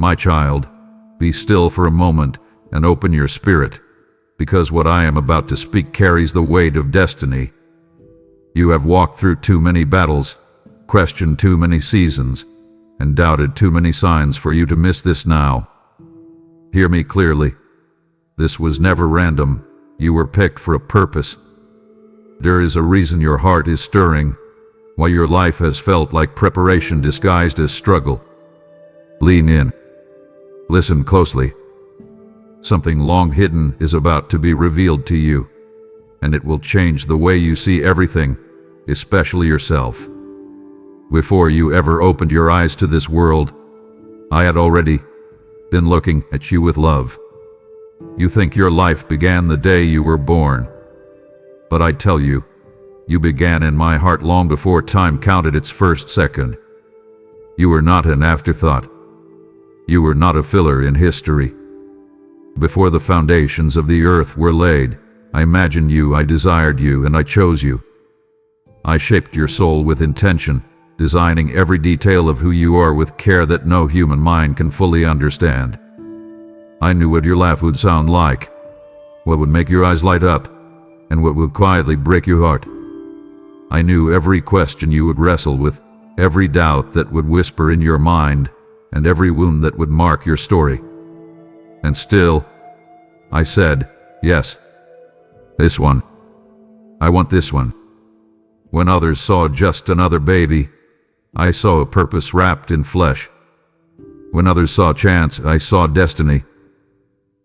My child, be still for a moment and open your spirit, because what I am about to speak carries the weight of destiny. You have walked through too many battles, questioned too many seasons, and doubted too many signs for you to miss this now. Hear me clearly. This was never random. You were picked for a purpose. There is a reason your heart is stirring, why your life has felt like preparation disguised as struggle. Lean in. Listen closely. Something long hidden is about to be revealed to you, and it will change the way you see everything, especially yourself. Before you ever opened your eyes to this world, I had already been looking at you with love. You think your life began the day you were born, but I tell you, you began in my heart long before time counted its first second. You were not an afterthought. You were not a filler in history. Before the foundations of the earth were laid, I imagined you, I desired you, and I chose you. I shaped your soul with intention, designing every detail of who you are with care that no human mind can fully understand. I knew what your laugh would sound like, what would make your eyes light up, and what would quietly break your heart. I knew every question you would wrestle with, every doubt that would whisper in your mind, and every wound that would mark your story. And still, I said, yes, this one. I want this one. When others saw just another baby, I saw a purpose wrapped in flesh. When others saw chance, I saw destiny.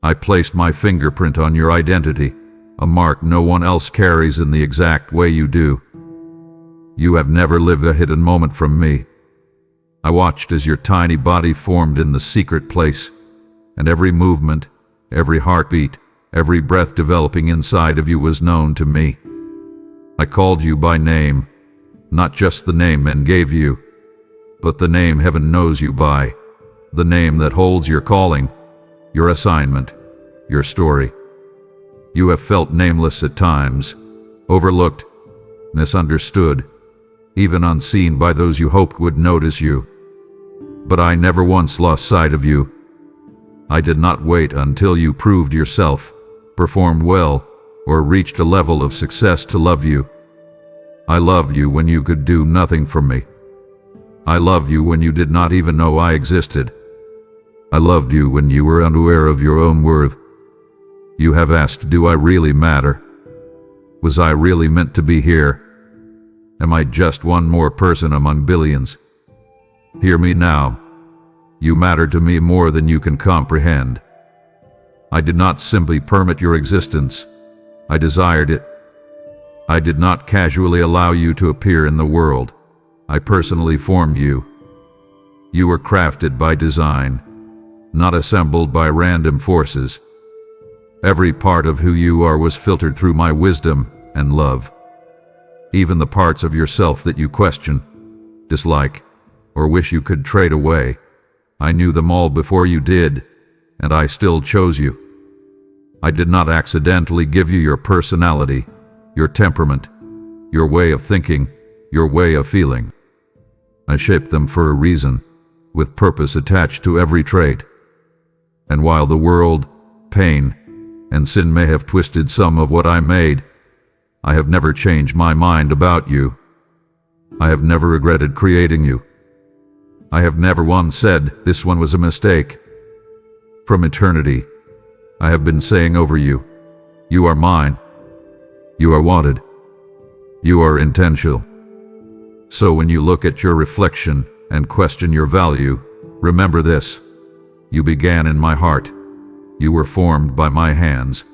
I placed my fingerprint on your identity, a mark no one else carries in the exact way you do. You have never lived a hidden moment from me. I watched as your tiny body formed in the secret place, and every movement, every heartbeat, every breath developing inside of you was known to me. I called you by name, not just the name men gave you, but the name heaven knows you by, the name that holds your calling, your assignment, your story. You have felt nameless at times, overlooked, misunderstood, even unseen by those you hoped would notice you. But I never once lost sight of you. I did not wait until you proved yourself, performed well, or reached a level of success to love you. I loved you when you could do nothing for me. I loved you when you did not even know I existed. I loved you when you were unaware of your own worth. You have asked, do I really matter? Was I really meant to be here? Am I just one more person among billions? Hear me now. You matter to me more than you can comprehend. I did not simply permit your existence. I desired it. I did not casually allow you to appear in the world. I personally formed you. You were crafted by design, not assembled by random forces. Every part of who you are was filtered through my wisdom and love. Even the parts of yourself that you question, dislike, or wish you could trade away, I knew them all before you did, and I still chose you. I did not accidentally give you your personality, your temperament, your way of thinking, your way of feeling. I shaped them for a reason, with purpose attached to every trait. And while the world, pain, and sin may have twisted some of what I made, I have never changed my mind about you. I have never regretted creating you. I have never once said, this one was a mistake. From eternity, I have been saying over you, you are mine. You are wanted. You are intentional. So when you look at your reflection and question your value, remember this. You began in my heart. You were formed by my hands,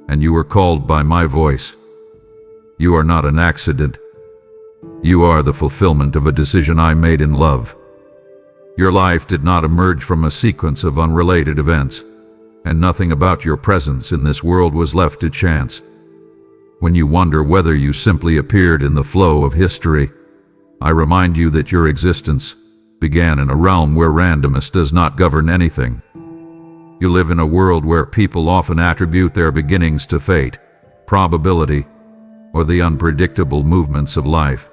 and you were called by my voice. You are not an accident. You are the fulfillment of a decision I made in love. Your life did not emerge from a sequence of unrelated events, and nothing about your presence in this world was left to chance. When you wonder whether you simply appeared in the flow of history, I remind you that your existence began in a realm where randomness does not govern anything. You live in a world where people often attribute their beginnings to fate, probability, or the unpredictable movements of life.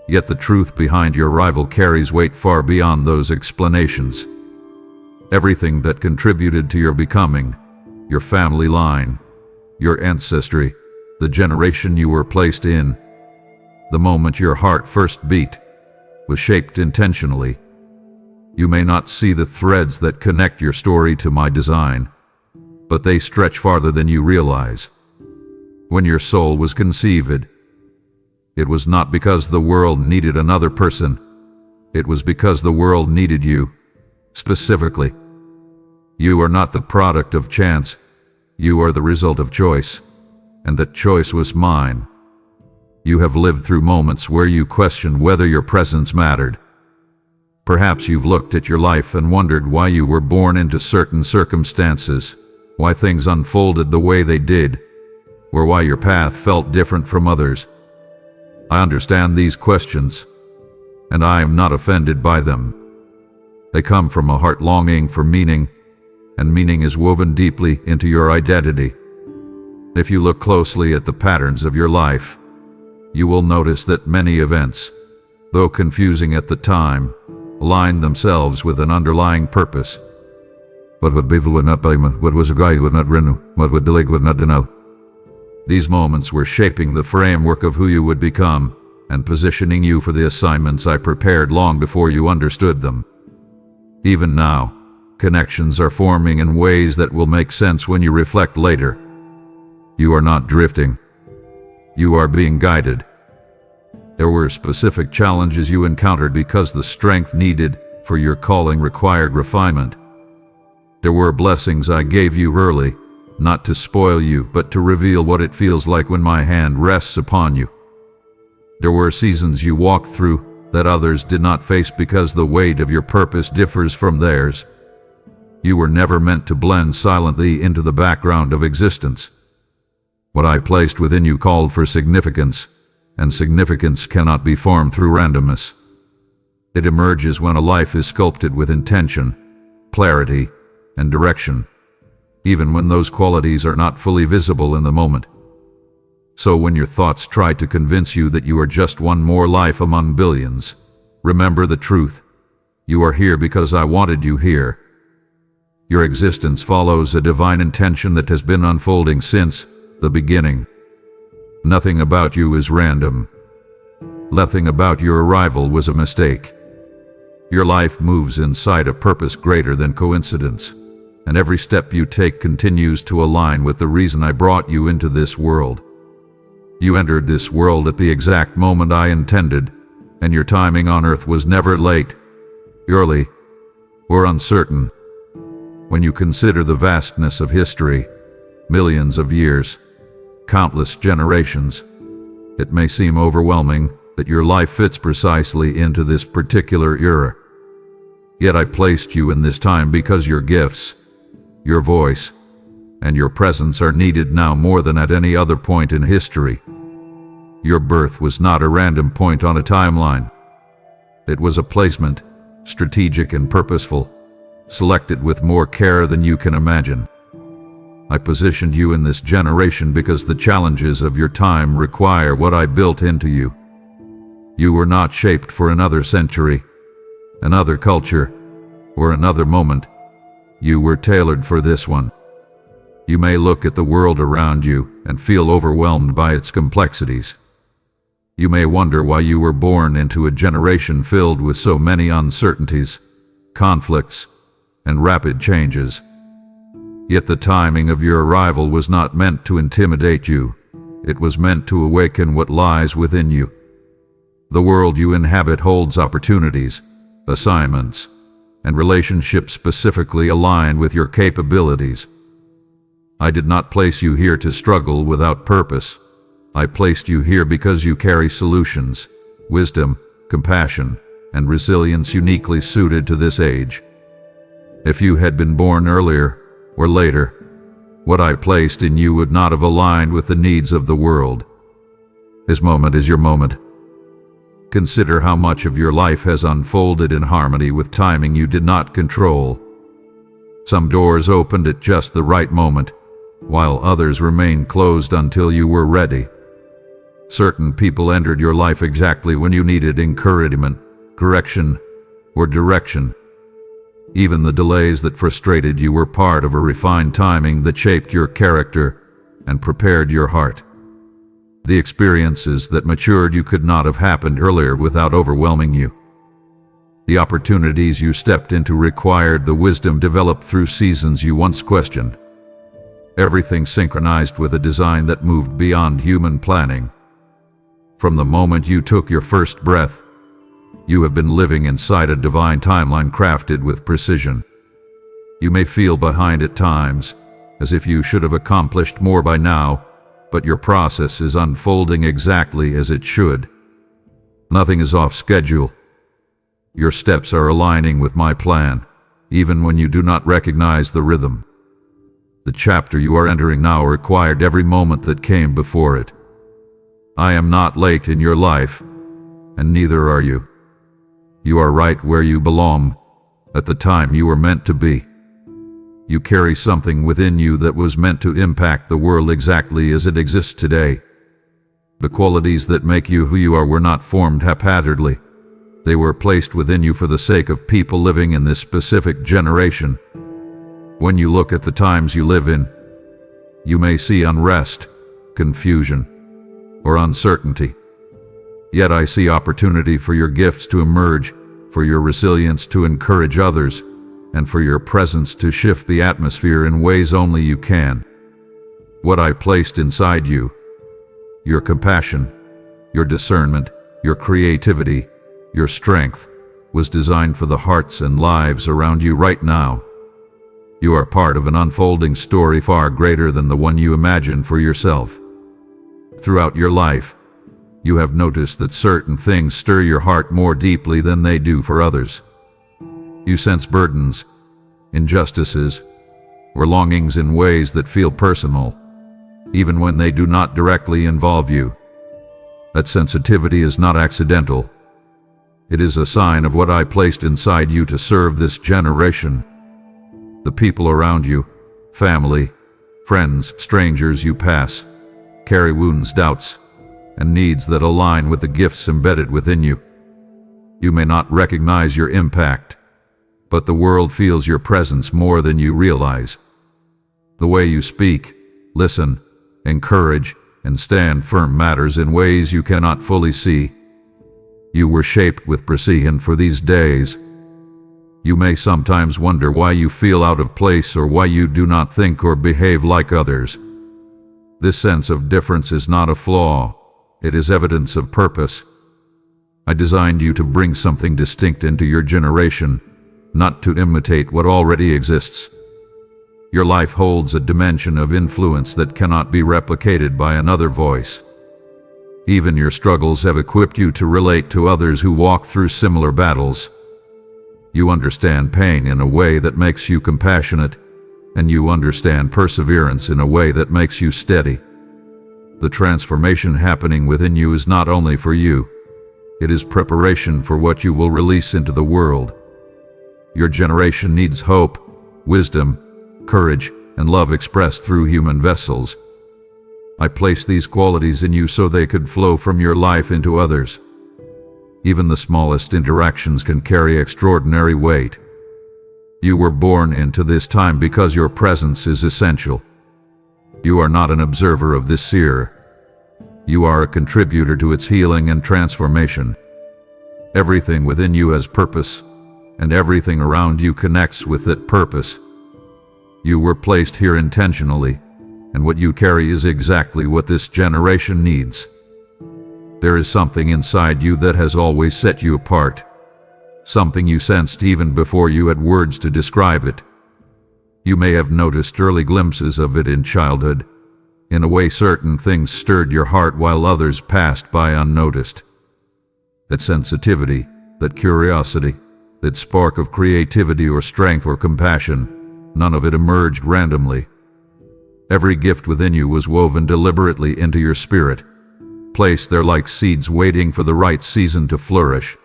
Yet the truth behind your arrival carries weight far beyond those explanations. Everything that contributed to your becoming, your family line, your ancestry, the generation you were placed in, the moment your heart first beat, was shaped intentionally. You may not see the threads that connect your story to my design, but they stretch farther than you realize. When your soul was conceived, it was not because the world needed another person. It was because the world needed you, specifically. You are not the product of chance. You are the result of choice, and that choice was mine. You have lived through moments where you questioned whether your presence mattered. Perhaps you've looked at your life and wondered why you were born into certain circumstances, why things unfolded the way they did, or why your path felt different from others. I understand these questions, and I am not offended by them. They come from a heart longing for meaning, and meaning is woven deeply into your identity. If you look closely at the patterns of your life, you will notice that many events, though confusing at the time, align themselves with an underlying purpose. What would people would not buy, what was a guy would not renew, what would delay would not deny. These moments were shaping the framework of who you would become and positioning you for the assignments I prepared long before you understood them. Even now, connections are forming in ways that will make sense when you reflect later. You are not drifting. You are being guided. There were specific challenges you encountered because the strength needed for your calling required refinement. There were blessings I gave you early, not to spoil you, but to reveal what it feels like when my hand rests upon you. There were seasons you walked through that others did not face because the weight of your purpose differs from theirs. You were never meant to blend silently into the background of existence. What I placed within you called for significance, and significance cannot be formed through randomness. It emerges when a life is sculpted with intention, clarity, and direction, even when those qualities are not fully visible in the moment. So when your thoughts try to convince you that you are just one more life among billions, remember the truth. You are here because I wanted you here. Your existence follows a divine intention that has been unfolding since the beginning. Nothing about you is random. Nothing about your arrival was a mistake. Your life moves inside a purpose greater than coincidence, and every step you take continues to align with the reason I brought you into this world. You entered this world at the exact moment I intended, and your timing on earth was never late, early, or uncertain. When you consider the vastness of history, millions of years, countless generations, it may seem overwhelming that your life fits precisely into this particular era. Yet I placed you in this time because your gifts, your voice, and your presence are needed now more than at any other point in history. Your birth was not a random point on a timeline. It was a placement, strategic and purposeful, selected with more care than you can imagine. I positioned you in this generation because the challenges of your time require what I built into you. You were not shaped for another century, another culture, or another moment. You were tailored for this one. You may look at the world around you and feel overwhelmed by its complexities. You may wonder why you were born into a generation filled with so many uncertainties, conflicts, and rapid changes. Yet the timing of your arrival was not meant to intimidate you. It was meant to awaken what lies within you. The world you inhabit holds opportunities, assignments, and relationships specifically aligned with your capabilities. I did not place you here to struggle without purpose. I placed you here because you carry solutions, wisdom, compassion, and resilience uniquely suited to this age. If you had been born earlier or later, what I placed in you would not have aligned with the needs of the world. This moment is your moment. Consider how much of your life has unfolded in harmony with timing you did not control. Some doors opened at just the right moment, while others remained closed until you were ready. Certain people entered your life exactly when you needed encouragement, correction, or direction. Even the delays that frustrated you were part of a refined timing that shaped your character and prepared your heart. The experiences that matured you could not have happened earlier without overwhelming you. The opportunities you stepped into required the wisdom developed through seasons you once questioned. Everything synchronized with a design that moved beyond human planning. From the moment you took your first breath, you have been living inside a divine timeline crafted with precision. You may feel behind at times, as if you should have accomplished more by now, but your process is unfolding exactly as it should. Nothing is off schedule. Your steps are aligning with my plan, even when you do not recognize the rhythm. The chapter you are entering now required every moment that came before it. I am not late in your life, and neither are you. You are right where you belong, at the time you were meant to be. You carry something within you that was meant to impact the world exactly as it exists today. The qualities that make you who you are were not formed haphazardly. They were placed within you for the sake of people living in this specific generation. When you look at the times you live in, you may see unrest, confusion, or uncertainty. Yet I see opportunity for your gifts to emerge, for your resilience to encourage others, and for your presence to shift the atmosphere in ways only you can. What I placed inside you, your compassion, your discernment, your creativity, your strength, was designed for the hearts and lives around you right now. You are part of an unfolding story far greater than the one you imagine for yourself. Throughout your life, you have noticed that certain things stir your heart more deeply than they do for others. You sense burdens, injustices, or longings in ways that feel personal, even when they do not directly involve you. That sensitivity is not accidental. It is a sign of what I placed inside you to serve this generation. The people around you, family, friends, strangers you pass, carry wounds, doubts, and needs that align with the gifts embedded within you. You may not recognize your impact, but the world feels your presence more than you realize. The way you speak, listen, encourage, and stand firm matters in ways you cannot fully see. You were shaped with precision for these days. You may sometimes wonder why you feel out of place or why you do not think or behave like others. This sense of difference is not a flaw. It is evidence of purpose. I designed you to bring something distinct into your generation, not to imitate what already exists. Your life holds a dimension of influence that cannot be replicated by another voice. Even your struggles have equipped you to relate to others who walk through similar battles. You understand pain in a way that makes you compassionate, and you understand perseverance in a way that makes you steady. The transformation happening within you is not only for you, it is preparation for what you will release into the world. Your generation needs hope, wisdom, courage, and love expressed through human vessels. I placed these qualities in you so they could flow from your life into others. Even the smallest interactions can carry extraordinary weight. You were born into this time because your presence is essential. You are not an observer of this seer. You are a contributor to its healing and transformation. Everything within you has purpose, and everything around you connects with that purpose. You were placed here intentionally, and what you carry is exactly what this generation needs. There is something inside you that has always set you apart, something you sensed even before you had words to describe it. You may have noticed early glimpses of it in childhood. In a way, certain things stirred your heart while others passed by unnoticed. That sensitivity, that curiosity, that spark of creativity or strength or compassion, none of it emerged randomly. Every gift within you was woven deliberately into your spirit, placed there like seeds waiting for the right season to flourish.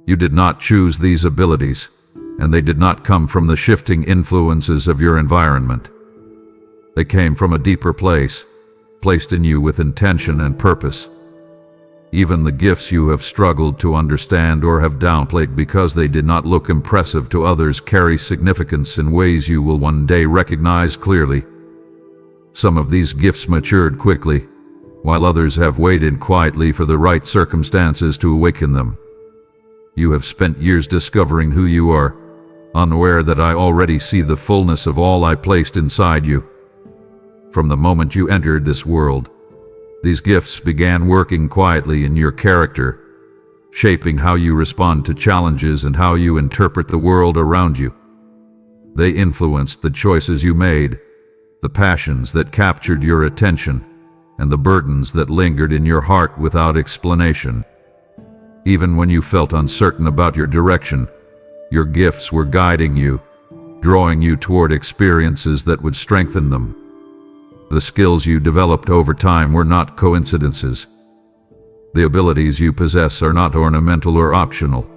You did not choose these abilities, and they did not come from the shifting influences of your environment. They came from a deeper place, placed in you with intention and purpose. Even the gifts you have struggled to understand or have downplayed because they did not look impressive to others carry significance in ways you will one day recognize clearly. Some of these gifts matured quickly, while others have waited quietly for the right circumstances to awaken them. You have spent years discovering who you are, unaware that I already see the fullness of all I placed inside you. From the moment you entered this world, these gifts began working quietly in your character, shaping how you respond to challenges and how you interpret the world around you. They influenced the choices you made, the passions that captured your attention, and the burdens that lingered in your heart without explanation. Even when you felt uncertain about your direction, your gifts were guiding you, drawing you toward experiences that would strengthen them. The skills you developed over time were not coincidences. The abilities you possess are not ornamental or optional.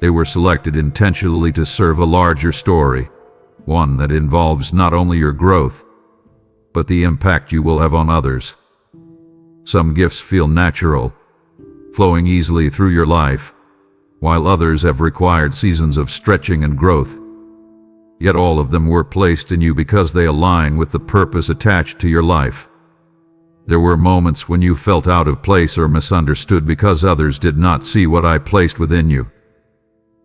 They were selected intentionally to serve a larger story, one that involves not only your growth, but the impact you will have on others. Some gifts feel natural, flowing easily through your life, while others have required seasons of stretching and growth. Yet all of them were placed in you because they align with the purpose attached to your life. There were moments when you felt out of place or misunderstood because others did not see what I placed within you.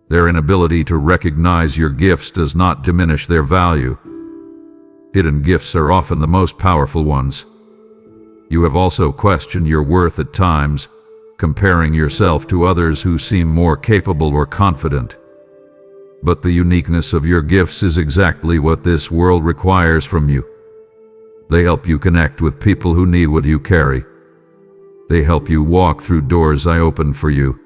Their inability to recognize your gifts does not diminish their value. Hidden gifts are often the most powerful ones. You have also questioned your worth at times, comparing yourself to others who seem more capable or confident. But the uniqueness of your gifts is exactly what this world requires from you. They help you connect with people who need what you carry. They help you walk through doors I open for you.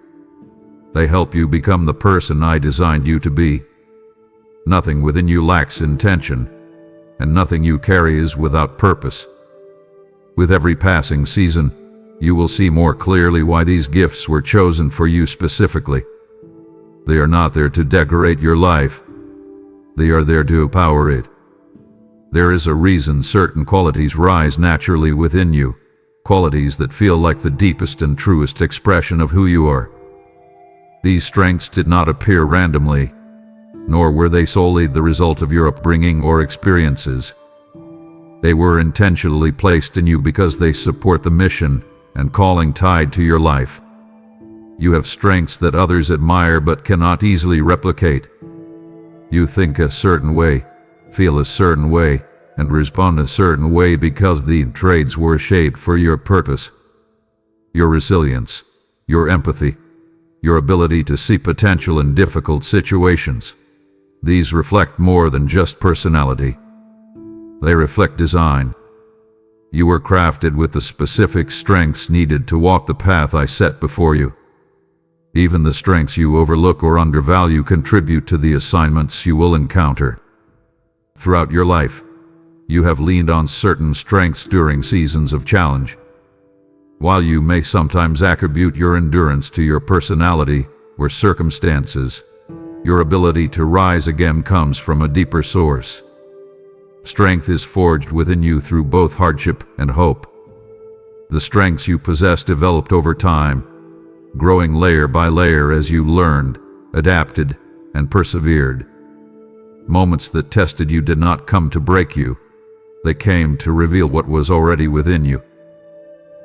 They help you become the person I designed you to be. Nothing within you lacks intention, and nothing you carry is without purpose. With every passing season, you will see more clearly why these gifts were chosen for you specifically. They are not there to decorate your life. They are there to empower it. There is a reason certain qualities rise naturally within you, qualities that feel like the deepest and truest expression of who you are. These strengths did not appear randomly, nor were they solely the result of your upbringing or experiences. They were intentionally placed in you because they support the mission and calling tied to your life. You have strengths that others admire but cannot easily replicate. You think a certain way, feel a certain way, and respond a certain way because these traits were shaped for your purpose. Your resilience, your empathy, your ability to see potential in difficult situations. These reflect more than just personality. They reflect design. You were crafted with the specific strengths needed to walk the path I set before you. Even the strengths you overlook or undervalue contribute to the assignments you will encounter. Throughout your life, you have leaned on certain strengths during seasons of challenge. While you may sometimes attribute your endurance to your personality or circumstances, your ability to rise again comes from a deeper source. Strength is forged within you through both hardship and hope. The strengths you possess developed over time, growing layer by layer as you learned, adapted, and persevered. Moments that tested you did not come to break you. They came to reveal what was already within you.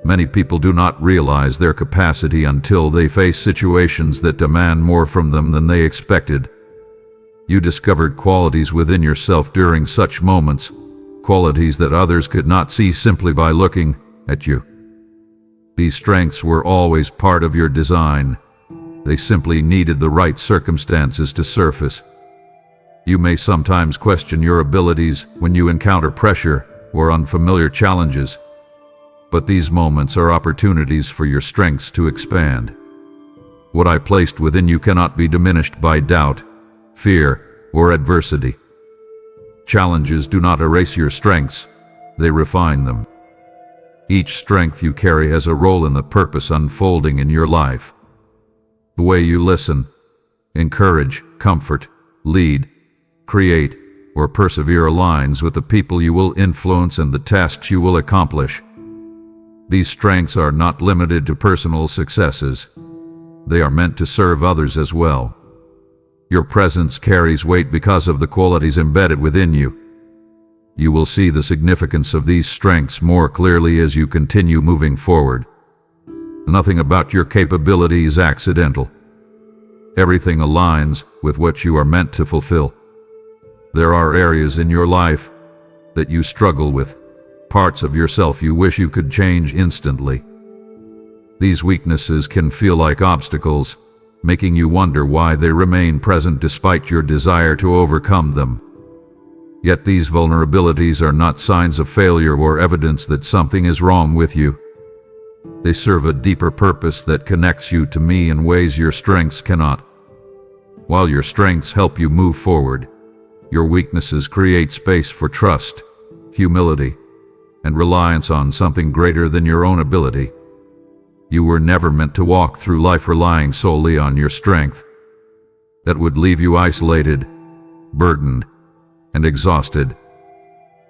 Many people do not realize their capacity until they face situations that demand more from them than they expected. You discovered qualities within yourself during such moments, qualities that others could not see simply by looking at you. These strengths were always part of your design. They simply needed the right circumstances to surface. You may sometimes question your abilities when you encounter pressure or unfamiliar challenges, but these moments are opportunities for your strengths to expand. What I placed within you cannot be diminished by doubt, fear, or adversity. Challenges do not erase your strengths, they refine them. Each strength you carry has a role in the purpose unfolding in your life. The way you listen, encourage, comfort, lead, create, or persevere aligns with the people you will influence and the tasks you will accomplish. These strengths are not limited to personal successes. They are meant to serve others as well. Your presence carries weight because of the qualities embedded within you. You will see the significance of these strengths more clearly as you continue moving forward. Nothing about your capability is accidental. Everything aligns with what you are meant to fulfill. There are areas in your life that you struggle with, parts of yourself you wish you could change instantly. These weaknesses can feel like obstacles, making you wonder why they remain present despite your desire to overcome them. Yet these vulnerabilities are not signs of failure or evidence that something is wrong with you. They serve a deeper purpose that connects you to me in ways your strengths cannot. While your strengths help you move forward, your weaknesses create space for trust, humility, and reliance on something greater than your own ability. You were never meant to walk through life relying solely on your strength. That would leave you isolated, burdened, and exhausted.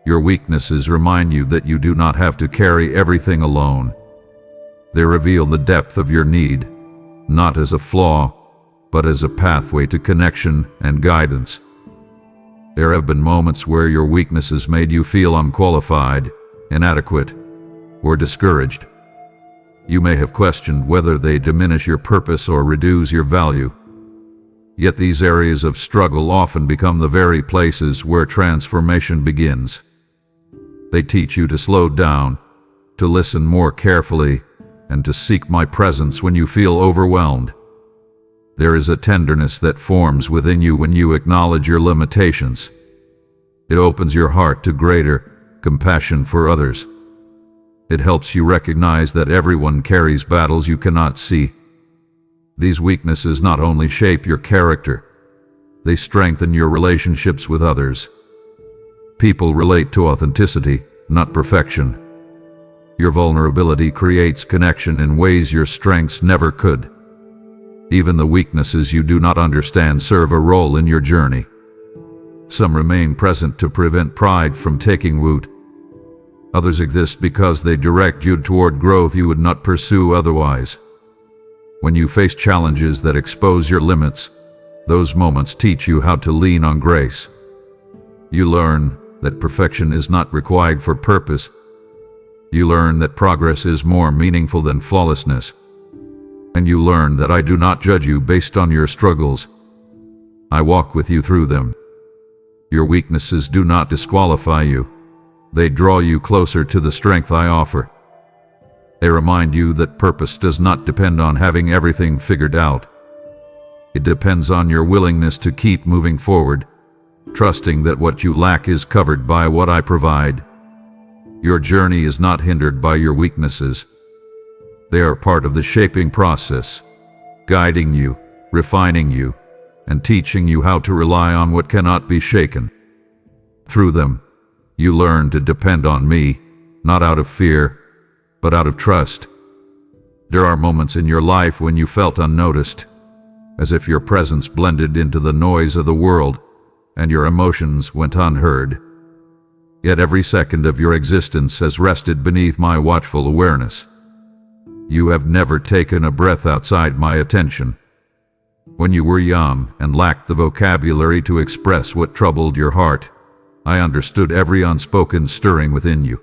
Your weaknesses remind you that you do not have to carry everything alone. They reveal the depth of your need, not as a flaw, but as a pathway to connection and guidance. There have been moments where your weaknesses made you feel unqualified, inadequate, or discouraged. You may have questioned whether they diminish your purpose or reduce your value. Yet these areas of struggle often become the very places where transformation begins. They teach you to slow down, to listen more carefully, and to seek my presence when you feel overwhelmed. There is a tenderness that forms within you when you acknowledge your limitations. It opens your heart to greater compassion for others. It helps you recognize that everyone carries battles you cannot see. These weaknesses not only shape your character, they strengthen your relationships with others. People relate to authenticity, not perfection. Your vulnerability creates connection in ways your strengths never could. Even the weaknesses you do not understand serve a role in your journey. Some remain present to prevent pride from taking root. Others exist because they direct you toward growth you would not pursue otherwise. When you face challenges that expose your limits, those moments teach you how to lean on grace. You learn that perfection is not required for purpose. You learn that progress is more meaningful than flawlessness. And you learn that I do not judge you based on your struggles. I walk with you through them. Your weaknesses do not disqualify you. They draw you closer to the strength I offer. They remind you that purpose does not depend on having everything figured out. It depends on your willingness to keep moving forward, trusting that what you lack is covered by what I provide. Your journey is not hindered by your weaknesses. They are part of the shaping process, guiding you, refining you, and teaching you how to rely on what cannot be shaken. Through them, you learn to depend on me, not out of fear, but out of trust. There are moments in your life when you felt unnoticed, as if your presence blended into the noise of the world and your emotions went unheard. Yet every second of your existence has rested beneath my watchful awareness. You have never taken a breath outside my attention. When you were young and lacked the vocabulary to express what troubled your heart, I understood every unspoken stirring within you.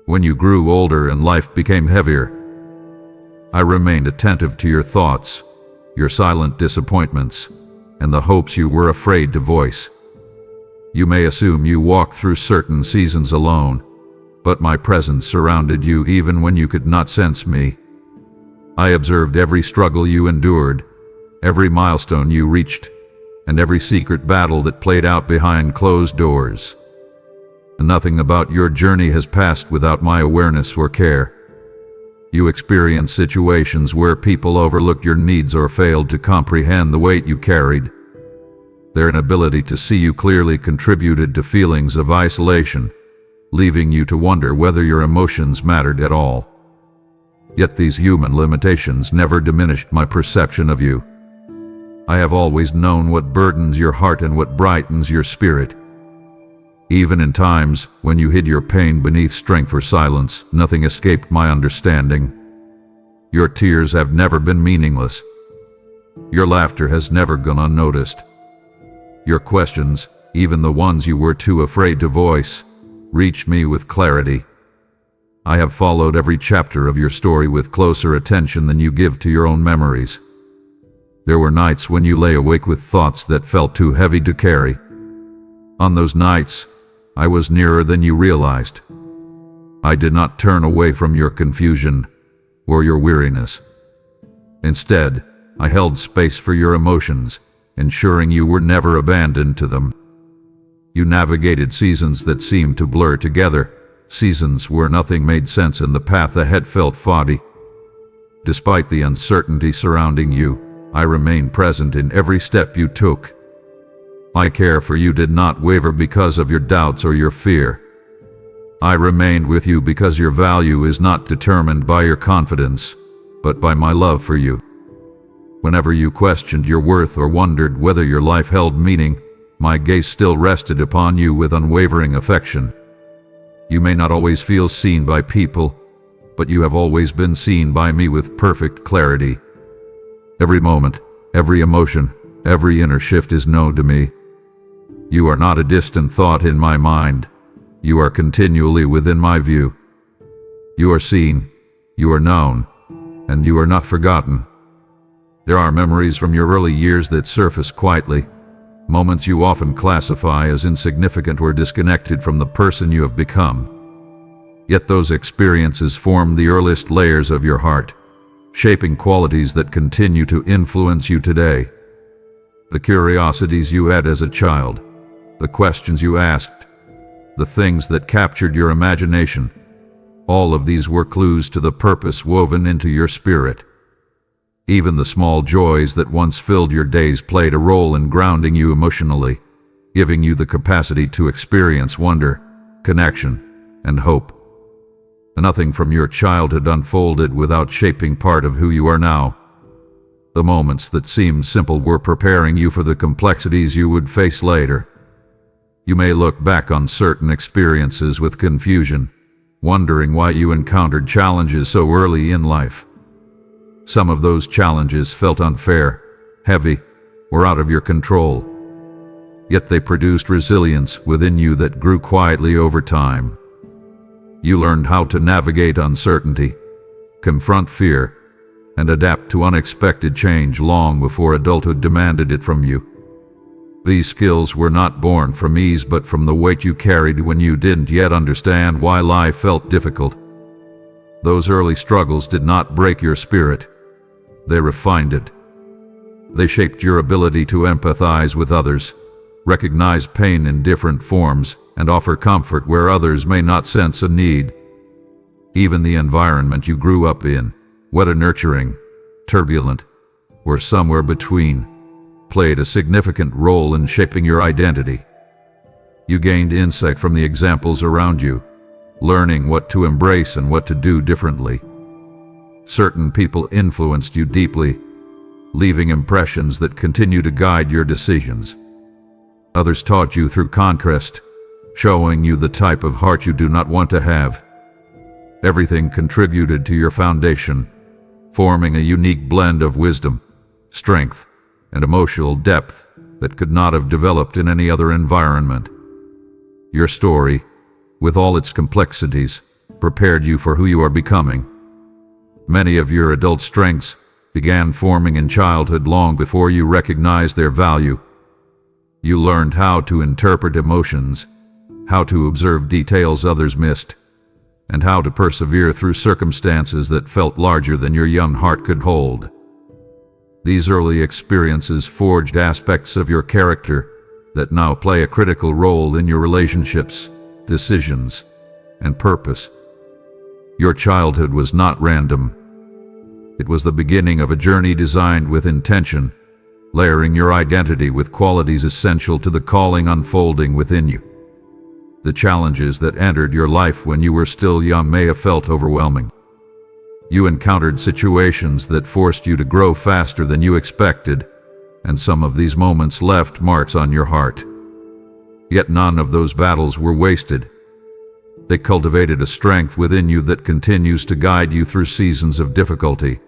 When you grew older and life became heavier, I remained attentive to your thoughts, your silent disappointments, and the hopes you were afraid to voice. You may assume you walked through certain seasons alone, but my presence surrounded you even when you could not sense me. I observed every struggle you endured, every milestone you reached, and every secret battle that played out behind closed doors. Nothing about your journey has passed without my awareness or care. You experienced situations where people overlooked your needs or failed to comprehend the weight you carried. Their inability to see you clearly contributed to feelings of isolation, leaving you to wonder whether your emotions mattered at all. Yet these human limitations never diminished my perception of you. I have always known what burdens your heart and what brightens your spirit. Even in times when you hid your pain beneath strength or silence, nothing escaped my understanding. Your tears have never been meaningless. Your laughter has never gone unnoticed. Your questions, even the ones you were too afraid to voice, reached me with clarity. I have followed every chapter of your story with closer attention than you give to your own memories. There were nights when you lay awake with thoughts that felt too heavy to carry. On those nights, I was nearer than you realized. I did not turn away from your confusion or your weariness. Instead, I held space for your emotions, ensuring you were never abandoned to them. You navigated seasons that seemed to blur together, seasons where nothing made sense and the path ahead felt foggy. Despite the uncertainty surrounding you, I remained present in every step you took. My care for you did not waver because of your doubts or your fear. I remained with you because your value is not determined by your confidence, but by my love for you. Whenever you questioned your worth or wondered whether your life held meaning, my gaze still rested upon you with unwavering affection. You may not always feel seen by people, but you have always been seen by me with perfect clarity. Every moment, every emotion, every inner shift is known to me. You are not a distant thought in my mind. You are continually within my view. You are seen, you are known, and you are not forgotten. There are memories from your early years that surface quietly, moments you often classify as insignificant or disconnected from the person you have become. Yet those experiences form the earliest layers of your heart, shaping qualities that continue to influence you today. The curiosities you had as a child, the questions you asked, the things that captured your imagination, all of these were clues to the purpose woven into your spirit. Even the small joys that once filled your days played a role in grounding you emotionally, giving you the capacity to experience wonder, connection, and hope. Nothing from your childhood unfolded without shaping part of who you are now. The moments that seemed simple were preparing you for the complexities you would face later. You may look back on certain experiences with confusion, wondering why you encountered challenges so early in life. Some of those challenges felt unfair, heavy, or out of your control. Yet they produced resilience within you that grew quietly over time. You learned how to navigate uncertainty, confront fear, and adapt to unexpected change long before adulthood demanded it from you. These skills were not born from ease but from the weight you carried when you didn't yet understand why life felt difficult. Those early struggles did not break your spirit. They refined it. They shaped your ability to empathize with others, recognize pain in different forms, and offer comfort where others may not sense a need. Even the environment you grew up in, whether nurturing, turbulent, or somewhere between, played a significant role in shaping your identity. You gained insight from the examples around you, learning what to embrace and what to do differently. Certain people influenced you deeply, leaving impressions that continue to guide your decisions. Others taught you through contrast, showing you the type of heart you do not want to have. Everything contributed to your foundation, forming a unique blend of wisdom, strength, and emotional depth that could not have developed in any other environment. Your story, with all its complexities, prepared you for who you are becoming. Many of your adult strengths began forming in childhood long before you recognized their value. You learned how to interpret emotions, how to observe details others missed, and how to persevere through circumstances that felt larger than your young heart could hold. These early experiences forged aspects of your character that now play a critical role in your relationships, decisions, and purpose. Your childhood was not random. It was the beginning of a journey designed with intention, layering your identity with qualities essential to the calling unfolding within you. The challenges that entered your life when you were still young may have felt overwhelming. You encountered situations that forced you to grow faster than you expected, and some of these moments left marks on your heart. Yet none of those battles were wasted. They cultivated a strength within you that continues to guide you through seasons of difficulty.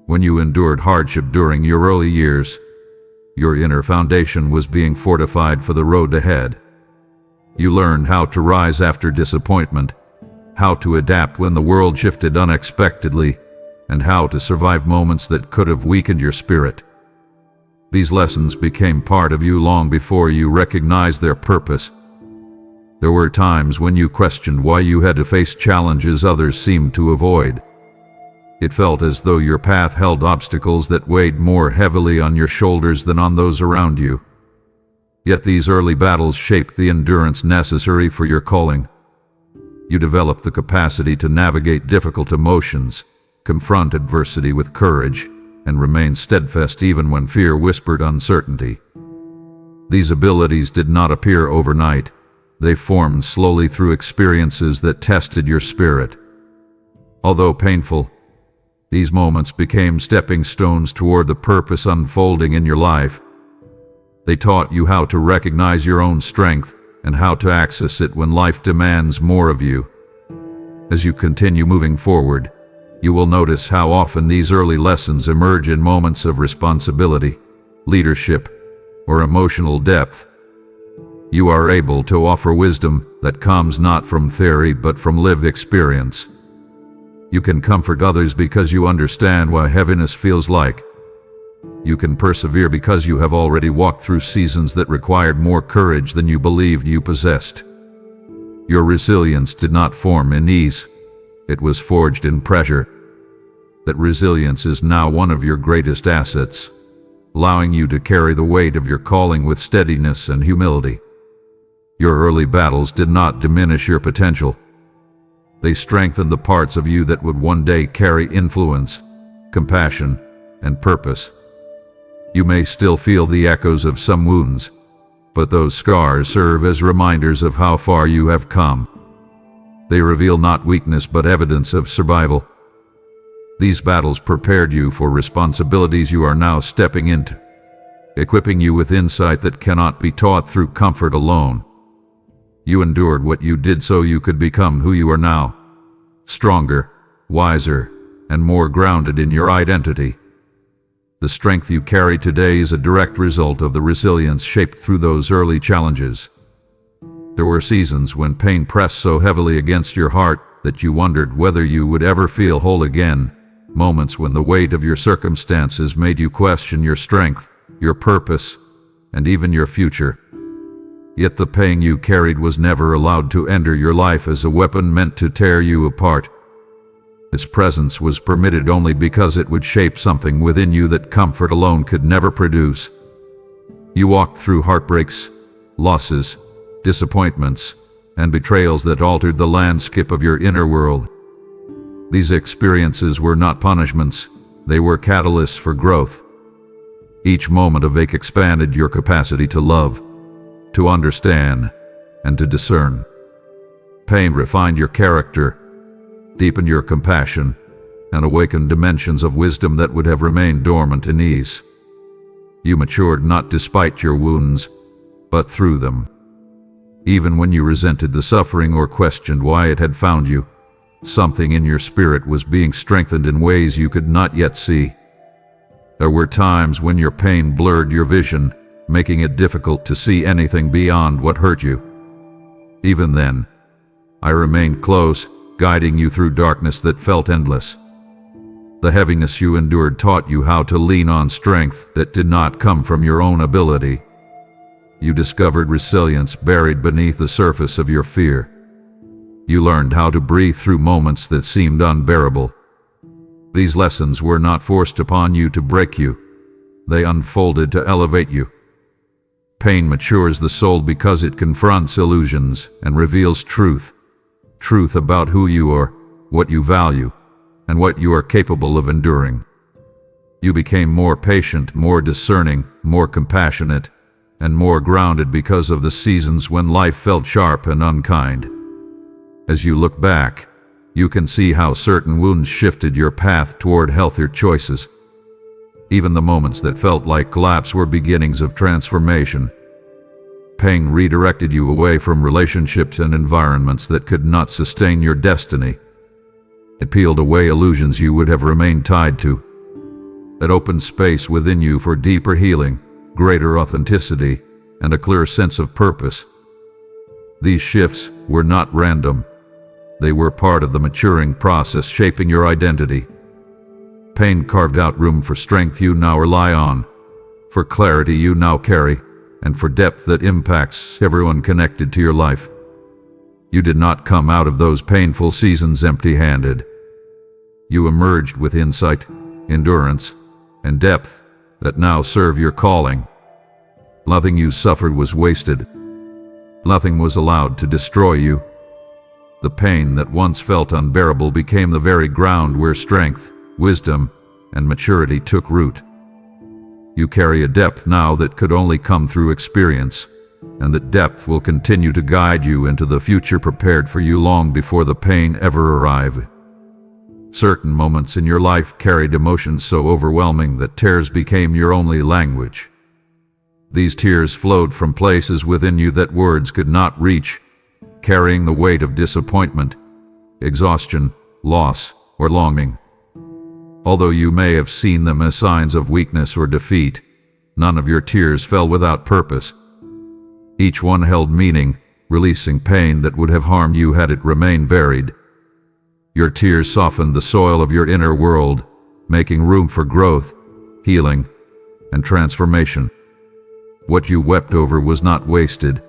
When you endured hardship during your early years, your inner foundation was being fortified for the road ahead. You learned how to rise after disappointment, how to adapt when the world shifted unexpectedly, and how to survive moments that could have weakened your spirit. These lessons became part of you long before you recognized their purpose. There were times when you questioned why you had to face challenges others seemed to avoid. It felt as though your path held obstacles that weighed more heavily on your shoulders than on those around you. Yet these early battles shaped the endurance necessary for your calling. You developed the capacity to navigate difficult emotions, confront adversity with courage, and remain steadfast even when fear whispered uncertainty. These abilities did not appear overnight. They formed slowly through experiences that tested your spirit. Although painful, these moments became stepping stones toward the purpose unfolding in your life. They taught you how to recognize your own strength and how to access it when life demands more of you. As you continue moving forward, you will notice how often these early lessons emerge in moments of responsibility, leadership, or emotional depth. You are able to offer wisdom that comes not from theory but from lived experience. You can comfort others because you understand what heaviness feels like. You can persevere because you have already walked through seasons that required more courage than you believed you possessed. Your resilience did not form in ease. It was forged in pressure. That resilience is now one of your greatest assets, allowing you to carry the weight of your calling with steadiness and humility. Your early battles did not diminish your potential. They strengthened the parts of you that would one day carry influence, compassion, and purpose. You may still feel the echoes of some wounds, but those scars serve as reminders of how far you have come. They reveal not weakness but evidence of survival. These battles prepared you for responsibilities you are now stepping into, equipping you with insight that cannot be taught through comfort alone. You endured what you did so you could become who you are now, stronger, wiser, and more grounded in your identity. The strength you carry today is a direct result of the resilience shaped through those early challenges. There were seasons when pain pressed so heavily against your heart that you wondered whether you would ever feel whole again, moments when the weight of your circumstances made you question your strength, your purpose, and even your future. Yet the pain you carried was never allowed to enter your life as a weapon meant to tear you apart. Its presence was permitted only because it would shape something within you that comfort alone could never produce. You walked through heartbreaks, losses, disappointments, and betrayals that altered the landscape of your inner world. These experiences were not punishments, they were catalysts for growth. Each moment of ache expanded your capacity to love, to understand, and to discern. Pain refined your character, deepened your compassion, and awakened dimensions of wisdom that would have remained dormant in ease. You matured not despite your wounds, but through them. Even when you resented the suffering or questioned why it had found you, something in your spirit was being strengthened in ways you could not yet see. There were times when your pain blurred your vision, making it difficult to see anything beyond what hurt you. Even then, I remained close, guiding you through darkness that felt endless. The heaviness you endured taught you how to lean on strength that did not come from your own ability. You discovered resilience buried beneath the surface of your fear. You learned how to breathe through moments that seemed unbearable. These lessons were not forced upon you to break you. They unfolded to elevate you. Pain matures the soul because it confronts illusions and reveals truth. Truth about who you are, what you value, and what you are capable of enduring. You became more patient, more discerning, more compassionate, and more grounded because of the seasons when life felt sharp and unkind. As you look back, you can see how certain wounds shifted your path toward healthier choices. Even the moments that felt like collapse were beginnings of transformation. Pain redirected you away from relationships and environments that could not sustain your destiny. It peeled away illusions you would have remained tied to. It opened space within you for deeper healing, greater authenticity, and a clear sense of purpose. These shifts were not random. They were part of the maturing process shaping your identity. Pain carved out room for strength you now rely on, for clarity you now carry, and for depth that impacts everyone connected to your life. You did not come out of those painful seasons empty-handed. You emerged with insight, endurance, and depth that now serve your calling. Nothing you suffered was wasted. Nothing was allowed to destroy you. The pain that once felt unbearable became the very ground where strength, wisdom, and maturity took root. You carry a depth now that could only come through experience, and that depth will continue to guide you into the future prepared for you long before the pain ever arrived. Certain moments in your life carried emotions so overwhelming that tears became your only language. These tears flowed from places within you that words could not reach, carrying the weight of disappointment, exhaustion, loss, or longing. Although you may have seen them as signs of weakness or defeat, none of your tears fell without purpose. Each one held meaning, releasing pain that would have harmed you had it remained buried. Your tears softened the soil of your inner world, making room for growth, healing, and transformation. What you wept over was not wasted.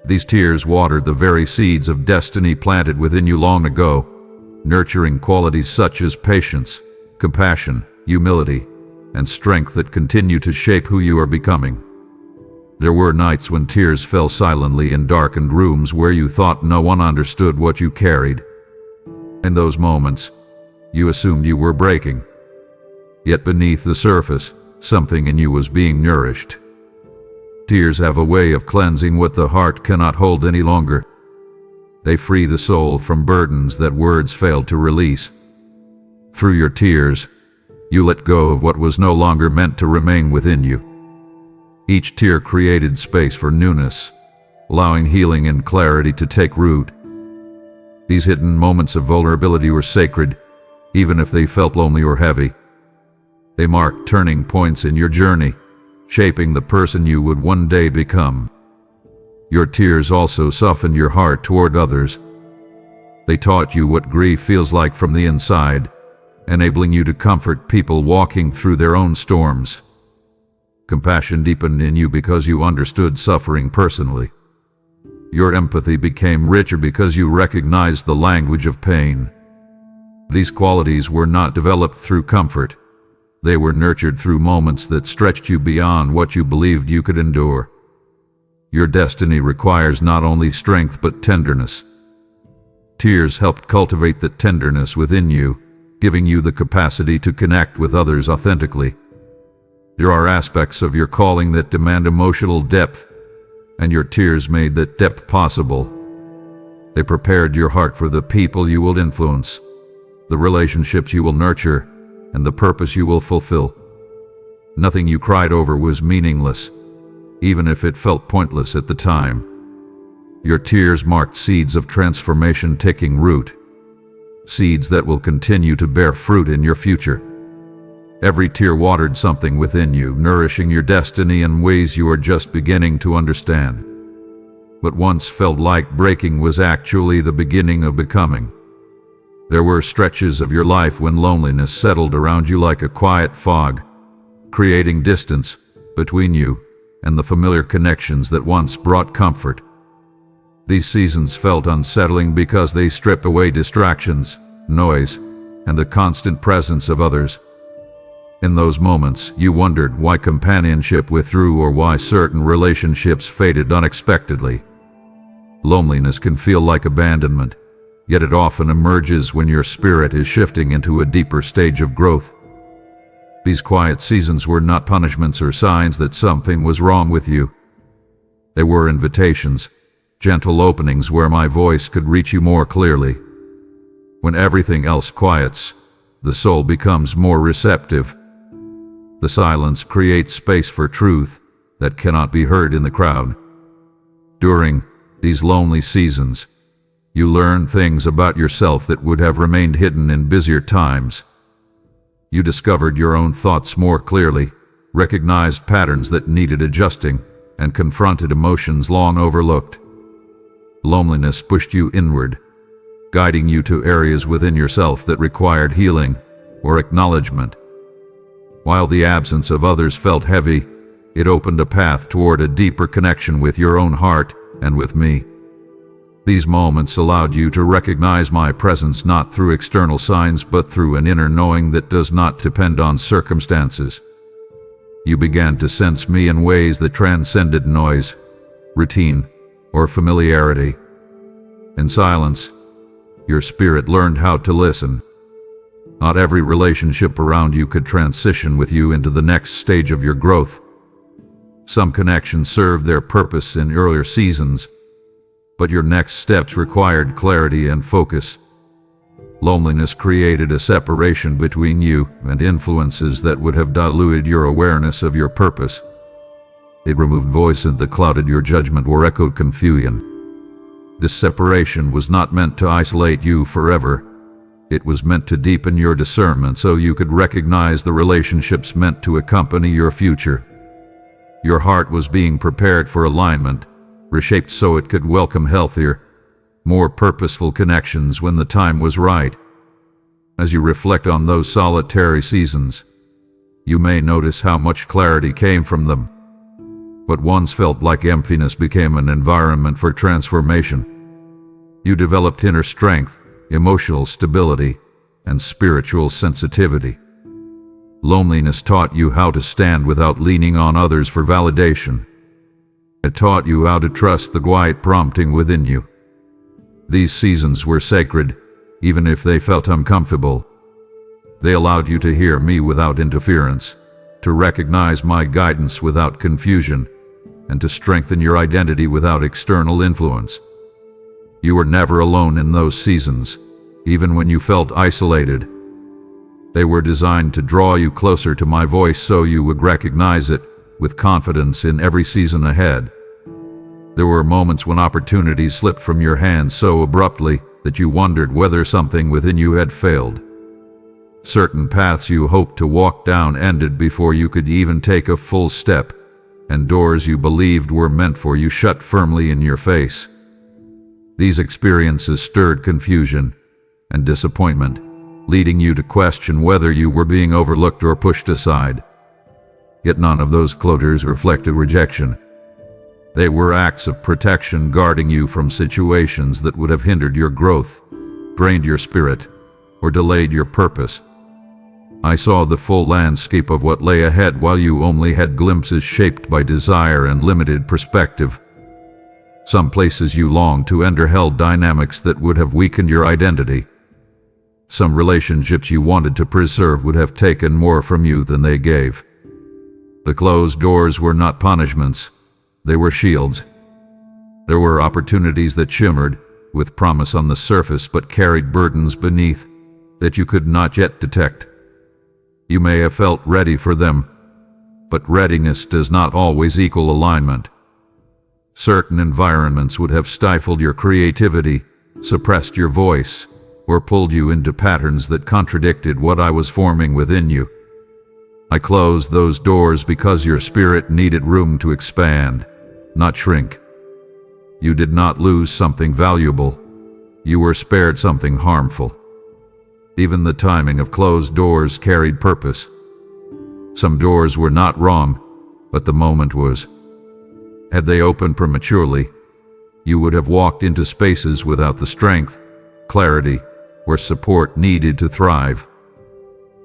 These tears watered the very seeds of destiny planted within you long ago, nurturing qualities such as patience, compassion, humility, and strength that continue to shape who you are becoming. There were nights when tears fell silently in darkened rooms where you thought no one understood what you carried. In those moments, you assumed you were breaking. Yet beneath the surface, something in you was being nourished. Tears have a way of cleansing what the heart cannot hold any longer. They free the soul from burdens that words failed to release. Through your tears, you let go of what was no longer meant to remain within you. Each tear created space for newness, allowing healing and clarity to take root. These hidden moments of vulnerability were sacred, even if they felt lonely or heavy. They marked turning points in your journey, shaping the person you would one day become. Your tears also softened your heart toward others. They taught you what grief feels like from the inside, enabling you to comfort people walking through their own storms. Compassion deepened in you because you understood suffering personally. Your empathy became richer because you recognized the language of pain. These qualities were not developed through comfort. They were nurtured through moments that stretched you beyond what you believed you could endure. Your destiny requires not only strength but tenderness. Tears helped cultivate that tenderness within you, giving you the capacity to connect with others authentically. There are aspects of your calling that demand emotional depth, and your tears made that depth possible. They prepared your heart for the people you will influence, the relationships you will nurture, and the purpose you will fulfill. Nothing you cried over was meaningless, even if it felt pointless at the time. Your tears marked seeds of transformation taking root, seeds that will continue to bear fruit in your future. Every tear watered something within you, nourishing your destiny in ways you are just beginning to understand. What once felt like breaking was actually the beginning of becoming. There were stretches of your life when loneliness settled around you like a quiet fog, creating distance between you and the familiar connections that once brought comfort. These seasons felt unsettling because they stripped away distractions, noise, and the constant presence of others. In those moments, you wondered why companionship withdrew or why certain relationships faded unexpectedly. Loneliness can feel like abandonment, yet it often emerges when your spirit is shifting into a deeper stage of growth. These quiet seasons were not punishments or signs that something was wrong with you. They were invitations, gentle openings where my voice could reach you more clearly. When everything else quiets, the soul becomes more receptive. The silence creates space for truth that cannot be heard in the crowd. During these lonely seasons, you learn things about yourself that would have remained hidden in busier times. You discovered your own thoughts more clearly, recognized patterns that needed adjusting, and confronted emotions long overlooked. Loneliness pushed you inward, guiding you to areas within yourself that required healing or acknowledgement. While the absence of others felt heavy, it opened a path toward a deeper connection with your own heart and with me. These moments allowed you to recognize my presence not through external signs but through an inner knowing that does not depend on circumstances. You began to sense me in ways that transcended noise, routine, or familiarity. In silence, your spirit learned how to listen. Not every relationship around you could transition with you into the next stage of your growth. Some connections served their purpose in earlier seasons, but your next steps required clarity and focus. Loneliness created a separation between you and influences that would have diluted your awareness of your purpose. It removed voices that clouded your judgment or echoed confusion. This separation was not meant to isolate you forever. It was meant to deepen your discernment so you could recognize the relationships meant to accompany your future. Your heart was being prepared for alignment, reshaped so it could welcome healthier, more purposeful connections when the time was right. As you reflect on those solitary seasons, you may notice how much clarity came from them. What once felt like emptiness became an environment for transformation. You developed inner strength, emotional stability, and spiritual sensitivity. Loneliness taught you how to stand without leaning on others for validation. It taught you how to trust the quiet prompting within you. These seasons were sacred, even if they felt uncomfortable. They allowed you to hear me without interference, to recognize my guidance without confusion, and to strengthen your identity without external influence. You were never alone in those seasons, even when you felt isolated. They were designed to draw you closer to my voice so you would recognize it with confidence in every season ahead. There were moments when opportunities slipped from your hands so abruptly that you wondered whether something within you had failed. Certain paths you hoped to walk down ended before you could even take a full step, and doors you believed were meant for you shut firmly in your face. These experiences stirred confusion and disappointment, leading you to question whether you were being overlooked or pushed aside. Yet none of those closures reflected rejection. They were acts of protection guarding you from situations that would have hindered your growth, drained your spirit, or delayed your purpose. I saw the full landscape of what lay ahead while you only had glimpses shaped by desire and limited perspective. Some places you longed to enter held dynamics that would have weakened your identity. Some relationships you wanted to preserve would have taken more from you than they gave. The closed doors were not punishments, they were shields. There were opportunities that shimmered, with promise on the surface but carried burdens beneath that you could not yet detect. You may have felt ready for them, but readiness does not always equal alignment. Certain environments would have stifled your creativity, suppressed your voice, or pulled you into patterns that contradicted what I was forming within you. I closed those doors because your spirit needed room to expand, not shrink. You did not lose something valuable. You were spared something harmful. Even the timing of closed doors carried purpose. Some doors were not wrong, but the moment was. Had they opened prematurely, you would have walked into spaces without the strength, clarity, or support needed to thrive.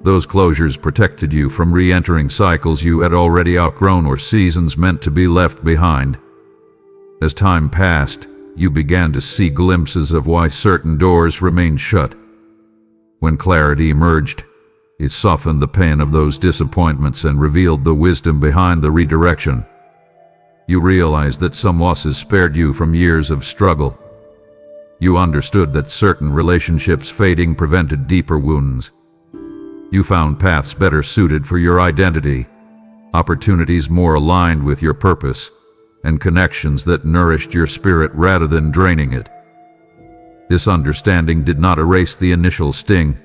Those closures protected you from re-entering cycles you had already outgrown or seasons meant to be left behind. As time passed, you began to see glimpses of why certain doors remained shut. When clarity emerged, it softened the pain of those disappointments and revealed the wisdom behind the redirection. You realized that some losses spared you from years of struggle. You understood that certain relationships fading prevented deeper wounds. You found paths better suited for your identity, opportunities more aligned with your purpose, and connections that nourished your spirit rather than draining it. This understanding did not erase the initial sting,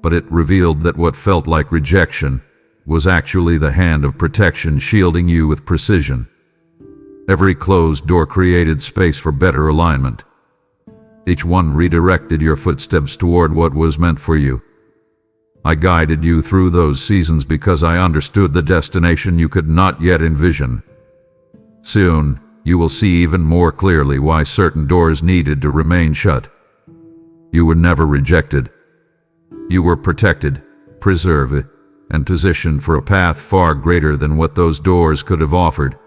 but it revealed that what felt like rejection was actually the hand of protection shielding you with precision. Every closed door created space for better alignment. Each one redirected your footsteps toward what was meant for you. I guided you through those seasons because I understood the destination you could not yet envision. Soon, you will see even more clearly why certain doors needed to remain shut. You were never rejected. You were protected, preserved, and positioned for a path far greater than what those doors could have offered.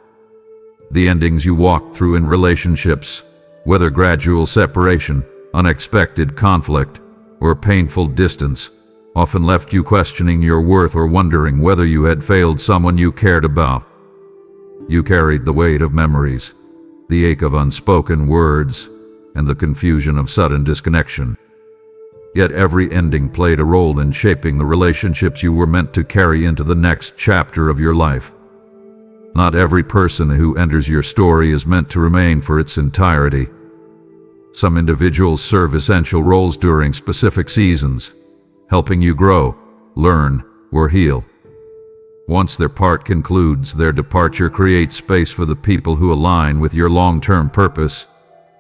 The endings you walked through in relationships, whether gradual separation, unexpected conflict, or painful distance, often left you questioning your worth or wondering whether you had failed someone you cared about. You carried the weight of memories, the ache of unspoken words, and the confusion of sudden disconnection. Yet every ending played a role in shaping the relationships you were meant to carry into the next chapter of your life. Not every person who enters your story is meant to remain for its entirety. Some individuals serve essential roles during specific seasons, helping you grow, learn, or heal. Once their part concludes, their departure creates space for the people who align with your long-term purpose,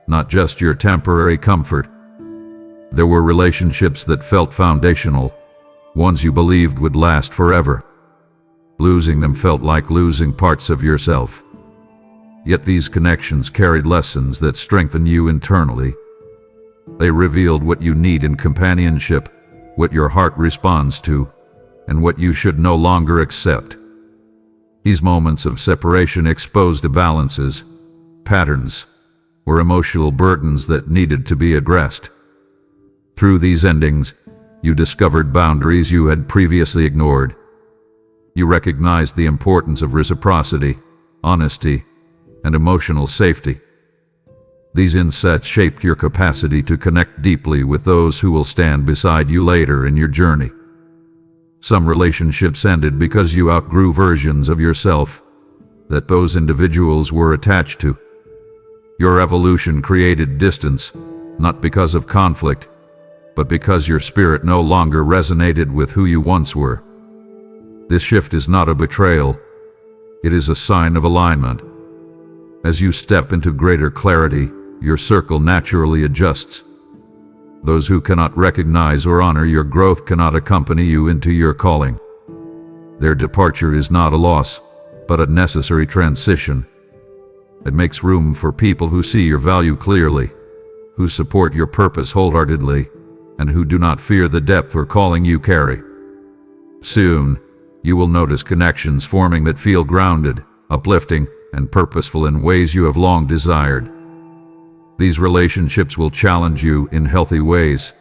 not just your temporary comfort. There were relationships that felt foundational, ones you believed would last forever. Losing them felt like losing parts of yourself. Yet these connections carried lessons that strengthened you internally. They revealed what you need in companionship, what your heart responds to, and what you should no longer accept. These moments of separation exposed imbalances, patterns, or emotional burdens that needed to be addressed. Through these endings, you discovered boundaries you had previously ignored. You recognized the importance of reciprocity, honesty, and emotional safety. These insights shaped your capacity to connect deeply with those who will stand beside you later in your journey. Some relationships ended because you outgrew versions of yourself that those individuals were attached to. Your evolution created distance, not because of conflict, but because your spirit no longer resonated with who you once were. This shift is not a betrayal, it is a sign of alignment. As you step into greater clarity, your circle naturally adjusts. Those who cannot recognize or honor your growth cannot accompany you into your calling. Their departure is not a loss, but a necessary transition. It makes room for people who see your value clearly, who support your purpose wholeheartedly, and who do not fear the depth or calling you carry. Soon, you will notice connections forming that feel grounded, uplifting, and purposeful in ways you have long desired. These relationships will challenge you in healthy ways,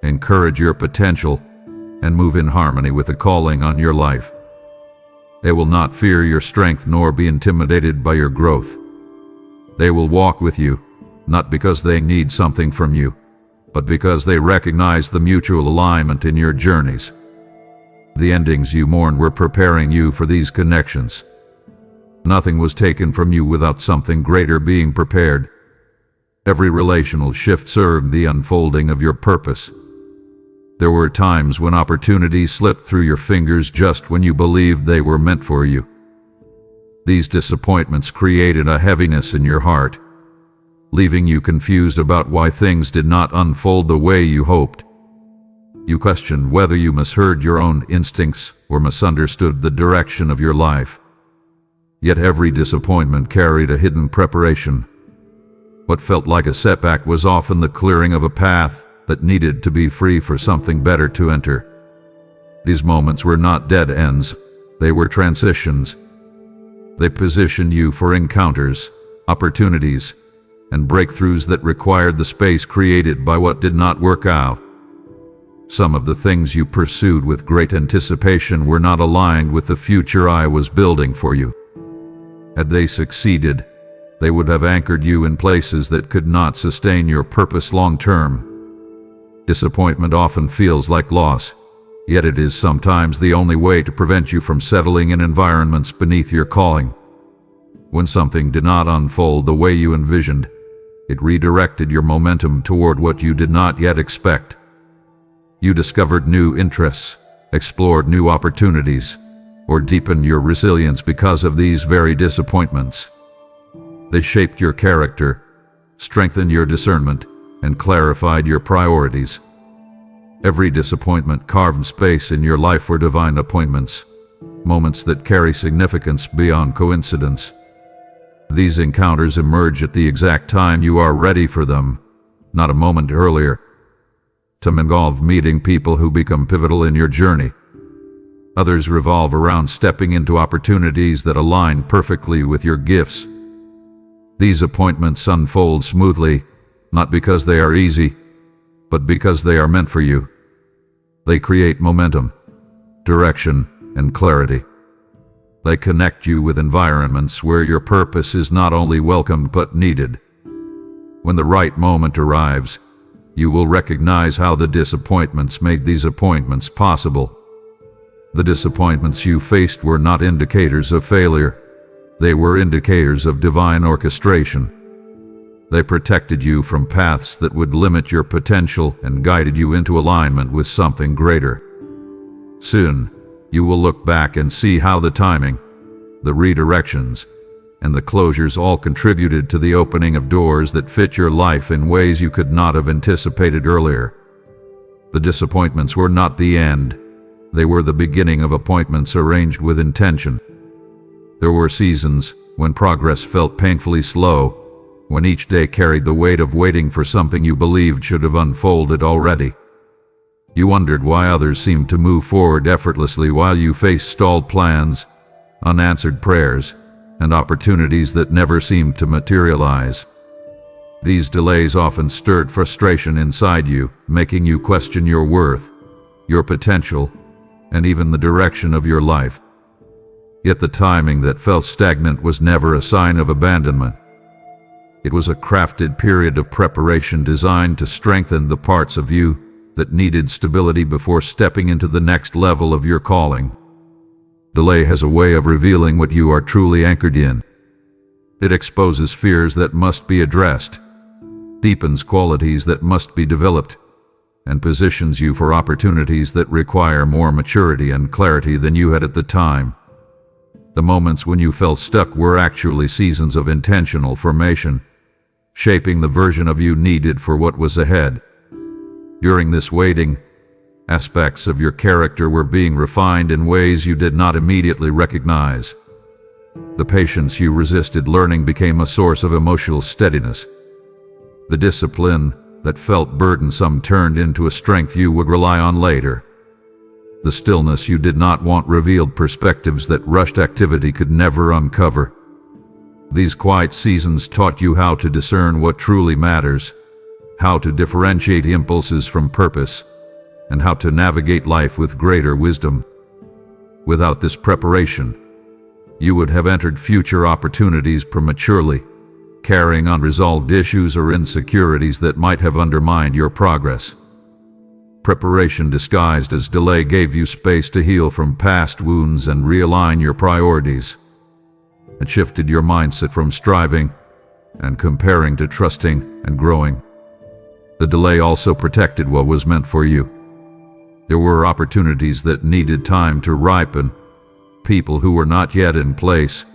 encourage your potential, and move in harmony with the calling on your life. They will not fear your strength nor be intimidated by your growth. They will walk with you, not because they need something from you, but because they recognize the mutual alignment in your journeys. The endings you mourn were preparing you for these connections. Nothing was taken from you without something greater being prepared. Every relational shift served the unfolding of your purpose. There were times when opportunities slipped through your fingers just when you believed they were meant for you. These disappointments created a heaviness in your heart, leaving you confused about why things did not unfold the way you hoped. You questioned whether you misheard your own instincts or misunderstood the direction of your life. Yet every disappointment carried a hidden preparation. What felt like a setback was often the clearing of a path that needed to be free for something better to enter. These moments were not dead ends, they were transitions. They positioned you for encounters, opportunities, and breakthroughs that required the space created by what did not work out. Some of the things you pursued with great anticipation were not aligned with the future I was building for you. Had they succeeded, they would have anchored you in places that could not sustain your purpose long term. Disappointment often feels like loss, yet it is sometimes the only way to prevent you from settling in environments beneath your calling. When something did not unfold the way you envisioned, it redirected your momentum toward what you did not yet expect. You discovered new interests, explored new opportunities, or deepened your resilience because of these very disappointments. They shaped your character, strengthened your discernment, and clarified your priorities. Every disappointment carved space in your life for divine appointments, moments that carry significance beyond coincidence. These encounters emerge at the exact time you are ready for them, not a moment earlier. Some involve meeting people who become pivotal in your journey. Others revolve around stepping into opportunities that align perfectly with your gifts. These appointments unfold smoothly, not because they are easy, but because they are meant for you. They create momentum, direction, and clarity. They connect you with environments where your purpose is not only welcomed but needed. When the right moment arrives, you will recognize how the disappointments made these appointments possible. The disappointments you faced were not indicators of failure. They were indicators of divine orchestration. They protected you from paths that would limit your potential and guided you into alignment with something greater. Soon, you will look back and see how the timing, the redirections, and the closures all contributed to the opening of doors that fit your life in ways you could not have anticipated earlier. The disappointments were not the end. They were the beginning of appointments arranged with intention. There were seasons when progress felt painfully slow, when each day carried the weight of waiting for something you believed should have unfolded already. You wondered why others seemed to move forward effortlessly while you faced stalled plans, unanswered prayers, and opportunities that never seemed to materialize. These delays often stirred frustration inside you, making you question your worth, your potential, and even the direction of your life. Yet the timing that felt stagnant was never a sign of abandonment. It was a crafted period of preparation designed to strengthen the parts of you that needed stability before stepping into the next level of your calling. Delay has a way of revealing what you are truly anchored in. It exposes fears that must be addressed, deepens qualities that must be developed, and positions you for opportunities that require more maturity and clarity than you had at the time. The moments when you felt stuck were actually seasons of intentional formation, shaping the version of you needed for what was ahead. During this waiting, aspects of your character were being refined in ways you did not immediately recognize. The patience you resisted learning became a source of emotional steadiness. The discipline that felt burdensome turned into a strength you would rely on later. The stillness you did not want revealed perspectives that rushed activity could never uncover. These quiet seasons taught you how to discern what truly matters, how to differentiate impulses from purpose, and how to navigate life with greater wisdom. Without this preparation, you would have entered future opportunities prematurely, carrying unresolved issues or insecurities that might have undermined your progress. Preparation disguised as delay gave you space to heal from past wounds and realign your priorities. It shifted your mindset from striving and comparing to trusting and growing. The delay also protected what was meant for you. There were opportunities that needed time to ripen, people who were not yet in place,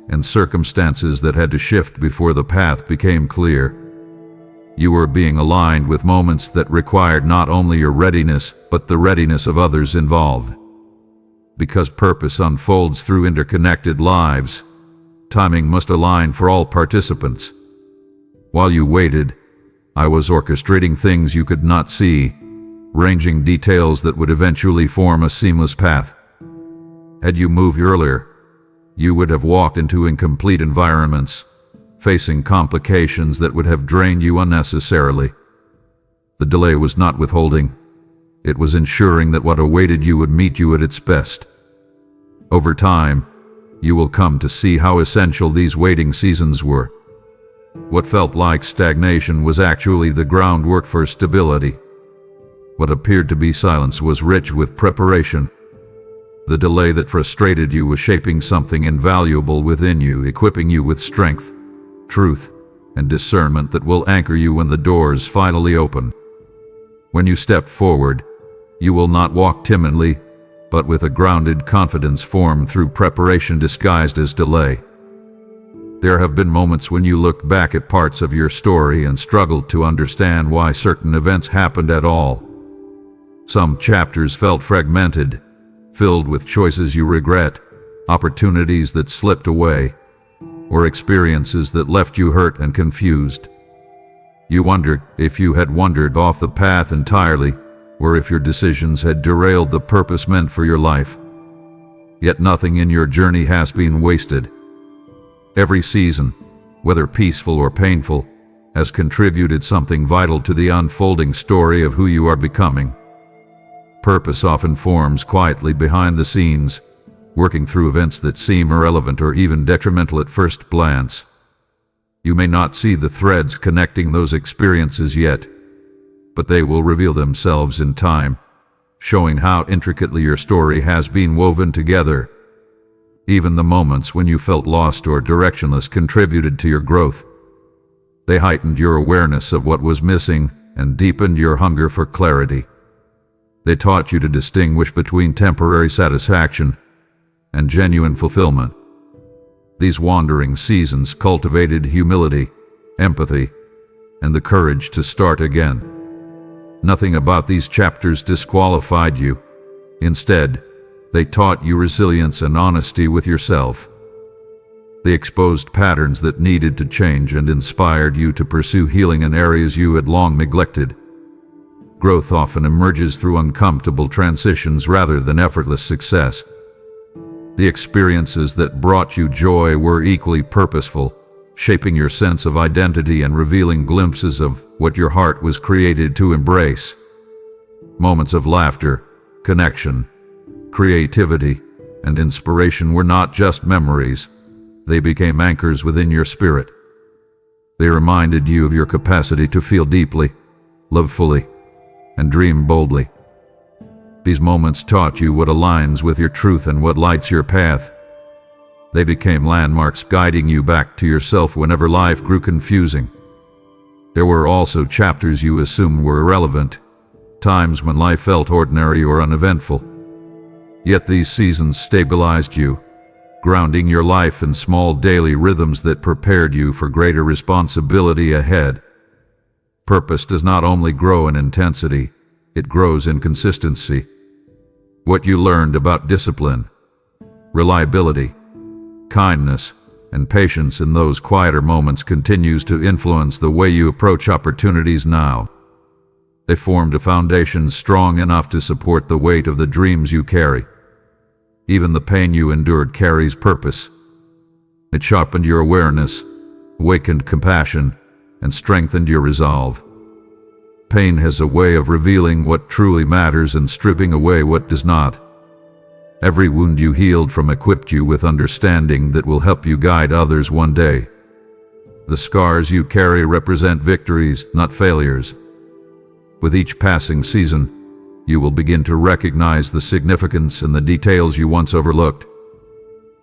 and circumstances that had to shift before the path became clear. You were being aligned with moments that required not only your readiness, but the readiness of others involved. Because purpose unfolds through interconnected lives, timing must align for all participants. While you waited, I was orchestrating things you could not see, arranging details that would eventually form a seamless path. Had you moved earlier, you would have walked into incomplete environments, facing complications that would have drained you unnecessarily. The delay was not withholding. It was ensuring that what awaited you would meet you at its best. Over time, you will come to see how essential these waiting seasons were. What felt like stagnation was actually the groundwork for stability. What appeared to be silence was rich with preparation. The delay that frustrated you was shaping something invaluable within you, equipping you with strength, truth, and discernment that will anchor you when the doors finally open. When you step forward, you will not walk timidly, but with a grounded confidence formed through preparation disguised as delay. There have been moments when you looked back at parts of your story and struggled to understand why certain events happened at all. Some chapters felt fragmented, filled with choices you regret, opportunities that slipped away, or experiences that left you hurt and confused. You wondered if you had wandered off the path entirely, or if your decisions had derailed the purpose meant for your life. Yet nothing in your journey has been wasted. Every season, whether peaceful or painful, has contributed something vital to the unfolding story of who you are becoming. Purpose often forms quietly behind the scenes, working through events that seem irrelevant or even detrimental at first glance. You may not see the threads connecting those experiences yet, but they will reveal themselves in time, showing how intricately your story has been woven together. Even the moments when you felt lost or directionless contributed to your growth. They heightened your awareness of what was missing and deepened your hunger for clarity. They taught you to distinguish between temporary satisfaction and genuine fulfillment. These wandering seasons cultivated humility, empathy, and the courage to start again. Nothing about these chapters disqualified you. Instead, they taught you resilience and honesty with yourself. They exposed patterns that needed to change and inspired you to pursue healing in areas you had long neglected. Growth often emerges through uncomfortable transitions rather than effortless success. The experiences that brought you joy were equally purposeful, shaping your sense of identity and revealing glimpses of what your heart was created to embrace. Moments of laughter, connection, creativity, and inspiration were not just memories. They became anchors within your spirit. They reminded you of your capacity to feel deeply, love fully, and dream boldly. These moments taught you what aligns with your truth and what lights your path. They became landmarks guiding you back to yourself whenever life grew confusing. There were also chapters you assumed were irrelevant, times when life felt ordinary or uneventful. Yet these seasons stabilized you, grounding your life in small daily rhythms that prepared you for greater responsibility ahead. Purpose does not only grow in intensity, it grows in consistency. What you learned about discipline, reliability, kindness, and patience in those quieter moments continues to influence the way you approach opportunities now. They formed a foundation strong enough to support the weight of the dreams you carry. Even the pain you endured carries purpose. It sharpened your awareness, awakened compassion, and strengthened your resolve. Pain has a way of revealing what truly matters and stripping away what does not. Every wound you healed from equipped you with understanding that will help you guide others one day. The scars you carry represent victories, not failures. With each passing season, you will begin to recognize the significance in the details you once overlooked.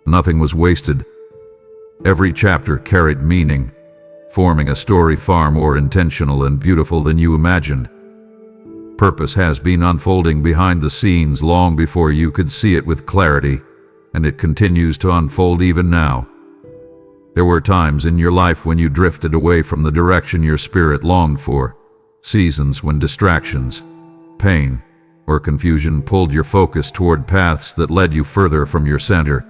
Nothing was wasted. Every chapter carried meaning, forming a story far more intentional and beautiful than you imagined. Purpose has been unfolding behind the scenes long before you could see it with clarity, and it continues to unfold even now. There were times in your life when you drifted away from the direction your spirit longed for, seasons when distractions, pain, or confusion pulled your focus toward paths that led you further from your center.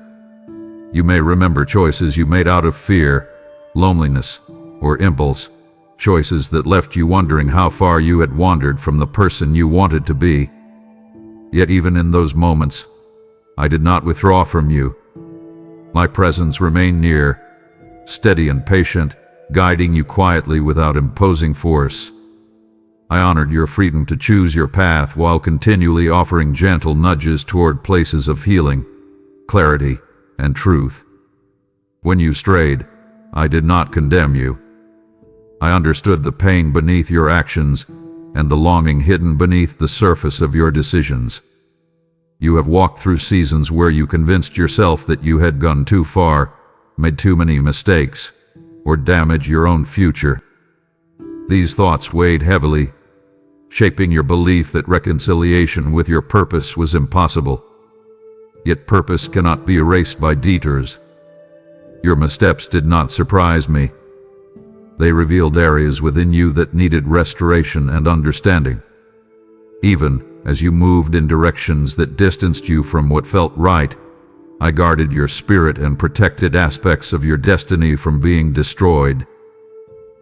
You may remember choices you made out of fear, loneliness, or impulse, choices that left you wondering how far you had wandered from the person you wanted to be. Yet even in those moments, I did not withdraw from you. My presence remained near, steady and patient, guiding you quietly without imposing force. I honored your freedom to choose your path while continually offering gentle nudges toward places of healing, clarity, and truth. When you strayed, I did not condemn you. I understood the pain beneath your actions and the longing hidden beneath the surface of your decisions. You have walked through seasons where you convinced yourself that you had gone too far, made too many mistakes, or damaged your own future. These thoughts weighed heavily, shaping your belief that reconciliation with your purpose was impossible. Yet purpose cannot be erased by detours. Your missteps did not surprise me. They revealed areas within you that needed restoration and understanding. Even as you moved in directions that distanced you from what felt right, I guarded your spirit and protected aspects of your destiny from being destroyed.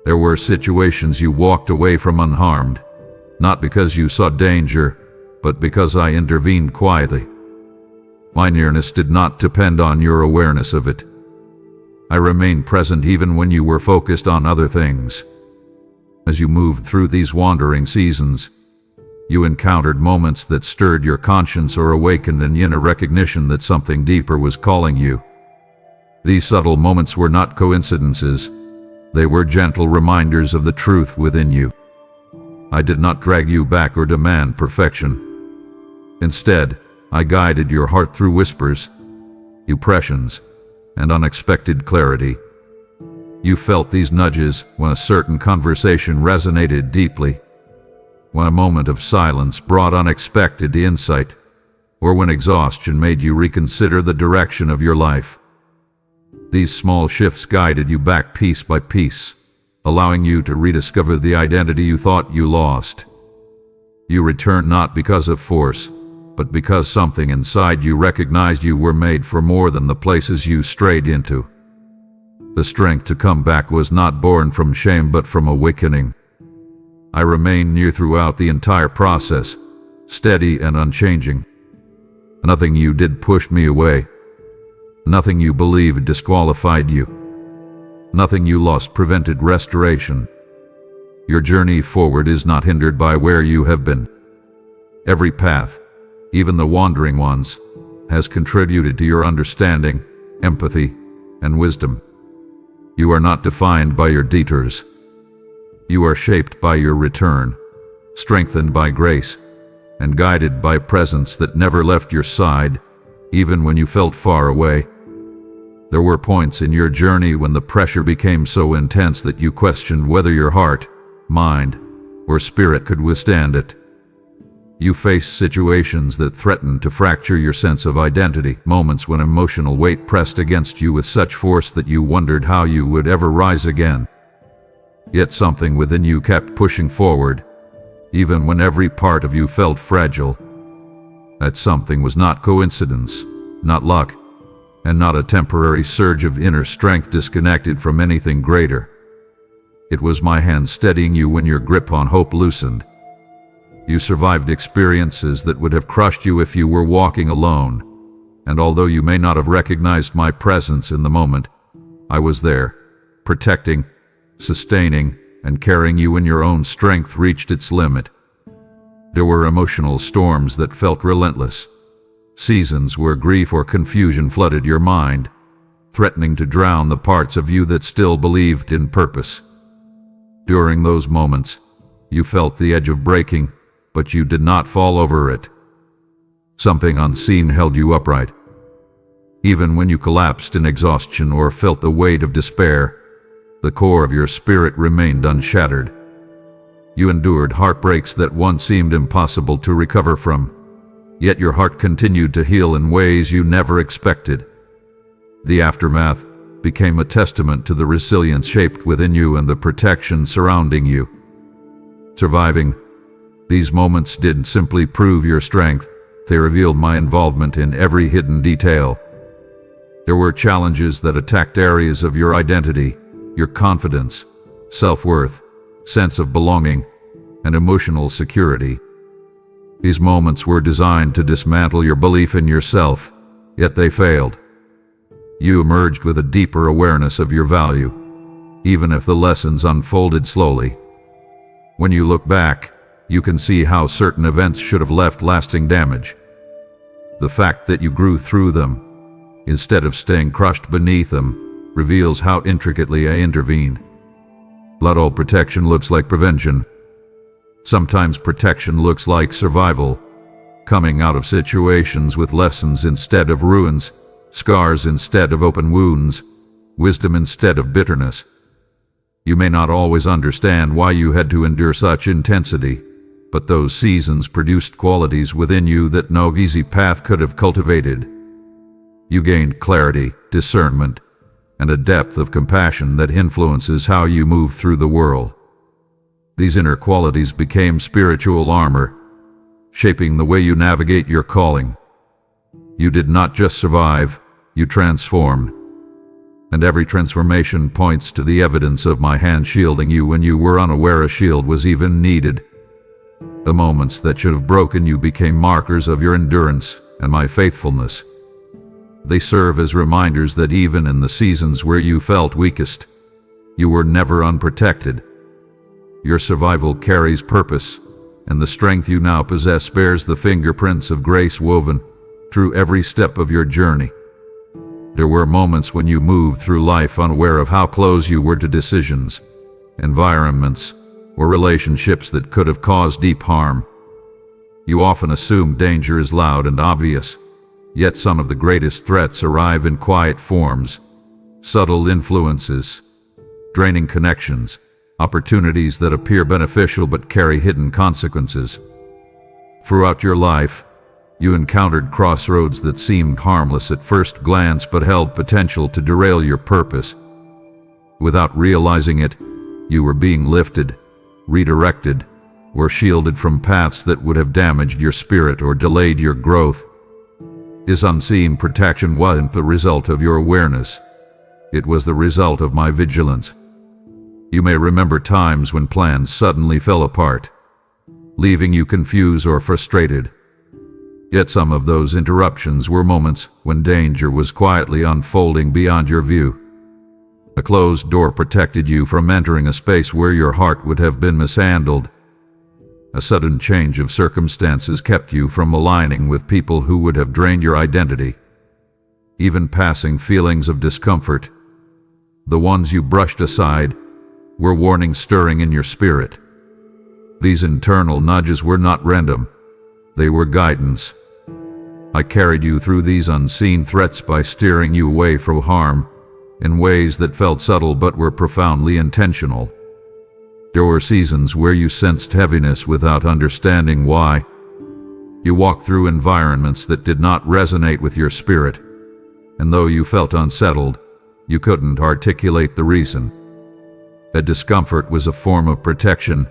There were situations you walked away from unharmed, not because you saw danger, but because I intervened quietly. My nearness did not depend on your awareness of it. I remained present even when you were focused on other things. As you moved through these wandering seasons, you encountered moments that stirred your conscience or awakened in you a recognition that something deeper was calling you. These subtle moments were not coincidences. They were gentle reminders of the truth within you. I did not drag you back or demand perfection. Instead, I guided your heart through whispers, impressions, and unexpected clarity. You felt these nudges when a certain conversation resonated deeply, when a moment of silence brought unexpected insight, or when exhaustion made you reconsider the direction of your life. These small shifts guided you back piece by piece, allowing you to rediscover the identity you thought you lost. You returned not because of force, but because something inside you recognized you were made for more than the places you strayed into. The strength to come back was not born from shame but from awakening. I remained near throughout the entire process, steady and unchanging. Nothing you did pushed me away. Nothing you believed disqualified you. Nothing you lost prevented restoration. Your journey forward is not hindered by where you have been. Every path, even the wandering ones, has contributed to your understanding, empathy, and wisdom. You are not defined by your detours. You are shaped by your return, strengthened by grace, and guided by presence that never left your side, even when you felt far away. There were points in your journey when the pressure became so intense that you questioned whether your heart, mind, or spirit could withstand it. You faced situations that threatened to fracture your sense of identity, moments when emotional weight pressed against you with such force that you wondered how you would ever rise again. Yet something within you kept pushing forward, even when every part of you felt fragile. That something was not coincidence, not luck, and not a temporary surge of inner strength disconnected from anything greater. It was my hand steadying you when your grip on hope loosened. You survived experiences that would have crushed you if you were walking alone, and although you may not have recognized my presence in the moment, I was there, protecting, sustaining, and carrying you when your own strength reached its limit. There were emotional storms that felt relentless, seasons where grief or confusion flooded your mind, threatening to drown the parts of you that still believed in purpose. During those moments, you felt the edge of breaking, but you did not fall over it. Something unseen held you upright. Even when you collapsed in exhaustion or felt the weight of despair, the core of your spirit remained unshattered. You endured heartbreaks that once seemed impossible to recover from, yet your heart continued to heal in ways you never expected. The aftermath became a testament to the resilience shaped within you and the protection surrounding you. Surviving these moments didn't simply prove your strength, they revealed my involvement in every hidden detail. There were challenges that attacked areas of your identity, your confidence, self-worth, sense of belonging, and emotional security. These moments were designed to dismantle your belief in yourself, yet they failed. You emerged with a deeper awareness of your value, even if the lessons unfolded slowly. When you look back, you can see how certain events should have left lasting damage. The fact that you grew through them, instead of staying crushed beneath them, reveals how intricately I intervened. Not all protection looks like prevention. Sometimes protection looks like survival, coming out of situations with lessons instead of ruins, scars instead of open wounds, wisdom instead of bitterness. You may not always understand why you had to endure such intensity, but those seasons produced qualities within you that no easy path could have cultivated. You gained clarity, discernment, and a depth of compassion that influences how you move through the world. These inner qualities became spiritual armor, shaping the way you navigate your calling. You did not just survive, you transformed. And every transformation points to the evidence of my hand shielding you when you were unaware a shield was even needed. The moments that should have broken you became markers of your endurance and my faithfulness. They serve as reminders that even in the seasons where you felt weakest, you were never unprotected. Your survival carries purpose, and the strength you now possess bears the fingerprints of grace woven through every step of your journey. There were moments when you moved through life unaware of how close you were to decisions, environments, or relationships that could have caused deep harm. You often assume danger is loud and obvious, yet some of the greatest threats arrive in quiet forms, subtle influences, draining connections, opportunities that appear beneficial but carry hidden consequences. Throughout your life, you encountered crossroads that seemed harmless at first glance but held potential to derail your purpose. Without realizing it, you were being lifted, redirected, or shielded from paths that would have damaged your spirit or delayed your growth. This unseen protection wasn't the result of your awareness. It was the result of my vigilance. You may remember times when plans suddenly fell apart, leaving you confused or frustrated. Yet some of those interruptions were moments when danger was quietly unfolding beyond your view. A closed door protected you from entering a space where your heart would have been mishandled. A sudden change of circumstances kept you from aligning with people who would have drained your identity. Even passing feelings of discomfort, the ones you brushed aside, were warnings stirring in your spirit. These internal nudges were not random. They were guidance. I carried you through these unseen threats by steering you away from harm in ways that felt subtle but were profoundly intentional. There were seasons where you sensed heaviness without understanding why. You walked through environments that did not resonate with your spirit, and though you felt unsettled, you couldn't articulate the reason. That discomfort was a form of protection,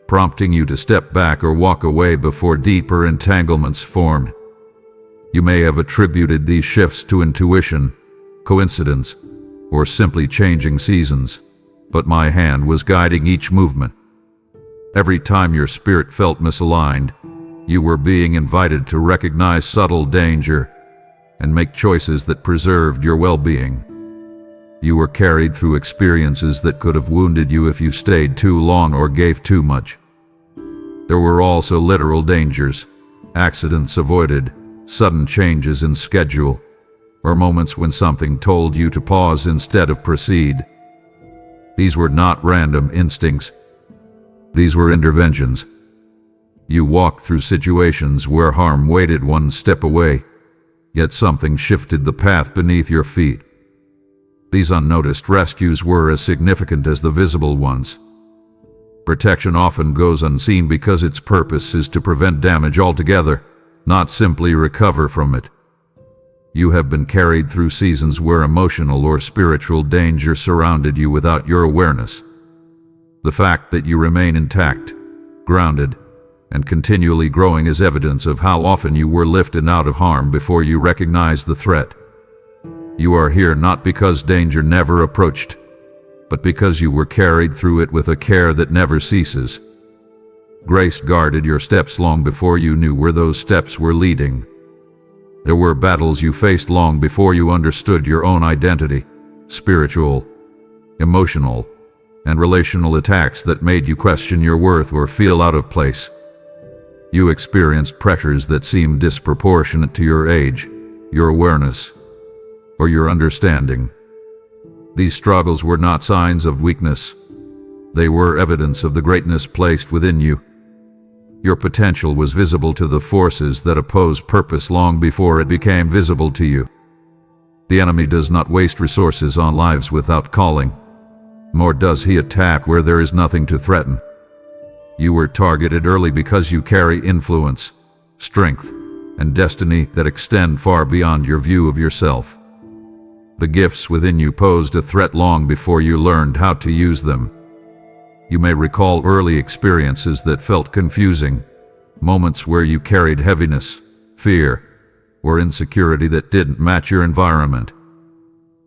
prompting you to step back or walk away before deeper entanglements formed. You may have attributed these shifts to intuition, coincidence, or simply changing seasons, but my hand was guiding each movement. Every time your spirit felt misaligned, you were being invited to recognize subtle danger and make choices that preserved your well-being. You were carried through experiences that could have wounded you if you stayed too long or gave too much. There were also literal dangers, accidents avoided, sudden changes in schedule, or moments when something told you to pause instead of proceed. These were not random instincts. These were interventions. You walked through situations where harm waited one step away, yet something shifted the path beneath your feet. These unnoticed rescues were as significant as the visible ones. Protection often goes unseen because its purpose is to prevent damage altogether, not simply recover from it. You have been carried through seasons where emotional or spiritual danger surrounded you without your awareness. The fact that you remain intact, grounded, and continually growing is evidence of how often you were lifted out of harm before you recognized the threat. You are here not because danger never approached, but because you were carried through it with a care that never ceases. Grace guarded your steps long before you knew where those steps were leading. There were battles you faced long before you understood your own identity, spiritual, emotional, and relational attacks that made you question your worth or feel out of place. You experienced pressures that seemed disproportionate to your age, your awareness, or your understanding. These struggles were not signs of weakness. They were evidence of the greatness placed within you. Your potential was visible to the forces that oppose purpose long before it became visible to you. The enemy does not waste resources on lives without calling, nor does he attack where there is nothing to threaten. You were targeted early because you carry influence, strength, and destiny that extend far beyond your view of yourself. The gifts within you posed a threat long before you learned how to use them. You may recall early experiences that felt confusing, moments where you carried heaviness, fear, or insecurity that didn't match your environment.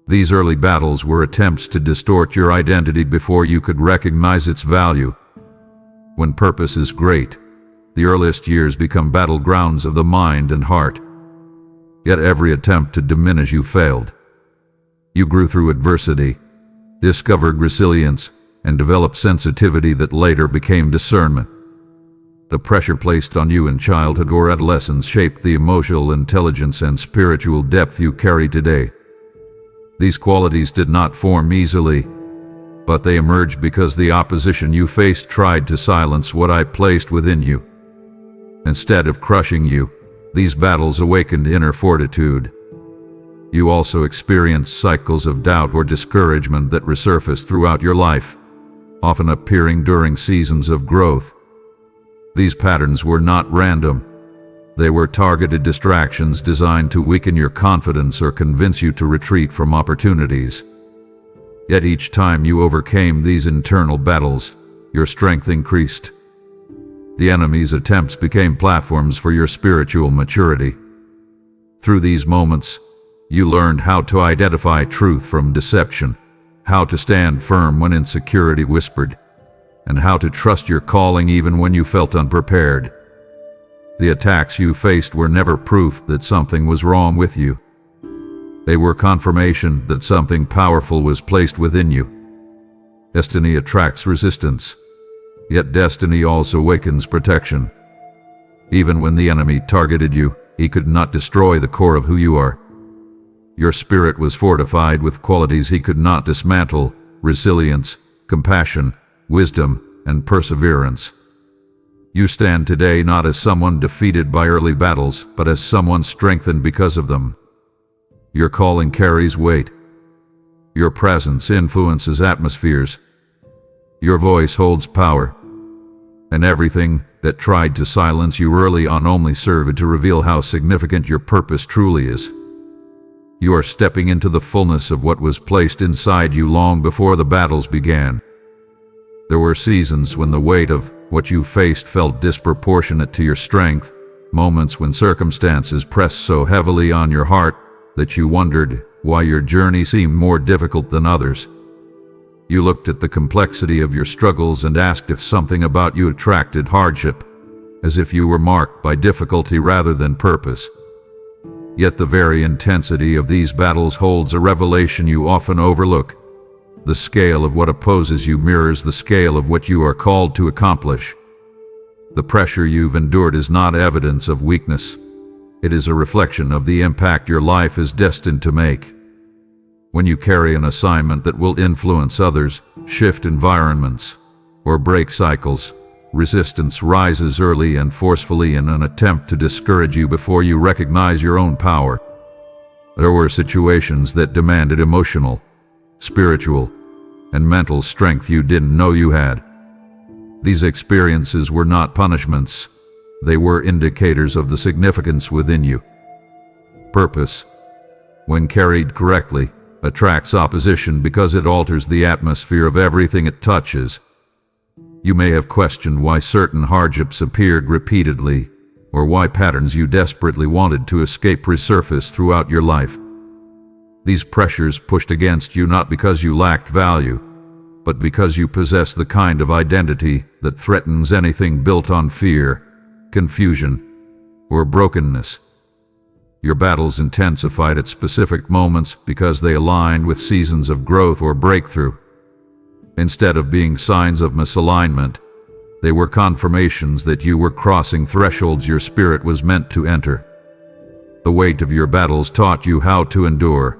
These early battles were attempts to distort your identity before you could recognize its value. When purpose is great, the earliest years become battlegrounds of the mind and heart. Yet every attempt to diminish you failed. You grew through adversity, discovered resilience, and developed sensitivity that later became discernment. The pressure placed on you in childhood or adolescence shaped the emotional intelligence and spiritual depth you carry today. These qualities did not form easily, but they emerged because the opposition you faced tried to silence what I placed within you. Instead of crushing you, these battles awakened inner fortitude. You also experienced cycles of doubt or discouragement that resurfaced throughout your life, often appearing during seasons of growth. These patterns were not random. They were targeted distractions designed to weaken your confidence or convince you to retreat from opportunities. Yet each time you overcame these internal battles, your strength increased. The enemy's attempts became platforms for your spiritual maturity. Through these moments, you learned how to identify truth from deception, how to stand firm when insecurity whispered, and how to trust your calling even when you felt unprepared. The attacks you faced were never proof that something was wrong with you. They were confirmation that something powerful was placed within you. Destiny attracts resistance, yet destiny also awakens protection. Even when the enemy targeted you, he could not destroy the core of who you are. Your spirit was fortified with qualities he could not dismantle: resilience, compassion, wisdom, and perseverance. You stand today not as someone defeated by early battles, but as someone strengthened because of them. Your calling carries weight. Your presence influences atmospheres. Your voice holds power. And everything that tried to silence you early on only served to reveal how significant your purpose truly is. You are stepping into the fullness of what was placed inside you long before the battles began. There were seasons when the weight of what you faced felt disproportionate to your strength, moments when circumstances pressed so heavily on your heart that you wondered why your journey seemed more difficult than others. You looked at the complexity of your struggles and asked if something about you attracted hardship, as if you were marked by difficulty rather than purpose. Yet the very intensity of these battles holds a revelation you often overlook. The scale of what opposes you mirrors the scale of what you are called to accomplish. The pressure you've endured is not evidence of weakness. It is a reflection of the impact your life is destined to make. When you carry an assignment that will influence others, shift environments, or break cycles, resistance rises early and forcefully in an attempt to discourage you before you recognize your own power. There were situations that demanded emotional, spiritual, and mental strength you didn't know you had. These experiences were not punishments. They were indicators of the significance within you. Purpose, when carried correctly, attracts opposition because it alters the atmosphere of everything it touches. You may have questioned why certain hardships appeared repeatedly, or why patterns you desperately wanted to escape resurfaced throughout your life. These pressures pushed against you not because you lacked value, but because you possess the kind of identity that threatens anything built on fear, confusion, or brokenness. Your battles intensified at specific moments because they aligned with seasons of growth or breakthrough. Instead of being signs of misalignment, they were confirmations that you were crossing thresholds your spirit was meant to enter. The weight of your battles taught you how to endure,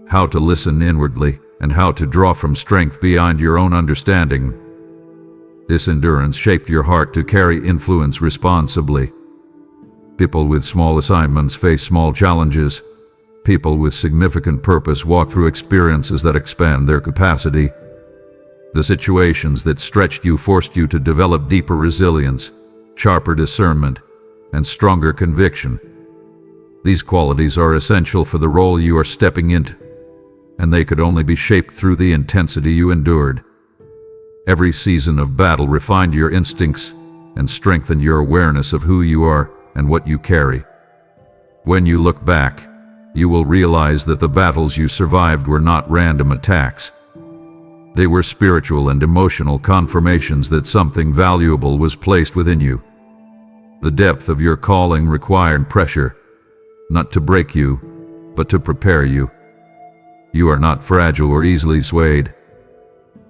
how to listen inwardly, and how to draw from strength beyond your own understanding. This endurance shaped your heart to carry influence responsibly. People with small assignments face small challenges. People with significant purpose walk through experiences that expand their capacity. The situations that stretched you forced you to develop deeper resilience, sharper discernment, and stronger conviction. These qualities are essential for the role you are stepping into, and they could only be shaped through the intensity you endured. Every season of battle refined your instincts and strengthened your awareness of who you are and what you carry. When you look back, you will realize that the battles you survived were not random attacks. They were spiritual and emotional confirmations that something valuable was placed within you. The depth of your calling required pressure, not to break you, but to prepare you. You are not fragile or easily swayed.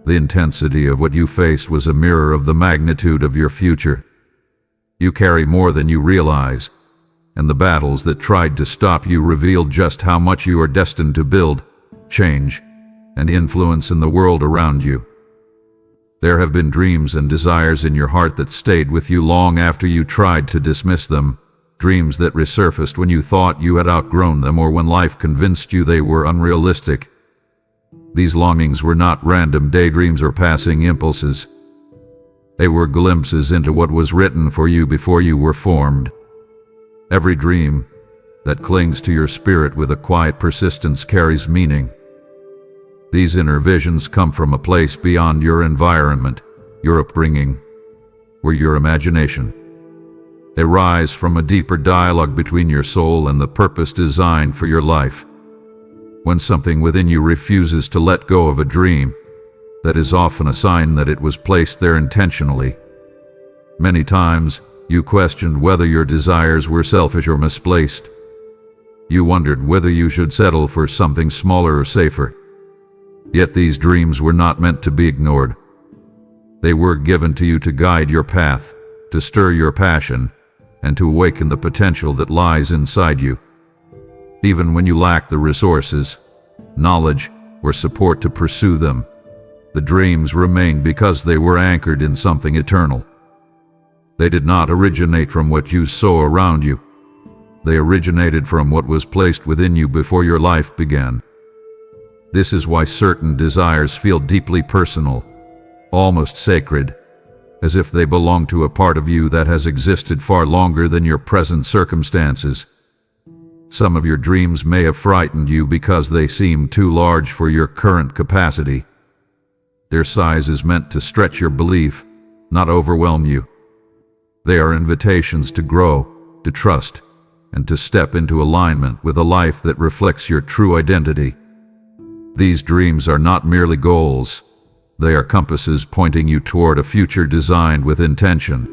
The intensity of what you faced was a mirror of the magnitude of your future. You carry more than you realize, and the battles that tried to stop you revealed just how much you are destined to build, change, and influence in the world around you. There have been dreams and desires in your heart that stayed with you long after you tried to dismiss them, dreams that resurfaced when you thought you had outgrown them or when life convinced you they were unrealistic. These longings were not random daydreams or passing impulses. They were glimpses into what was written for you before you were formed. Every dream that clings to your spirit with a quiet persistence carries meaning. These inner visions come from a place beyond your environment, your upbringing, or your imagination. They rise from a deeper dialogue between your soul and the purpose designed for your life. When something within you refuses to let go of a dream, that is often a sign that it was placed there intentionally. Many times, you questioned whether your desires were selfish or misplaced. You wondered whether you should settle for something smaller or safer. Yet these dreams were not meant to be ignored. They were given to you to guide your path, to stir your passion, and to awaken the potential that lies inside you. Even when you lack the resources, knowledge, or support to pursue them, the dreams remained because they were anchored in something eternal. They did not originate from what you saw around you. They originated from what was placed within you before your life began. This is why certain desires feel deeply personal, almost sacred, as if they belong to a part of you that has existed far longer than your present circumstances. Some of your dreams may have frightened you because they seem too large for your current capacity. Their size is meant to stretch your belief, not overwhelm you. They are invitations to grow, to trust, and to step into alignment with a life that reflects your true identity. These dreams are not merely goals. They are compasses pointing you toward a future designed with intention.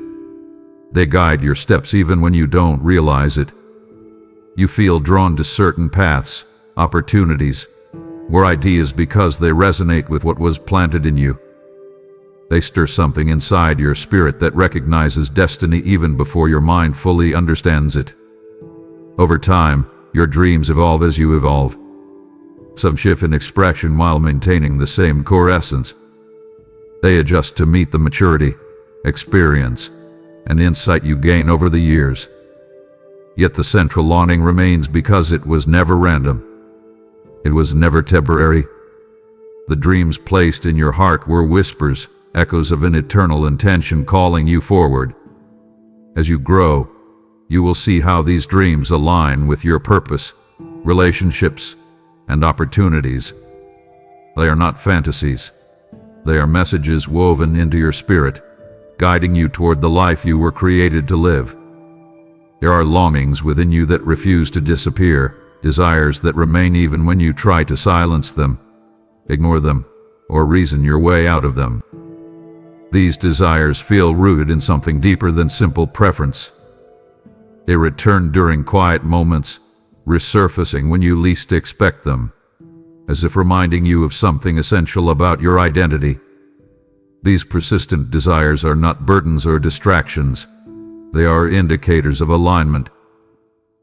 They guide your steps even when you don't realize it. You feel drawn to certain paths, opportunities, or ideas because they resonate with what was planted in you. They stir something inside your spirit that recognizes destiny even before your mind fully understands it. Over time, your dreams evolve as you evolve. Some shift in expression while maintaining the same core essence. They adjust to meet the maturity, experience, and insight you gain over the years. Yet the central longing remains because it was never random. It was never temporary. The dreams placed in your heart were whispers, echoes of an eternal intention calling you forward. As you grow, you will see how these dreams align with your purpose, relationships, and opportunities. They are not fantasies. They are messages woven into your spirit, guiding you toward the life you were created to live. There are longings within you that refuse to disappear, desires that remain even when you try to silence them, ignore them, or reason your way out of them. These desires feel rooted in something deeper than simple preference. They return during quiet moments, resurfacing when you least expect them, as if reminding you of something essential about your identity. These persistent desires are not burdens or distractions. They are indicators of alignment.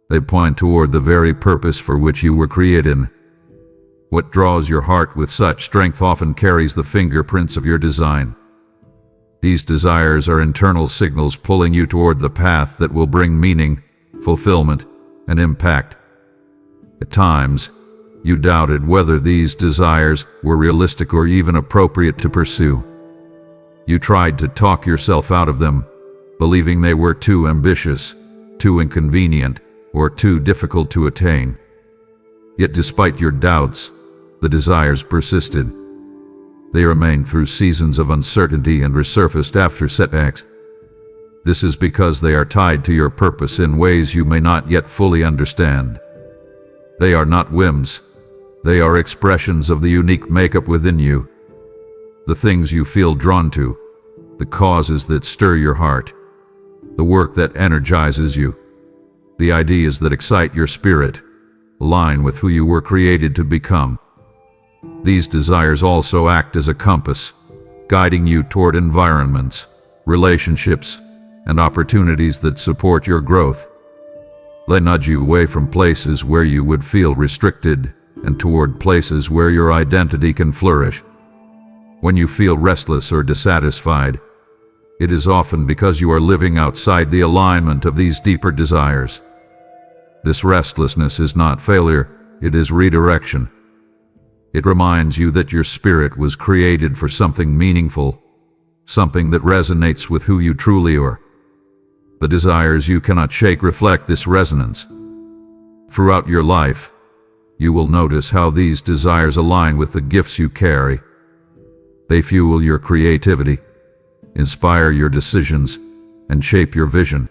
They point toward the very purpose for which you were created. What draws your heart with such strength often carries the fingerprints of your design. These desires are internal signals pulling you toward the path that will bring meaning, fulfillment, and impact. At times, you doubted whether these desires were realistic or even appropriate to pursue. You tried to talk yourself out of them, believing they were too ambitious, too inconvenient, or too difficult to attain. Yet despite your doubts, the desires persisted. They remained through seasons of uncertainty and resurfaced after setbacks. This is because they are tied to your purpose in ways you may not yet fully understand. They are not whims. They are expressions of the unique makeup within you. The things you feel drawn to, the causes that stir your heart, the work that energizes you, the ideas that excite your spirit, align with who you were created to become. These desires also act as a compass, guiding you toward environments, relationships, and opportunities that support your growth. They nudge you away from places where you would feel restricted and toward places where your identity can flourish. When you feel restless or dissatisfied, it is often because you are living outside the alignment of these deeper desires. This restlessness is not failure, it is redirection. It reminds you that your spirit was created for something meaningful, something that resonates with who you truly are. The desires you cannot shake reflect this resonance. Throughout your life, you will notice how these desires align with the gifts you carry. They fuel your creativity, inspire your decisions, and shape your vision.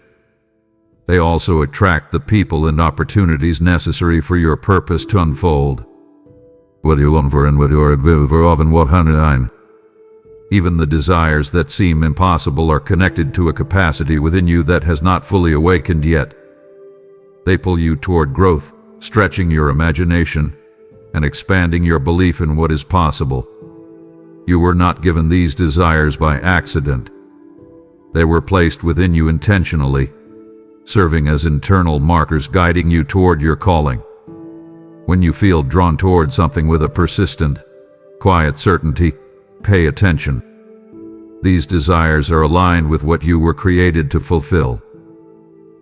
They also attract the people and opportunities necessary for your purpose to unfold. What you long for and what you are often what hundred. Even the desires that seem impossible are connected to a capacity within you that has not fully awakened yet. They pull you toward growth, stretching your imagination and expanding your belief in what is possible. You were not given these desires by accident. They were placed within you intentionally, serving as internal markers guiding you toward your calling. When you feel drawn toward something with a persistent, quiet certainty, pay attention. These desires are aligned with what you were created to fulfill.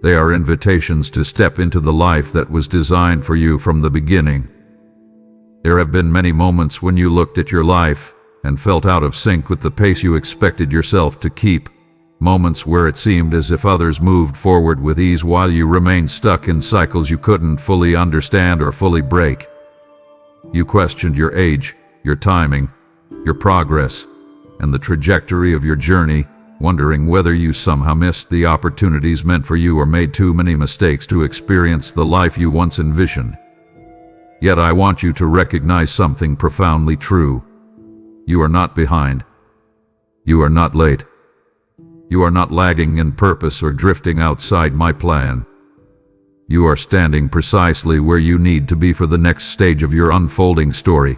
They are invitations to step into the life that was designed for you from the beginning. There have been many moments when you looked at your life and felt out of sync with the pace you expected yourself to keep, moments where it seemed as if others moved forward with ease while you remained stuck in cycles you couldn't fully understand or fully break. You questioned your age, your timing, your progress, and the trajectory of your journey, wondering whether you somehow missed the opportunities meant for you or made too many mistakes to experience the life you once envisioned. Yet I want you to recognize something profoundly true. You are not behind. You are not late. You are not lagging in purpose or drifting outside my plan. You are standing precisely where you need to be for the next stage of your unfolding story.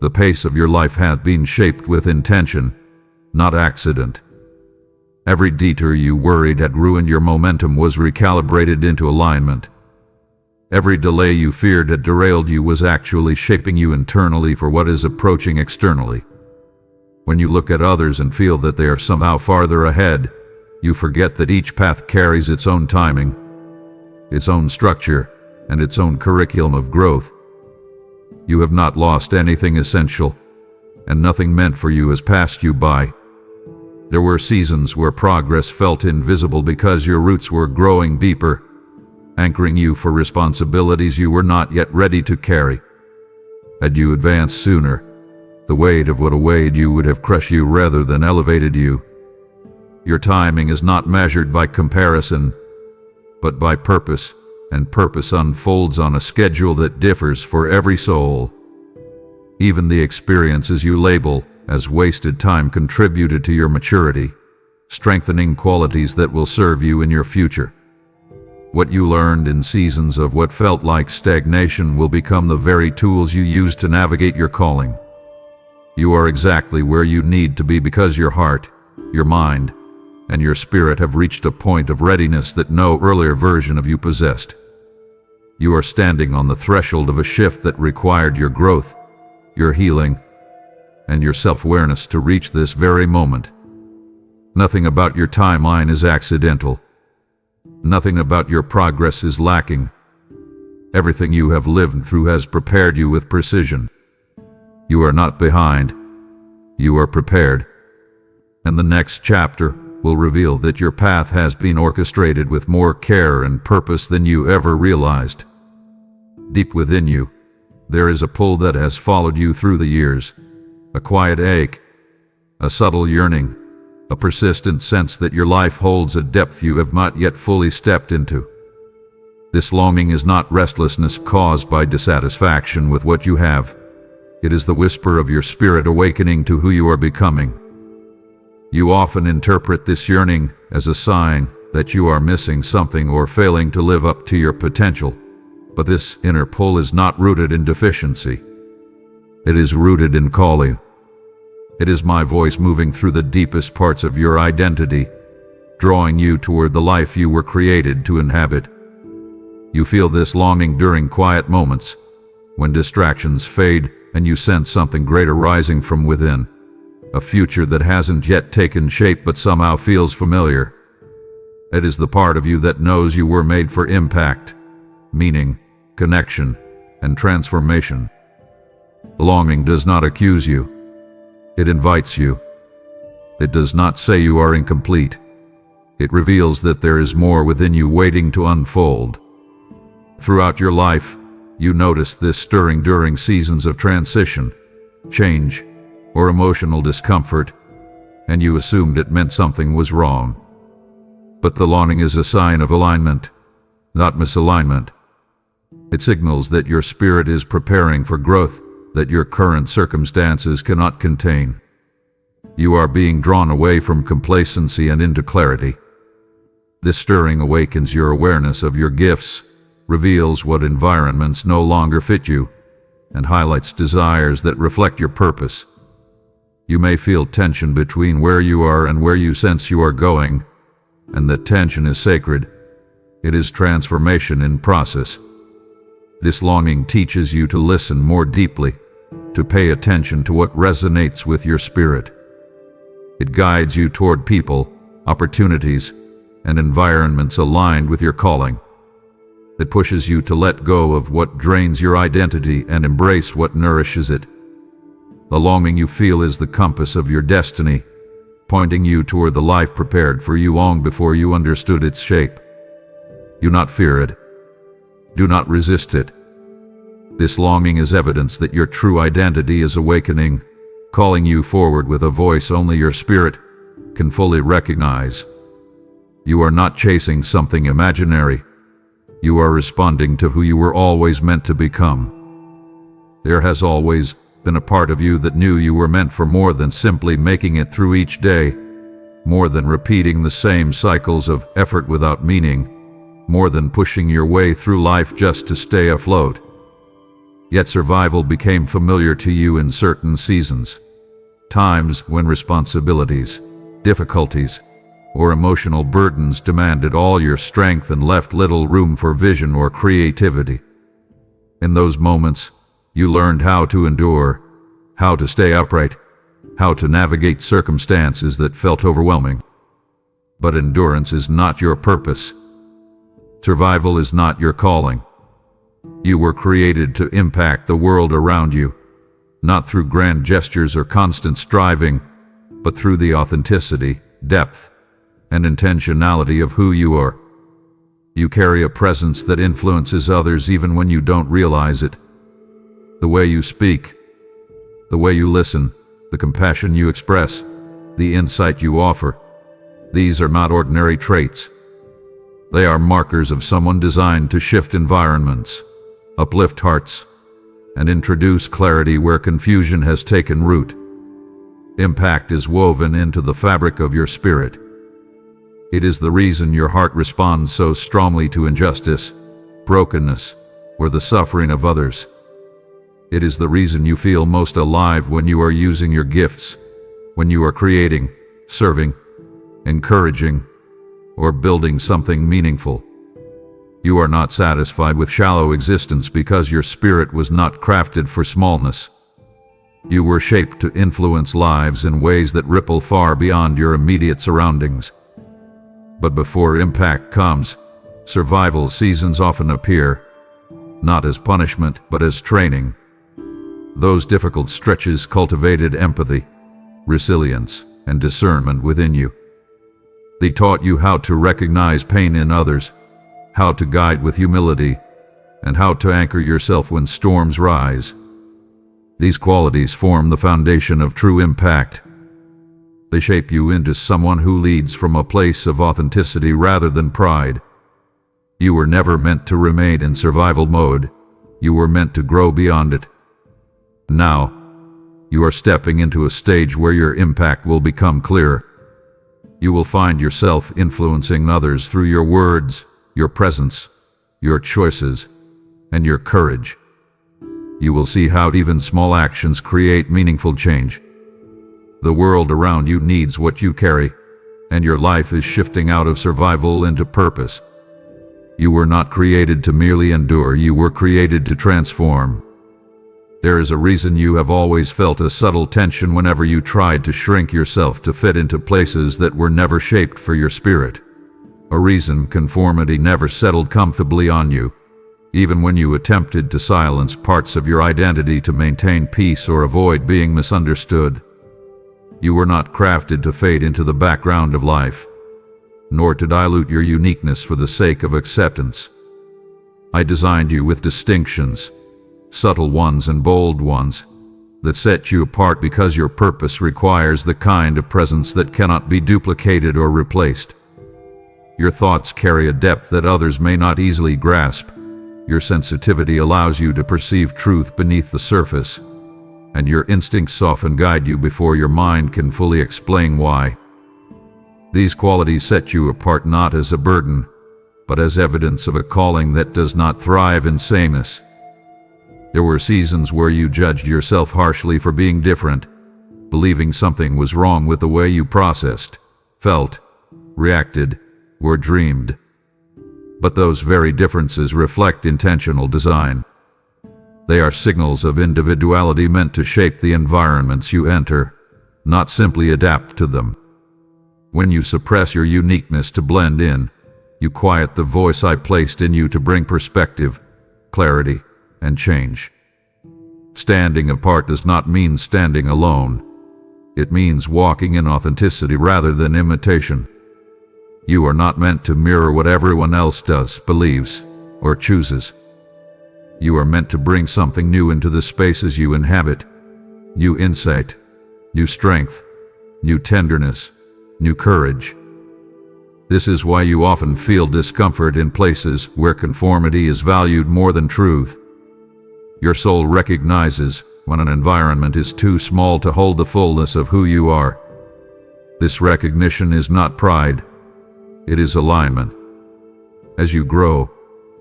The pace of your life hath been shaped with intention, not accident. Every detour you worried had ruined your momentum was recalibrated into alignment. Every delay you feared had derailed you was actually shaping you internally for what is approaching externally. When you look at others and feel that they are somehow farther ahead, you forget that each path carries its own timing, its own structure, and its own curriculum of growth. You have not lost anything essential, and nothing meant for you has passed you by. There were seasons where progress felt invisible because your roots were growing deeper, anchoring you for responsibilities you were not yet ready to carry. Had you advanced sooner, the weight of what awaited you would have crushed you rather than elevated you. Your timing is not measured by comparison, but by purpose, and purpose unfolds on a schedule that differs for every soul. Even the experiences you label as wasted time contributed to your maturity, strengthening qualities that will serve you in your future. What you learned in seasons of what felt like stagnation will become the very tools you use to navigate your calling. You are exactly where you need to be because your heart, your mind, and your spirit have reached a point of readiness that no earlier version of you possessed. You are standing on the threshold of a shift that required your growth, your healing, and your self-awareness to reach this very moment. Nothing about your timeline is accidental. Nothing about your progress is lacking. Everything you have lived through has prepared you with precision. You are not behind. You are prepared. And the next chapter will reveal that your path has been orchestrated with more care and purpose than you ever realized. Deep within you, there is a pull that has followed you through the years, a quiet ache, a subtle yearning, a persistent sense that your life holds a depth you have not yet fully stepped into. This longing is not restlessness caused by dissatisfaction with what you have. It is the whisper of your spirit awakening to who you are becoming. You often interpret this yearning as a sign that you are missing something or failing to live up to your potential. But this inner pull is not rooted in deficiency. It is rooted in calling. It is my voice moving through the deepest parts of your identity, drawing you toward the life you were created to inhabit. You feel this longing during quiet moments, when distractions fade and you sense something greater rising from within, a future that hasn't yet taken shape but somehow feels familiar. It is the part of you that knows you were made for impact, meaning, connection, and transformation. Longing does not accuse you. It invites you. It does not say you are incomplete. It reveals that there is more within you waiting to unfold. Throughout your life, you noticed this stirring during seasons of transition, change, or emotional discomfort, and you assumed it meant something was wrong. But the longing is a sign of alignment, not misalignment. It signals that your spirit is preparing for growth that your current circumstances cannot contain. You are being drawn away from complacency and into clarity. This stirring awakens your awareness of your gifts, reveals what environments no longer fit you, and highlights desires that reflect your purpose. You may feel tension between where you are and where you sense you are going, and that tension is sacred. It is transformation in process. This longing teaches you to listen more deeply, to pay attention to what resonates with your spirit. It guides you toward people, opportunities, and environments aligned with your calling. It pushes you to let go of what drains your identity and embrace what nourishes it. The longing you feel is the compass of your destiny, pointing you toward the life prepared for you long before you understood its shape. Do not fear it. Do not resist it. This longing is evidence that your true identity is awakening, calling you forward with a voice only your spirit can fully recognize. You are not chasing something imaginary. You are responding to who you were always meant to become. There has always been a part of you that knew you were meant for more than simply making it through each day, more than repeating the same cycles of effort without meaning, more than pushing your way through life just to stay afloat. Yet survival became familiar to you in certain seasons, times when responsibilities, difficulties, or emotional burdens demanded all your strength and left little room for vision or creativity. In those moments, you learned how to endure, how to stay upright, how to navigate circumstances that felt overwhelming. But endurance is not your purpose. Survival is not your calling. You were created to impact the world around you, not through grand gestures or constant striving, but through the authenticity, depth, and intentionality of who you are. You carry a presence that influences others even when you don't realize it. The way you speak, the way you listen, the compassion you express, the insight you offer, these are not ordinary traits. They are markers of someone designed to shift environments, uplift hearts, and introduce clarity where confusion has taken root. Impact is woven into the fabric of your spirit. It is the reason your heart responds so strongly to injustice, brokenness, or the suffering of others. It is the reason you feel most alive when you are using your gifts, when you are creating, serving, encouraging, or building something meaningful. You are not satisfied with shallow existence because your spirit was not crafted for smallness. You were shaped to influence lives in ways that ripple far beyond your immediate surroundings. But before impact comes, survival seasons often appear, not as punishment, but as training. Those difficult stretches cultivated empathy, resilience, and discernment within you. They taught you how to recognize pain in others, how to guide with humility, and how to anchor yourself when storms rise. These qualities form the foundation of true impact. They shape you into someone who leads from a place of authenticity rather than pride. You were never meant to remain in survival mode. You were meant to grow beyond it. Now, you are stepping into a stage where your impact will become clear. You will find yourself influencing others through your words, your presence, your choices, and your courage. You will see how even small actions create meaningful change. The world around you needs what you carry, and your life is shifting out of survival into purpose. You were not created to merely endure, you were created to transform. There is a reason you have always felt a subtle tension whenever you tried to shrink yourself to fit into places that were never shaped for your spirit. A reason conformity never settled comfortably on you, even when you attempted to silence parts of your identity to maintain peace or avoid being misunderstood. You were not crafted to fade into the background of life, nor to dilute your uniqueness for the sake of acceptance. I designed you with distinctions, subtle ones and bold ones, that set you apart because your purpose requires the kind of presence that cannot be duplicated or replaced. Your thoughts carry a depth that others may not easily grasp. Your sensitivity allows you to perceive truth beneath the surface, and your instincts often guide you before your mind can fully explain why. These qualities set you apart not as a burden, but as evidence of a calling that does not thrive in sameness. There were seasons where you judged yourself harshly for being different, believing something was wrong with the way you processed, felt, reacted, or dreamed. But those very differences reflect intentional design. They are signals of individuality meant to shape the environments you enter, not simply adapt to them. When you suppress your uniqueness to blend in, you quiet the voice I placed in you to bring perspective, clarity, and change. Standing apart does not mean standing alone. It means walking in authenticity rather than imitation. You are not meant to mirror what everyone else does, believes, or chooses. You are meant to bring something new into the spaces you inhabit. New insight, new strength, new tenderness, new courage. This is why you often feel discomfort in places where conformity is valued more than truth. Your soul recognizes when an environment is too small to hold the fullness of who you are. This recognition is not pride, it is alignment. As you grow,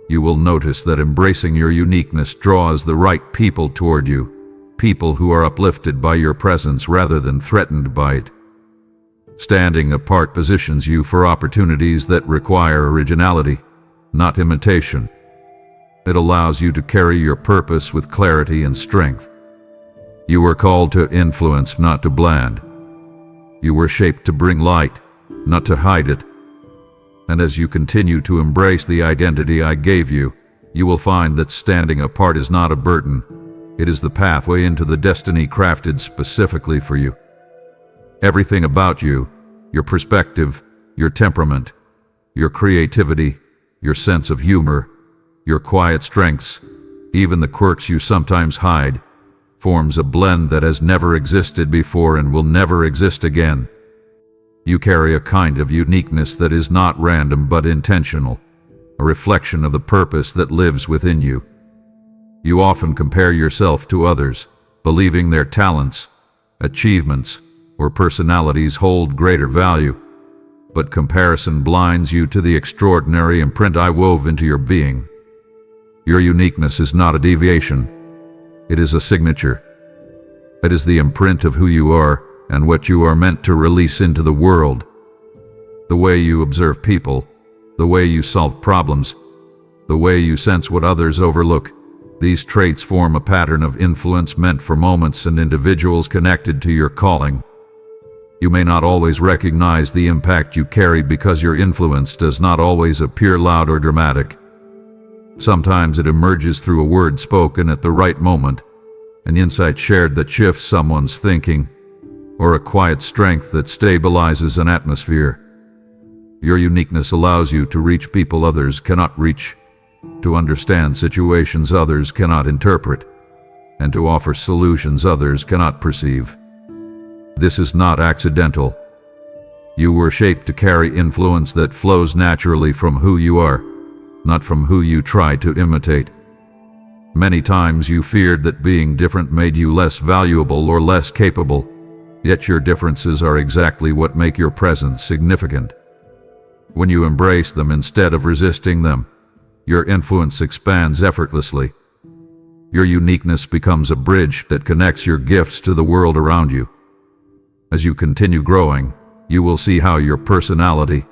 you will notice that embracing your uniqueness draws the right people toward you, people who are uplifted by your presence rather than threatened by it. Standing apart positions you for opportunities that require originality, not imitation. It allows you to carry your purpose with clarity and strength. You were called to influence, not to blend. You were shaped to bring light, not to hide it. And as you continue to embrace the identity I gave you, you will find that standing apart is not a burden. It is the pathway into the destiny crafted specifically for you. Everything about you, your perspective, your temperament, your creativity, your sense of humor, your quiet strengths, even the quirks you sometimes hide, forms a blend that has never existed before and will never exist again. You carry a kind of uniqueness that is not random but intentional, a reflection of the purpose that lives within you. You often compare yourself to others, believing their talents, achievements, or personalities hold greater value, but comparison blinds you to the extraordinary imprint I wove into your being. Your uniqueness is not a deviation, it is a signature. It is the imprint of who you are and what you are meant to release into the world. The way you observe people, the way you solve problems, the way you sense what others overlook, These traits form a pattern of influence meant for moments and individuals connected to your calling. You may not always recognize the impact you carry because your influence does not always appear loud or dramatic. Sometimes it emerges through a word spoken at the right moment, an insight shared that shifts someone's thinking, or a quiet strength that stabilizes an atmosphere. Your uniqueness allows you to reach people others cannot reach, to understand situations others cannot interpret, and to offer solutions others cannot perceive. This is not accidental. You were shaped to carry influence that flows naturally from who you are, not from who you try to imitate. Many times you feared that being different made you less valuable or less capable, yet your differences are exactly what make your presence significant. When you embrace them instead of resisting them, your influence expands effortlessly. Your uniqueness becomes a bridge that connects your gifts to the world around you. As you continue growing, you will see how your personality,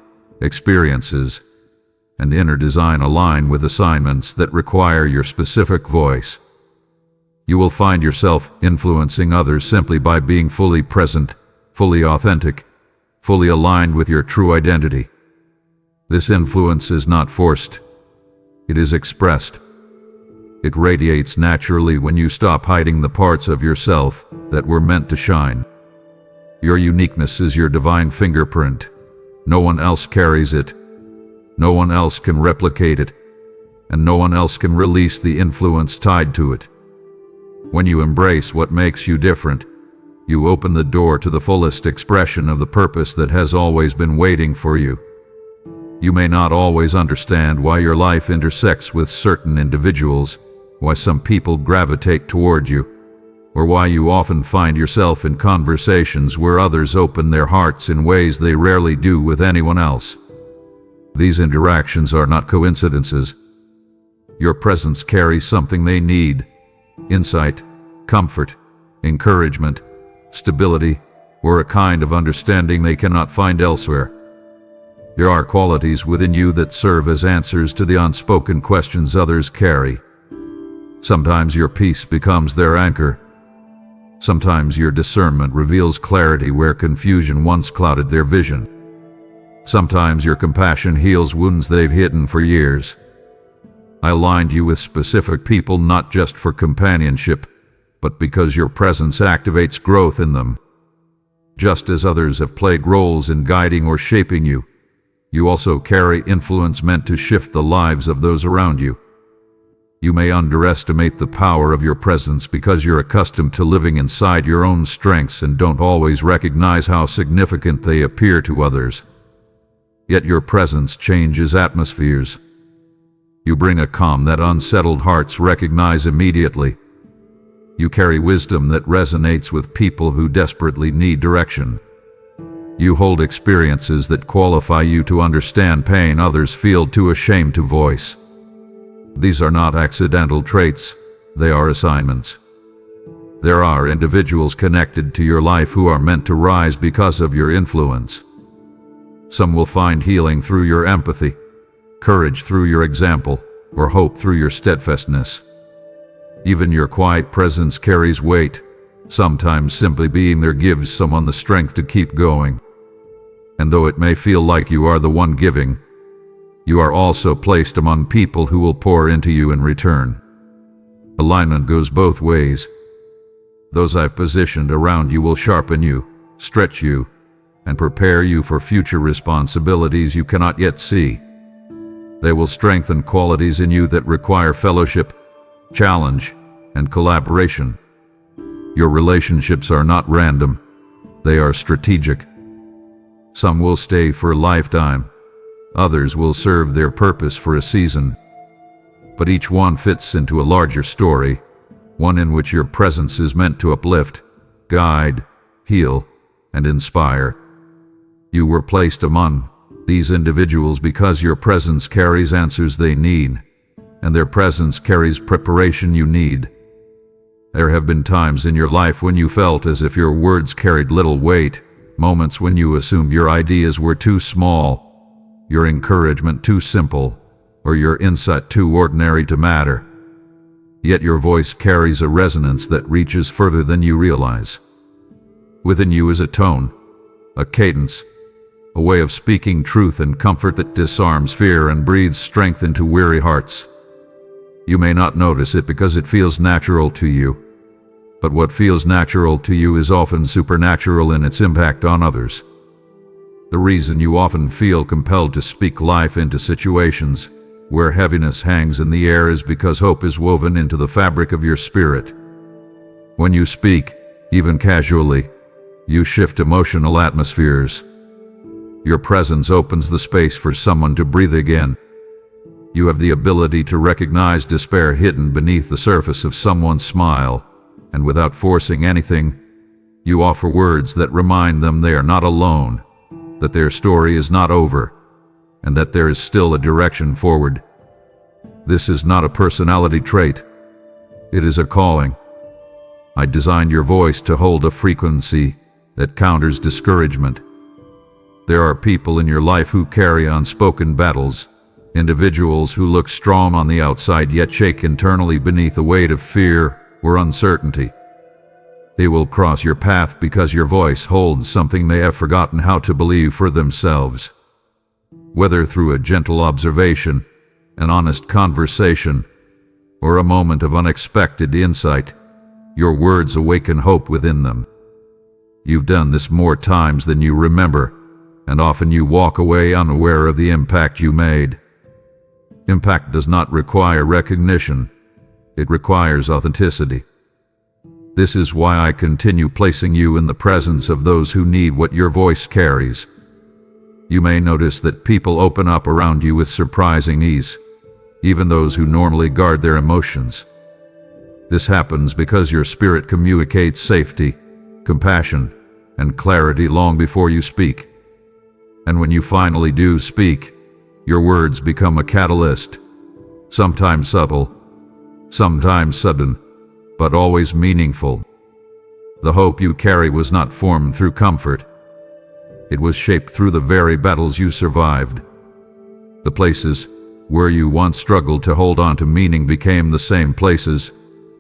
experiences, and inner design align with assignments that require your specific voice. You will find yourself influencing others simply by being fully present, fully authentic, fully aligned with your true identity. This influence is not forced. It is expressed. It radiates naturally when you stop hiding the parts of yourself that were meant to shine. Your uniqueness is your divine fingerprint. No one else carries it. No one else can replicate it, and no one else can release the influence tied to it. When you embrace what makes you different, you open the door to the fullest expression of the purpose that has always been waiting for you. You may not always understand why your life intersects with certain individuals, why some people gravitate toward you, or why you often find yourself in conversations where others open their hearts in ways they rarely do with anyone else. These interactions are not coincidences. Your presence carries something they need: insight, comfort, encouragement, stability, or a kind of understanding they cannot find elsewhere. There are qualities within you that serve as answers to the unspoken questions others carry. Sometimes your peace becomes their anchor. Sometimes your discernment reveals clarity where confusion once clouded their vision. Sometimes your compassion heals wounds they've hidden for years. I aligned you with specific people not just for companionship, but because your presence activates growth in them. Just as others have played roles in guiding or shaping you, you also carry influence meant to shift the lives of those around you. You may underestimate the power of your presence because you're accustomed to living inside your own strengths and don't always recognize how significant they appear to others. Yet your presence changes atmospheres. You bring a calm that unsettled hearts recognize immediately. You carry wisdom that resonates with people who desperately need direction. You hold experiences that qualify you to understand pain others feel too ashamed to voice. These are not accidental traits, they are assignments. There are individuals connected to your life who are meant to rise because of your influence. Some will find healing through your empathy, courage through your example, or hope through your steadfastness. Even your quiet presence carries weight. Sometimes simply being there gives someone the strength to keep going. And though it may feel like you are the one giving, you are also placed among people who will pour into you in return. Alignment goes both ways. Those I've positioned around you will sharpen you, stretch you, and prepare you for future responsibilities you cannot yet see. They will strengthen qualities in you that require fellowship, challenge, and collaboration. Your relationships are not random, they are strategic. Some will stay for a lifetime, others will serve their purpose for a season. But each one fits into a larger story, one in which your presence is meant to uplift, guide, heal, and inspire. You were placed among these individuals because your presence carries answers they need, and their presence carries preparation you need. There have been times in your life when you felt as if your words carried little weight, moments when you assumed your ideas were too small, your encouragement too simple, or your insight too ordinary to matter. Yet your voice carries a resonance that reaches further than you realize. Within you is a tone, a cadence, a way of speaking truth and comfort that disarms fear and breathes strength into weary hearts. You may not notice it because it feels natural to you, but what feels natural to you is often supernatural in its impact on others. The reason you often feel compelled to speak life into situations where heaviness hangs in the air is because hope is woven into the fabric of your spirit. When you speak, even casually, you shift emotional atmospheres. Your presence opens the space for someone to breathe again. You have the ability to recognize despair hidden beneath the surface of someone's smile, and without forcing anything, you offer words that remind them they are not alone, that their story is not over, and that there is still a direction forward. This is not a personality trait. It is a calling. I designed your voice to hold a frequency that counters discouragement. There are people in your life who carry unspoken battles, individuals who look strong on the outside yet shake internally beneath the weight of fear or uncertainty. They will cross your path because your voice holds something they have forgotten how to believe for themselves. Whether through a gentle observation, an honest conversation, or a moment of unexpected insight, your words awaken hope within them. You've done this more times than you remember, and often you walk away unaware of the impact you made. Impact does not require recognition. It requires authenticity. This is why I continue placing you in the presence of those who need what your voice carries. You may notice that people open up around you with surprising ease, even those who normally guard their emotions. This happens because your spirit communicates safety, compassion, and clarity long before you speak. And when you finally do speak, your words become a catalyst, sometimes subtle, sometimes sudden, but always meaningful. The hope you carry was not formed through comfort. It was shaped through the very battles you survived. The places where you once struggled to hold on to meaning became the same places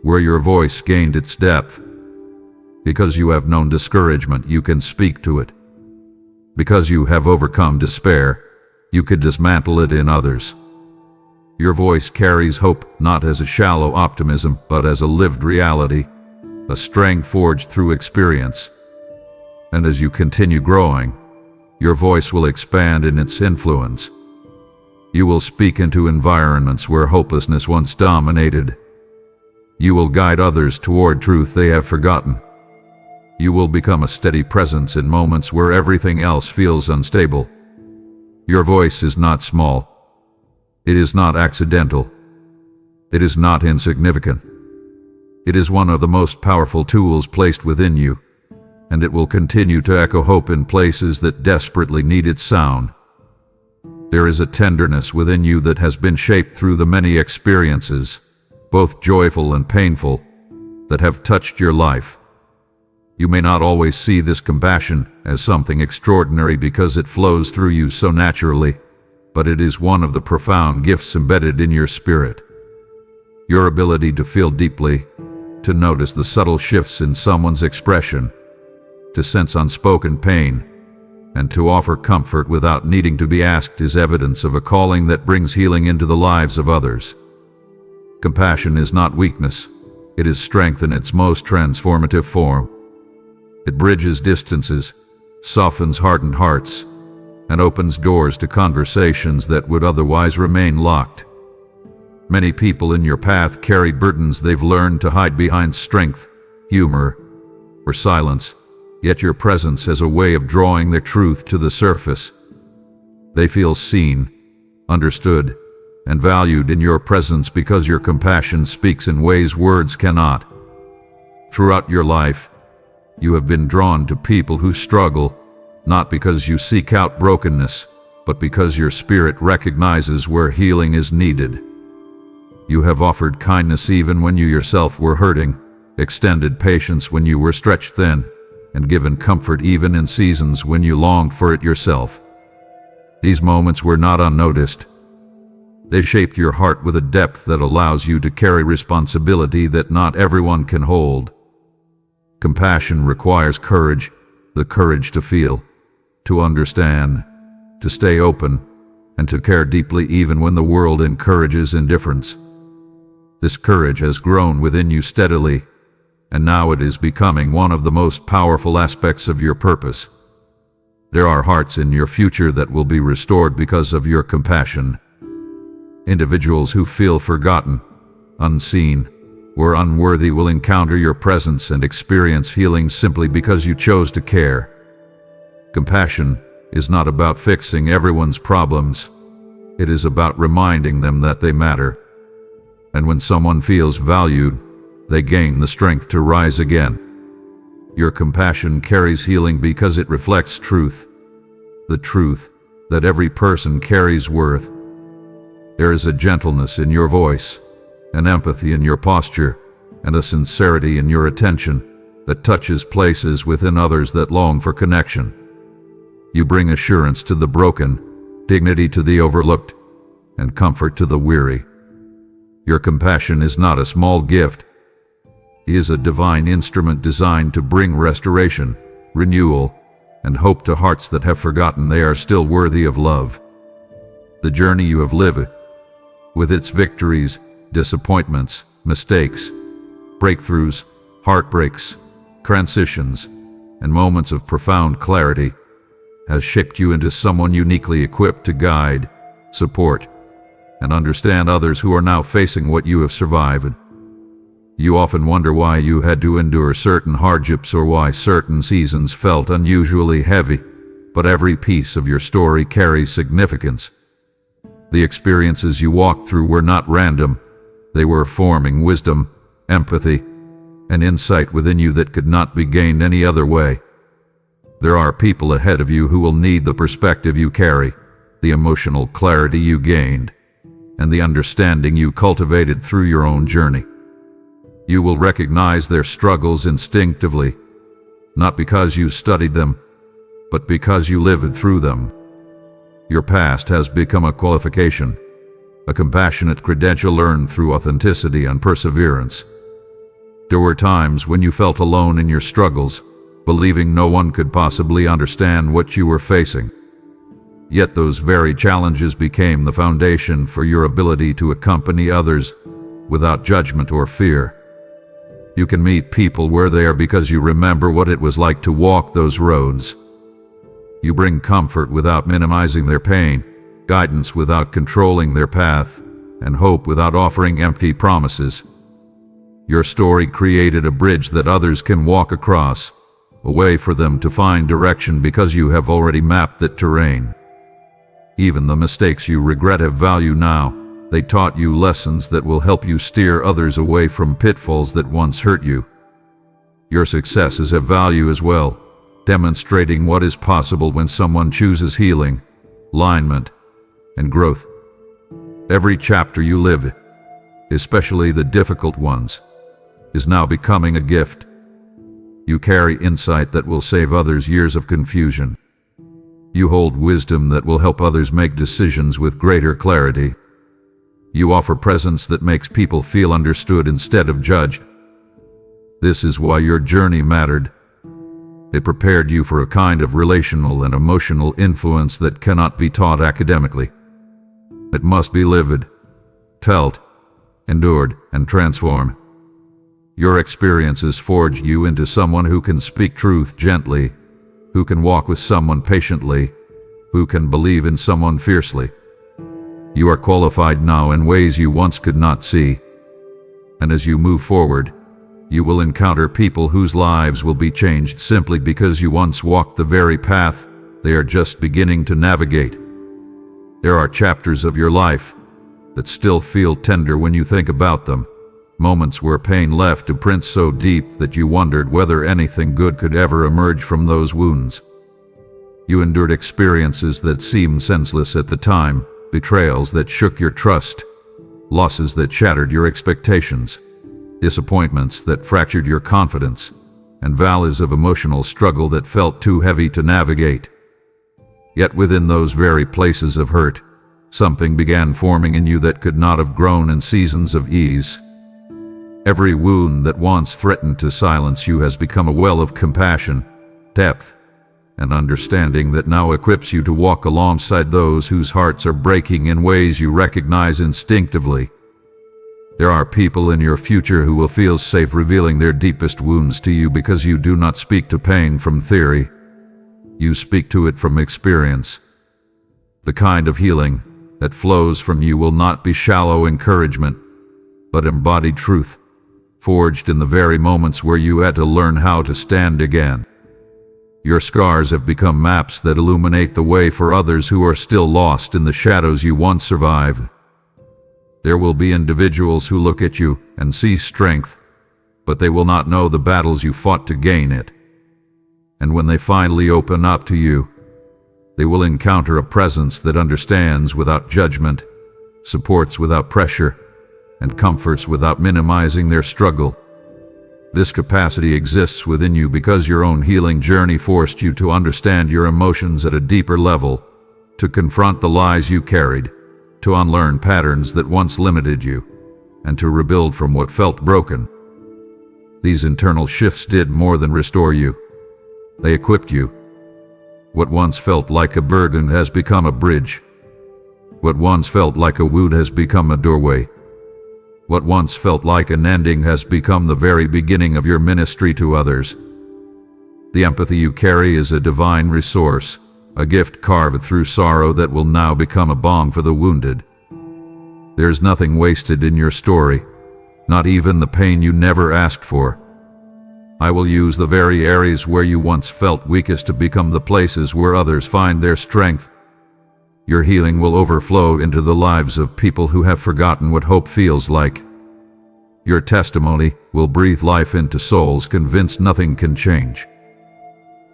where your voice gained its depth. Because you have known discouragement, you can speak to it. Because you have overcome despair, you can dismantle it in others. Your voice carries hope not as a shallow optimism, but as a lived reality, a strength forged through experience. And as you continue growing, your voice will expand in its influence. You will speak into environments where hopelessness once dominated. You will guide others toward truth they have forgotten. You will become a steady presence in moments where everything else feels unstable. Your voice is not small. It is not accidental. It is not insignificant. It is one of the most powerful tools placed within you, and it will continue to echo hope in places that desperately need its sound. There is a tenderness within you that has been shaped through the many experiences, both joyful and painful, that have touched your life. You may not always see this compassion as something extraordinary because it flows through you so naturally, but it is one of the profound gifts embedded in your spirit. Your ability to feel deeply, to notice the subtle shifts in someone's expression, to sense unspoken pain, and to offer comfort without needing to be asked is evidence of a calling that brings healing into the lives of others. Compassion is not weakness. It is strength in its most transformative form. It bridges distances, softens hardened hearts, and opens doors to conversations that would otherwise remain locked. Many people in your path carry burdens they've learned to hide behind strength, humor, or silence, yet your presence has a way of drawing their truth to the surface. They feel seen, understood, and valued in your presence because your compassion speaks in ways words cannot. Throughout your life, you have been drawn to people who struggle, not because you seek out brokenness, but because your spirit recognizes where healing is needed. You have offered kindness even when you yourself were hurting, extended patience when you were stretched thin, and given comfort even in seasons when you longed for it yourself. These moments were not unnoticed. They shaped your heart with a depth that allows you to carry responsibility that not everyone can hold. Compassion requires courage, the courage to feel, to understand, to stay open, and to care deeply even when the world encourages indifference. This courage has grown within you steadily, and now it is becoming one of the most powerful aspects of your purpose. There are hearts in your future that will be restored because of your compassion. Individuals who feel forgotten, unseen, or unworthy will encounter your presence and experience healing simply because you chose to care. Compassion is not about fixing everyone's problems. It is about reminding them that they matter. And when someone feels valued, they gain the strength to rise again. Your compassion carries healing because it reflects truth. The truth that every person carries worth. There is a gentleness in your voice, an empathy in your posture, and a sincerity in your attention that touches places within others that long for connection. You bring assurance to the broken, dignity to the overlooked, and comfort to the weary. Your compassion is not a small gift. It is a divine instrument designed to bring restoration, renewal, and hope to hearts that have forgotten they are still worthy of love. The journey you have lived, with its victories, disappointments, mistakes, breakthroughs, heartbreaks, transitions, and moments of profound clarity, has shaped you into someone uniquely equipped to guide, support, and understand others who are now facing what you have survived. You often wonder why you had to endure certain hardships or why certain seasons felt unusually heavy, but every piece of your story carries significance. The experiences you walked through were not random. They were forming wisdom, empathy, and insight within you that could not be gained any other way. There are people ahead of you who will need the perspective you carry, the emotional clarity you gained, and the understanding you cultivated through your own journey. You will recognize their struggles instinctively, not because you studied them, but because you lived through them. Your past has become a qualification, a compassionate credential earned through authenticity and perseverance. There were times when you felt alone in your struggles, believing no one could possibly understand what you were facing. Yet those very challenges became the foundation for your ability to accompany others without judgment or fear. You can meet people where they are because you remember what it was like to walk those roads. You bring comfort without minimizing their pain, guidance without controlling their path, and hope without offering empty promises. Your story created a bridge that others can walk across, a way for them to find direction because you have already mapped that terrain. Even the mistakes you regret have value now. They taught you lessons that will help you steer others away from pitfalls that once hurt you. Your successes have value as well, demonstrating what is possible when someone chooses healing, alignment, and growth. Every chapter you live, especially the difficult ones, is now becoming a gift. You carry insight that will save others years of confusion. You hold wisdom that will help others make decisions with greater clarity. You offer presence that makes people feel understood instead of judged. This is why your journey mattered. It prepared you for a kind of relational and emotional influence that cannot be taught academically. It must be lived, felt, endured, and transformed. Your experiences forged you into someone who can speak truth gently, who can walk with someone patiently, who can believe in someone fiercely. You are qualified now in ways you once could not see. And as you move forward, you will encounter people whose lives will be changed simply because you once walked the very path they are just beginning to navigate. There are chapters of your life that still feel tender when you think about them, moments where pain left a print so deep that you wondered whether anything good could ever emerge from those wounds. You endured experiences that seemed senseless at the time, betrayals that shook your trust, losses that shattered your expectations, disappointments that fractured your confidence, and valleys of emotional struggle that felt too heavy to navigate. Yet within those very places of hurt, something began forming in you that could not have grown in seasons of ease. Every wound that once threatened to silence you has become a well of compassion, depth, and understanding that now equips you to walk alongside those whose hearts are breaking in ways you recognize instinctively. There are people in your future who will feel safe revealing their deepest wounds to you because you do not speak to pain from theory. You speak to it from experience. The kind of healing that flows from you will not be shallow encouragement, but embodied truth, forged in the very moments where you had to learn how to stand again. Your scars have become maps that illuminate the way for others who are still lost in the shadows you once survived. There will be individuals who look at you and see strength, but they will not know the battles you fought to gain it. And when they finally open up to you, they will encounter a presence that understands without judgment, supports without pressure, and comforts without minimizing their struggle. This capacity exists within you because your own healing journey forced you to understand your emotions at a deeper level, to confront the lies you carried, to unlearn patterns that once limited you, and to rebuild from what felt broken. These internal shifts did more than restore you. They equipped you. What once felt like a burden has become a bridge. What once felt like a wound has become a doorway. What once felt like an ending has become the very beginning of your ministry to others. The empathy you carry is a divine resource, a gift carved through sorrow that will now become a balm for the wounded. There's nothing wasted in your story, not even the pain you never asked for. I will use the very areas where you once felt weakest to become the places where others find their strength. Your healing will overflow into the lives of people who have forgotten what hope feels like. Your testimony will breathe life into souls convinced nothing can change.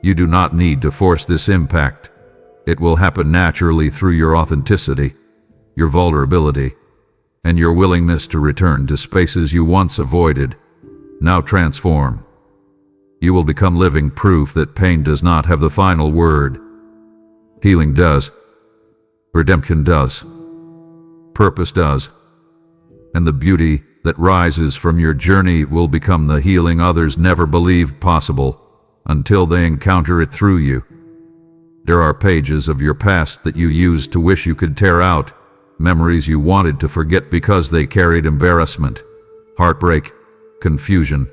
You do not need to force this impact. It will happen naturally through your authenticity, your vulnerability, and your willingness to return to spaces you once avoided, now transform. You will become living proof that pain does not have the final word. Healing does. Redemption does. Purpose does. And the beauty that rises from your journey will become the healing others never believed possible until they encounter it through you. There are pages of your past that you used to wish you could tear out, memories you wanted to forget because they carried embarrassment, heartbreak, confusion,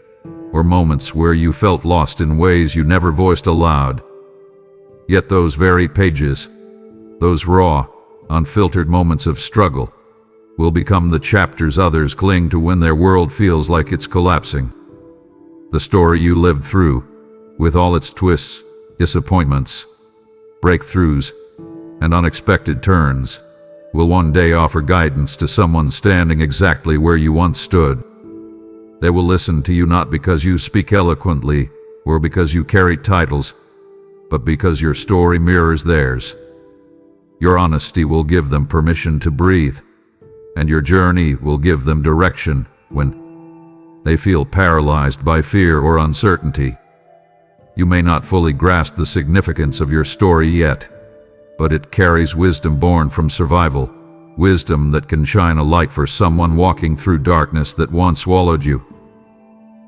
or moments where you felt lost in ways you never voiced aloud. Yet those very pages, those raw, unfiltered moments of struggle, will become the chapters others cling to when their world feels like it's collapsing. The story you lived through, with all its twists, disappointments, breakthroughs, and unexpected turns, will one day offer guidance to someone standing exactly where you once stood. They will listen to you not because you speak eloquently or because you carry titles, but because your story mirrors theirs. Your honesty will give them permission to breathe, and your journey will give them direction when they feel paralyzed by fear or uncertainty. You may not fully grasp the significance of your story yet, but it carries wisdom born from survival, wisdom that can shine a light for someone walking through darkness that once swallowed you.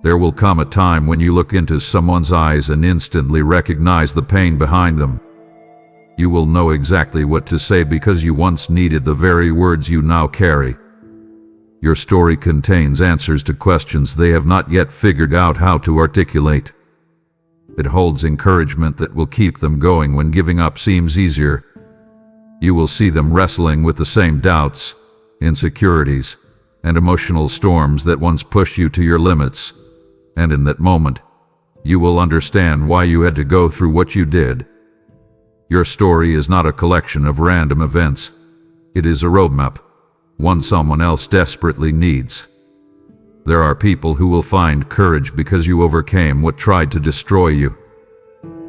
There will come a time when you look into someone's eyes and instantly recognize the pain behind them. You will know exactly what to say because you once needed the very words you now carry. Your story contains answers to questions they have not yet figured out how to articulate. It holds encouragement that will keep them going when giving up seems easier. You will see them wrestling with the same doubts, insecurities, and emotional storms that once pushed you to your limits. And in that moment, you will understand why you had to go through what you did. Your story is not a collection of random events. It is a roadmap, one someone else desperately needs. There are people who will find courage because you overcame what tried to destroy you.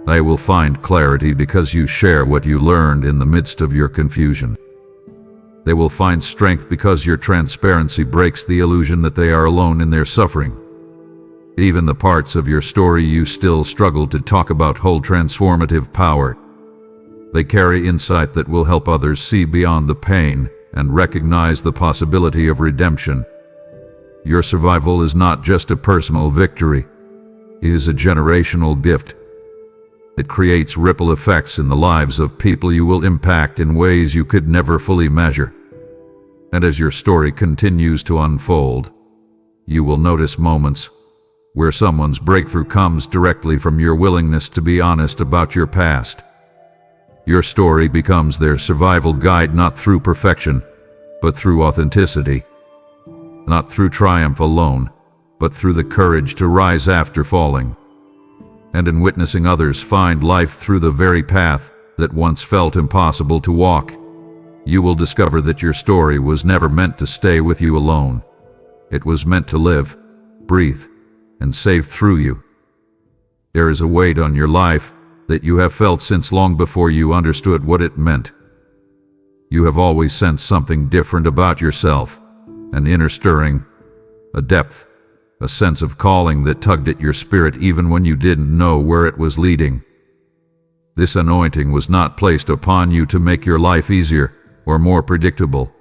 They will find clarity because you share what you learned in the midst of your confusion. They will find strength because your transparency breaks the illusion that they are alone in their suffering. Even the parts of your story you still struggle to talk about hold transformative power. They carry insight that will help others see beyond the pain and recognize the possibility of redemption. Your survival is not just a personal victory, it is a generational gift. It creates ripple effects in the lives of people you will impact in ways you could never fully measure. And as your story continues to unfold, you will notice moments where someone's breakthrough comes directly from your willingness to be honest about your past. Your story becomes their survival guide, not through perfection, but through authenticity. Not through triumph alone, but through the courage to rise after falling. And in witnessing others find life through the very path that once felt impossible to walk, you will discover that your story was never meant to stay with you alone. It was meant to live, breathe, and save through you. There is a weight on your life that you have felt since long before you understood what it meant. You have always sensed something different about yourself, an inner stirring, a depth, a sense of calling that tugged at your spirit even when you didn't know where it was leading. This anointing was not placed upon you to make your life easier or more predictable.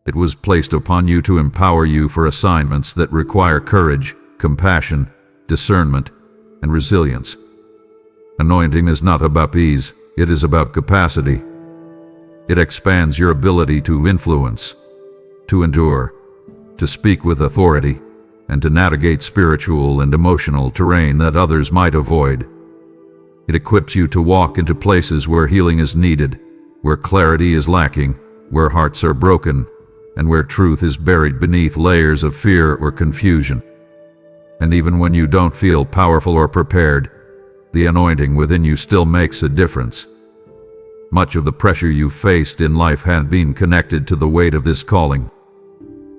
It was placed upon you to empower you for assignments that require courage, compassion, discernment, and resilience. Anointing is not about ease, it is about capacity. It expands your ability to influence, to endure, to speak with authority, and to navigate spiritual and emotional terrain that others might avoid. It equips you to walk into places where healing is needed, where clarity is lacking, where hearts are broken, and where truth is buried beneath layers of fear or confusion. And even when you don't feel powerful or prepared, the anointing within you still makes a difference. Much of the pressure you've faced in life has been connected to the weight of this calling.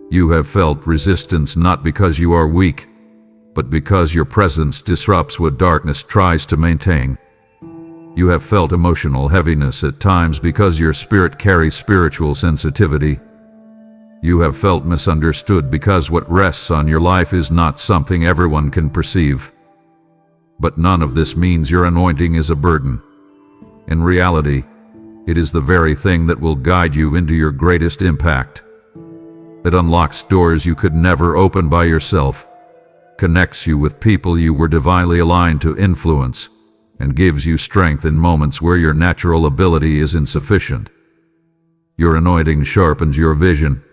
You have felt resistance not because you are weak, but because your presence disrupts what darkness tries to maintain. You have felt emotional heaviness at times because your spirit carries spiritual sensitivity. You have felt misunderstood because what rests on your life is not something everyone can perceive. But none of this means your anointing is a burden. In reality, it is the very thing that will guide you into your greatest impact. It unlocks doors you could never open by yourself, connects you with people you were divinely aligned to influence, and gives you strength in moments where your natural ability is insufficient. Your anointing sharpens your vision,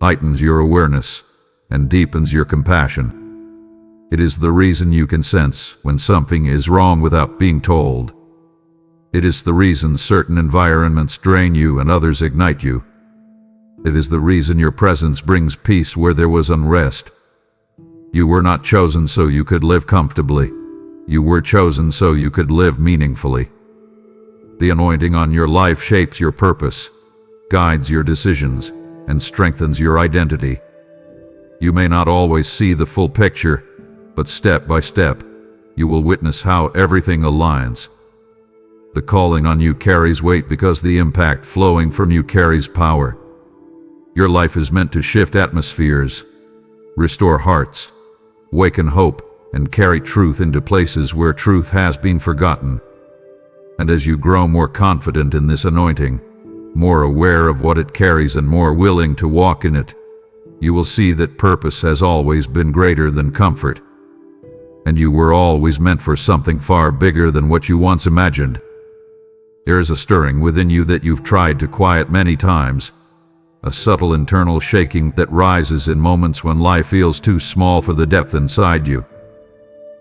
heightens your awareness, and deepens your compassion. It is the reason you can sense when something is wrong without being told. It is the reason certain environments drain you and others ignite you. It is the reason your presence brings peace where there was unrest. You were not chosen so you could live comfortably. You were chosen so you could live meaningfully. The anointing on your life shapes your purpose, guides your decisions, and strengthens your identity. You may not always see the full picture, but step by step, you will witness how everything aligns. The calling on you carries weight because the impact flowing from you carries power. Your life is meant to shift atmospheres, restore hearts, waken hope, and carry truth into places where truth has been forgotten. And as you grow more confident in this anointing, more aware of what it carries and more willing to walk in it, you will see that purpose has always been greater than comfort. And you were always meant for something far bigger than what you once imagined. There is a stirring within you that you've tried to quiet many times, a subtle internal shaking that rises in moments when life feels too small for the depth inside you.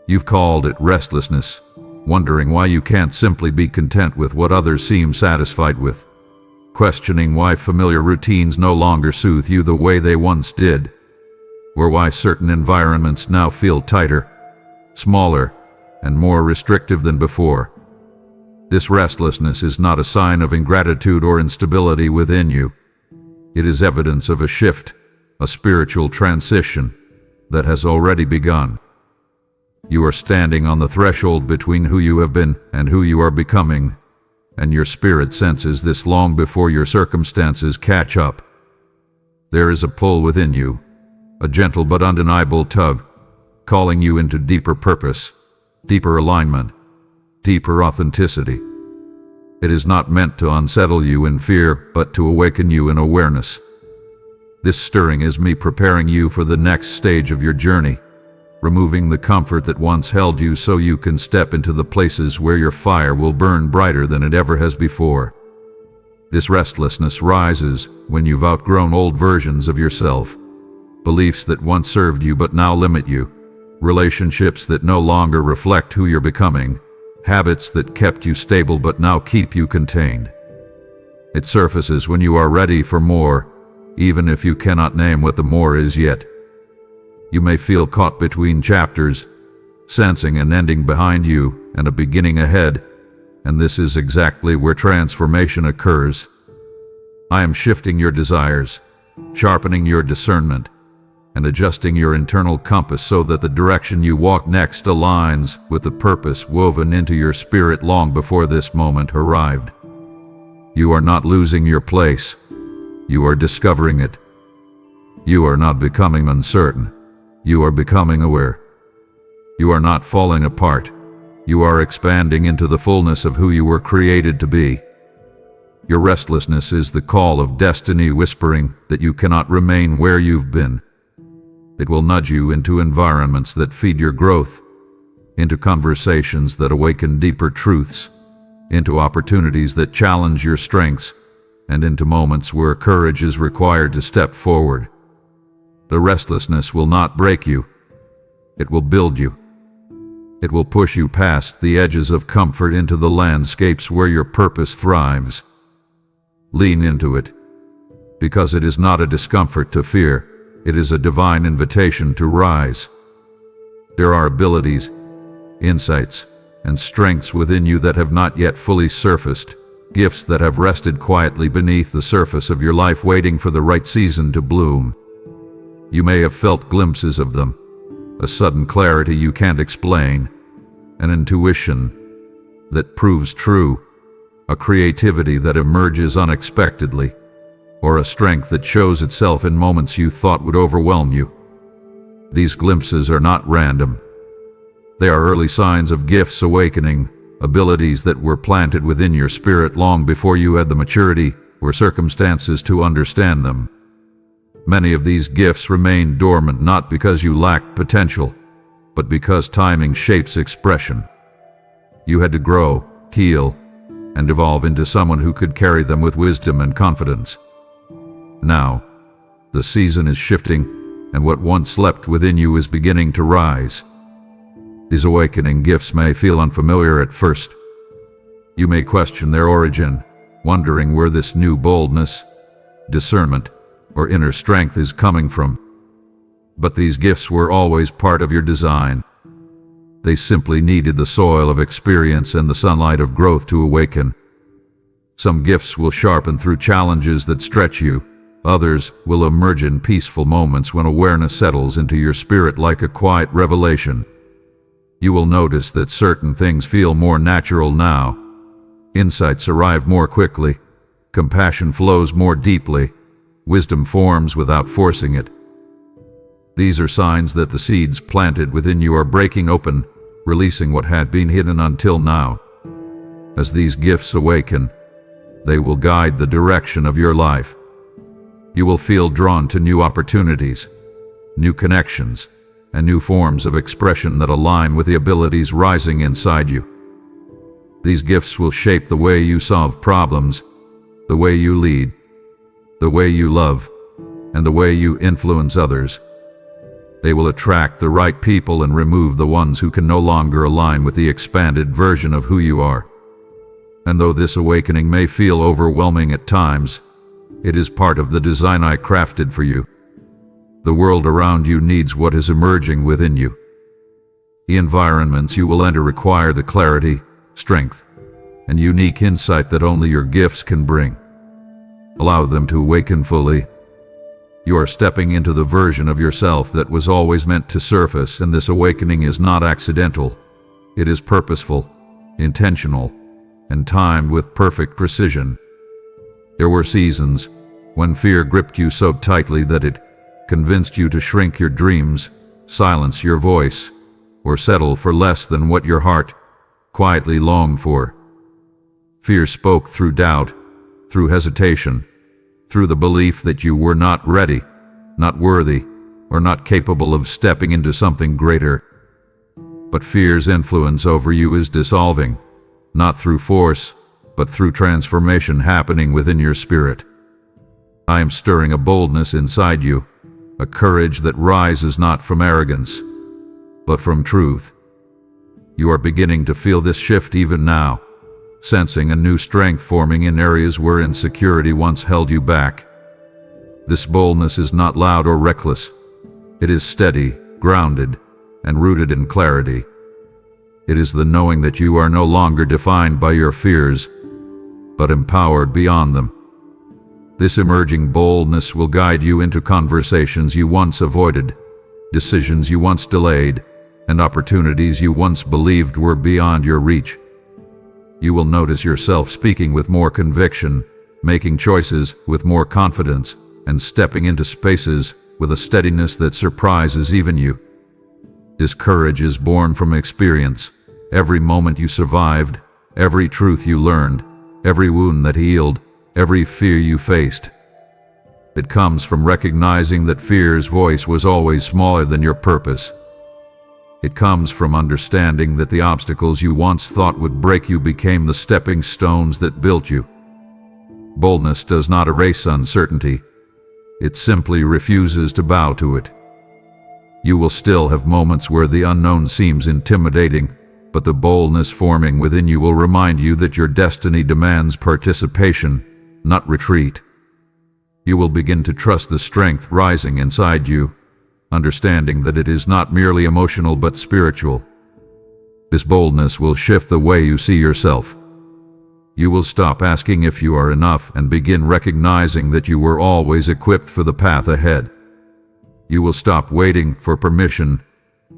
You've called it restlessness, wondering why you can't simply be content with what others seem satisfied with, questioning why familiar routines no longer soothe you the way they once did, or why certain environments now feel tighter, smaller, and more restrictive than before. This restlessness is not a sign of ingratitude or instability within you. It is evidence of a shift, a spiritual transition that has already begun. You are standing on the threshold between who you have been and who you are becoming, and your spirit senses this long before your circumstances catch up. There is a pull within you, a gentle but undeniable tug, calling you into deeper purpose, deeper alignment, deeper authenticity. It is not meant to unsettle you in fear, but to awaken you in awareness. This stirring is me preparing you for the next stage of your journey, removing the comfort that once held you so you can step into the places where your fire will burn brighter than it ever has before. This restlessness rises when you've outgrown old versions of yourself, beliefs that once served you but now limit you, relationships that no longer reflect who you're becoming, habits that kept you stable but now keep you contained. It surfaces when you are ready for more, even if you cannot name what the more is yet. You may feel caught between chapters, sensing an ending behind you and a beginning ahead, and this is exactly where transformation occurs. I am shifting your desires, sharpening your discernment, and adjusting your internal compass so that the direction you walk next aligns with the purpose woven into your spirit long before this moment arrived. You are not losing your place. You are discovering it. You are not becoming uncertain. You are becoming aware. You are not falling apart. You are expanding into the fullness of who you were created to be. Your restlessness is the call of destiny whispering that you cannot remain where you've been. It will nudge you into environments that feed your growth, into conversations that awaken deeper truths, into opportunities that challenge your strengths, and into moments where courage is required to step forward. The restlessness will not break you. It will build you. It will push you past the edges of comfort into the landscapes where your purpose thrives. Lean into it, because it is not a discomfort to fear. It is a divine invitation to rise. There are abilities, insights, and strengths within you that have not yet fully surfaced, gifts that have rested quietly beneath the surface of your life waiting for the right season to bloom. You may have felt glimpses of them, a sudden clarity you can't explain, an intuition that proves true, a creativity that emerges unexpectedly, or a strength that shows itself in moments you thought would overwhelm you. These glimpses are not random. They are early signs of gifts awakening, abilities that were planted within your spirit long before you had the maturity or circumstances to understand them. Many of these gifts remain dormant not because you lacked potential, but because timing shapes expression. You had to grow, heal, and evolve into someone who could carry them with wisdom and confidence. Now, the season is shifting, and what once slept within you is beginning to rise. These awakening gifts may feel unfamiliar at first. You may question their origin, wondering where this new boldness, discernment, or inner strength is coming from. But these gifts were always part of your design. They simply needed the soil of experience and the sunlight of growth to awaken. Some gifts will sharpen through challenges that stretch you. Others will emerge in peaceful moments when awareness settles into your spirit like a quiet revelation. You will notice that certain things feel more natural now. Insights arrive more quickly. Compassion flows more deeply. Wisdom forms without forcing it. These are signs that the seeds planted within you are breaking open, releasing what had been hidden until now. As these gifts awaken, they will guide the direction of your life. You will feel drawn to new opportunities, new connections, and new forms of expression that align with the abilities rising inside you. These gifts will shape the way you solve problems, the way you lead, the way you love, and the way you influence others. They will attract the right people and remove the ones who can no longer align with the expanded version of who you are. And though this awakening may feel overwhelming at times, it is part of the design I crafted for you. The world around you needs what is emerging within you. The environments you will enter require the clarity, strength, and unique insight that only your gifts can bring. Allow them to awaken fully. You are stepping into the version of yourself that was always meant to surface, and this awakening is not accidental. It is purposeful, intentional, and timed with perfect precision. There were seasons when fear gripped you so tightly that it convinced you to shrink your dreams, silence your voice, or settle for less than what your heart quietly longed for. Fear spoke through doubt, through hesitation, through the belief that you were not ready, not worthy, or not capable of stepping into something greater. But fear's influence over you is dissolving, not through force, but through transformation happening within your spirit. I am stirring a boldness inside you, a courage that rises not from arrogance, but from truth. You are beginning to feel this shift even now, sensing a new strength forming in areas where insecurity once held you back. This boldness is not loud or reckless. It is steady, grounded, and rooted in clarity. It is the knowing that you are no longer defined by your fears, but empowered beyond them. This emerging boldness will guide you into conversations you once avoided, decisions you once delayed, and opportunities you once believed were beyond your reach. You will notice yourself speaking with more conviction, making choices with more confidence, and stepping into spaces with a steadiness that surprises even you. This courage is born from experience. Every moment you survived, every truth you learned, every wound that healed, every fear you faced. It comes from recognizing that fear's voice was always smaller than your purpose. It comes from understanding that the obstacles you once thought would break you became the stepping stones that built you. Boldness does not erase uncertainty. It simply refuses to bow to it. You will still have moments where the unknown seems intimidating, but the boldness forming within you will remind you that your destiny demands participation, not retreat. You will begin to trust the strength rising inside you, understanding that it is not merely emotional but spiritual. This boldness will shift the way you see yourself. You will stop asking if you are enough and begin recognizing that you were always equipped for the path ahead. You will stop waiting for permission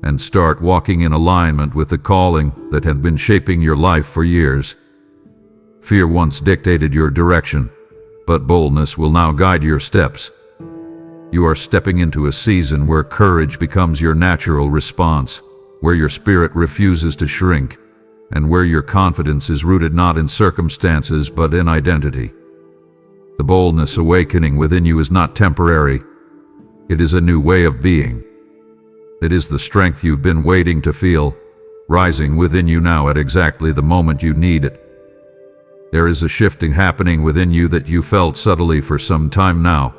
and start walking in alignment with the calling that has been shaping your life for years. Fear once dictated your direction, but boldness will now guide your steps. You are stepping into a season where courage becomes your natural response, where your spirit refuses to shrink, and where your confidence is rooted not in circumstances but in identity. The boldness awakening within you is not temporary. It is a new way of being. It is the strength you've been waiting to feel, rising within you now at exactly the moment you need it. There is a shifting happening within you that you felt subtly for some time now,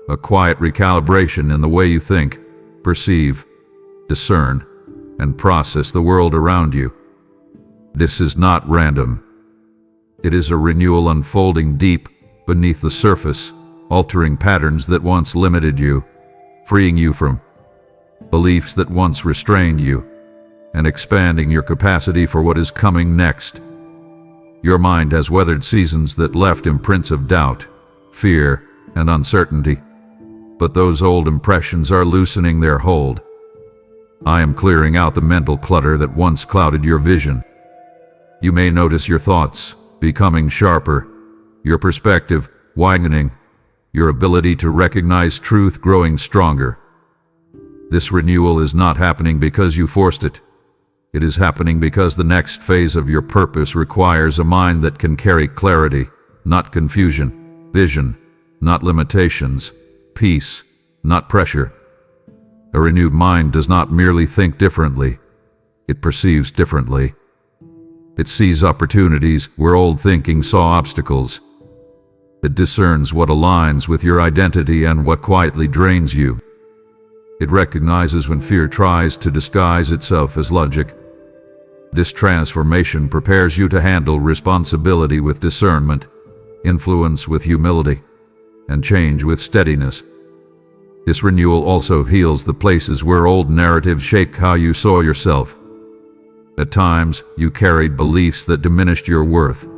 a quiet recalibration in the way you think, perceive, discern, and process the world around you. This is not random. It is a renewal unfolding deep beneath the surface, altering patterns that once limited you, freeing you from beliefs that once restrained you, and expanding your capacity for what is coming next. Your mind has weathered seasons that left imprints of doubt, fear, and uncertainty, but those old impressions are loosening their hold. I am clearing out the mental clutter that once clouded your vision. You may notice your thoughts becoming sharper, your perspective widening, your ability to recognize truth growing stronger. This renewal is not happening because you forced it. It is happening because the next phase of your purpose requires a mind that can carry clarity, not confusion, vision, not limitations, peace, not pressure. A renewed mind does not merely think differently, it perceives differently. It sees opportunities where old thinking saw obstacles. It discerns what aligns with your identity and what quietly drains you. It recognizes when fear tries to disguise itself as logic. This transformation prepares you to handle responsibility with discernment, influence with humility, and change with steadiness. This renewal also heals the places where old narratives shaped how you saw yourself. At times, you carried beliefs that diminished your worth,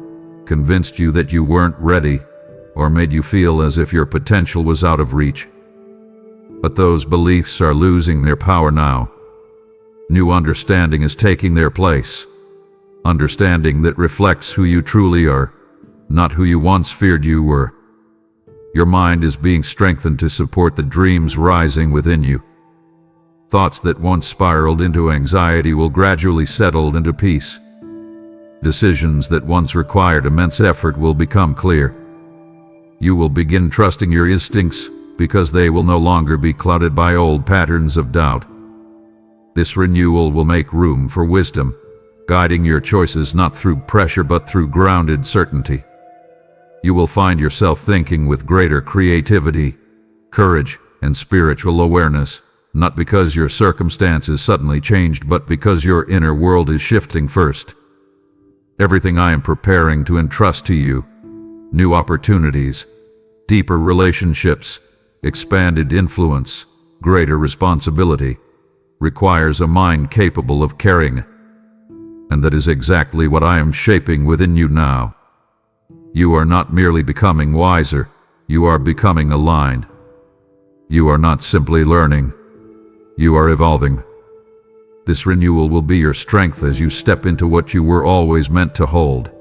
convinced you that you weren't ready, or made you feel as if your potential was out of reach. But those beliefs are losing their power now. New understanding is taking their place. Understanding that reflects who you truly are, not who you once feared you were. Your mind is being strengthened to support the dreams rising within you. Thoughts that once spiraled into anxiety will gradually settle into peace. Decisions that once required immense effort will become clear. You will begin trusting your instincts because they will no longer be clouded by old patterns of doubt. This renewal will make room for wisdom, guiding your choices not through pressure but through grounded certainty. You will find yourself thinking with greater creativity, courage, and spiritual awareness, not because your circumstances suddenly changed but because your inner world is shifting first. Everything I am preparing to entrust to you, new opportunities, deeper relationships, expanded influence, greater responsibility, requires a mind capable of carrying. And that is exactly what I am shaping within you now. You are not merely becoming wiser, you are becoming aligned. You are not simply learning, you are evolving. This renewal will be your strength as you step into what you were always meant to hold.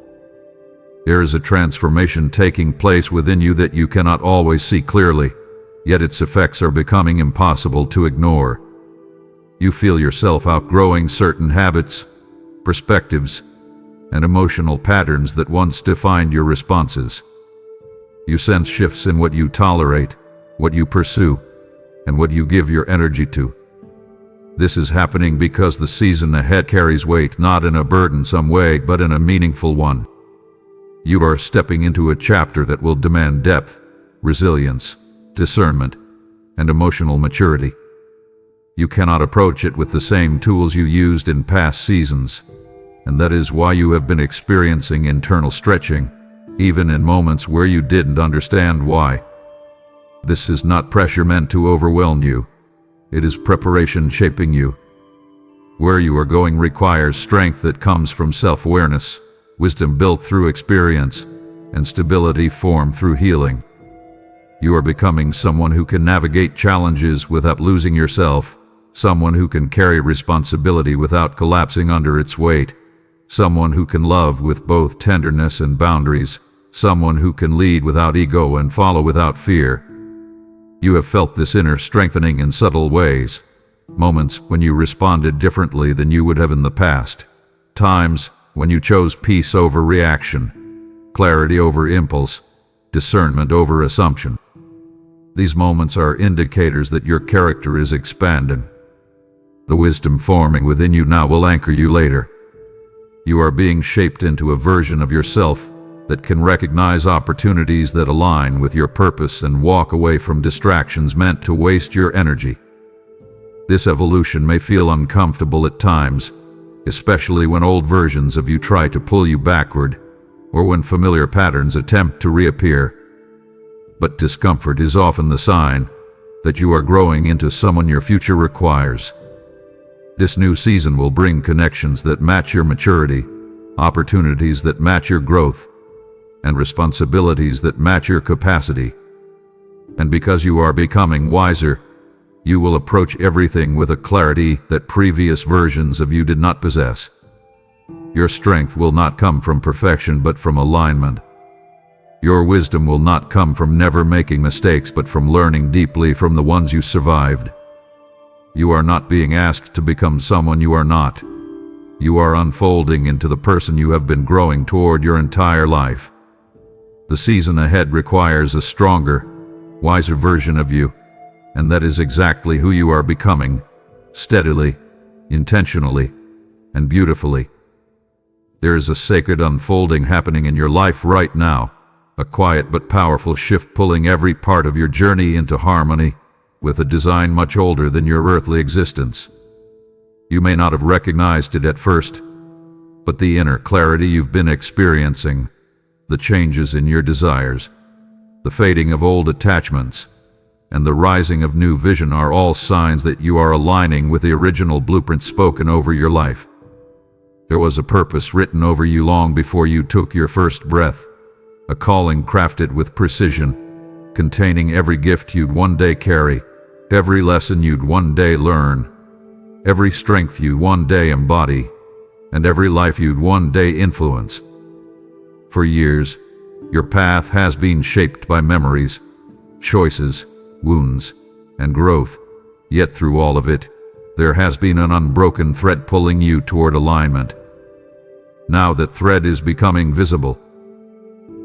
There is a transformation taking place within you that you cannot always see clearly, yet its effects are becoming impossible to ignore. You feel yourself outgrowing certain habits, perspectives, and emotional patterns that once defined your responses. You sense shifts in what you tolerate, what you pursue, and what you give your energy to. This is happening because the season ahead carries weight not in a burdensome way but in a meaningful one. You are stepping into a chapter that will demand depth, resilience, discernment, and emotional maturity. You cannot approach it with the same tools you used in past seasons, and that is why you have been experiencing internal stretching, even in moments where you didn't understand why. This is not pressure meant to overwhelm you. It is preparation shaping you. Where you are going requires strength that comes from self-awareness, wisdom built through experience, and stability formed through healing. You are becoming someone who can navigate challenges without losing yourself, someone who can carry responsibility without collapsing under its weight, someone who can love with both tenderness and boundaries, someone who can lead without ego and follow without fear. You have felt this inner strengthening in subtle ways, moments when you responded differently than you would have in the past, times when you chose peace over reaction, clarity over impulse, discernment over assumption. These moments are indicators that your character is expanding. The wisdom forming within you now will anchor you later. You are being shaped into a version of yourself that can recognize opportunities that align with your purpose and walk away from distractions meant to waste your energy. This evolution may feel uncomfortable at times, especially when old versions of you try to pull you backward, or when familiar patterns attempt to reappear. But discomfort is often the sign that you are growing into someone your future requires. This new season will bring connections that match your maturity, opportunities that match your growth, and responsibilities that match your capacity. And because you are becoming wiser, you will approach everything with a clarity that previous versions of you did not possess. Your strength will not come from perfection but from alignment. Your wisdom will not come from never making mistakes but from learning deeply from the ones you survived. You are not being asked to become someone you are not. You are unfolding into the person you have been growing toward your entire life. The season ahead requires a stronger, wiser version of you, and that is exactly who you are becoming, steadily, intentionally, and beautifully. There is a sacred unfolding happening in your life right now, a quiet but powerful shift pulling every part of your journey into harmony with a design much older than your earthly existence. You may not have recognized it at first, but the inner clarity you've been experiencing, the changes in your desires, the fading of old attachments, and the rising of new vision are all signs that you are aligning with the original blueprint spoken over your life. There was a purpose written over you long before you took your first breath, a calling crafted with precision, containing every gift you'd one day carry, every lesson you'd one day learn, every strength you'd one day embody, and every life you'd one day influence. For years, your path has been shaped by memories, choices, wounds, and growth, yet through all of it, there has been an unbroken thread pulling you toward alignment. Now that thread is becoming visible.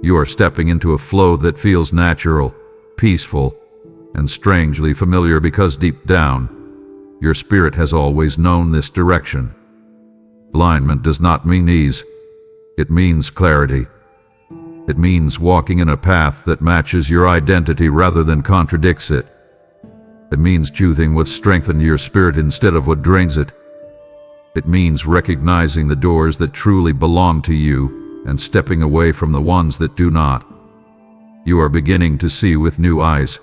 You are stepping into a flow that feels natural, peaceful, and strangely familiar because deep down, your spirit has always known this direction. Alignment does not mean ease. It means clarity. It means walking in a path that matches your identity rather than contradicts it. It means choosing what strengthens your spirit instead of what drains it. It means recognizing the doors that truly belong to you and stepping away from the ones that do not. You are beginning to see with new eyes.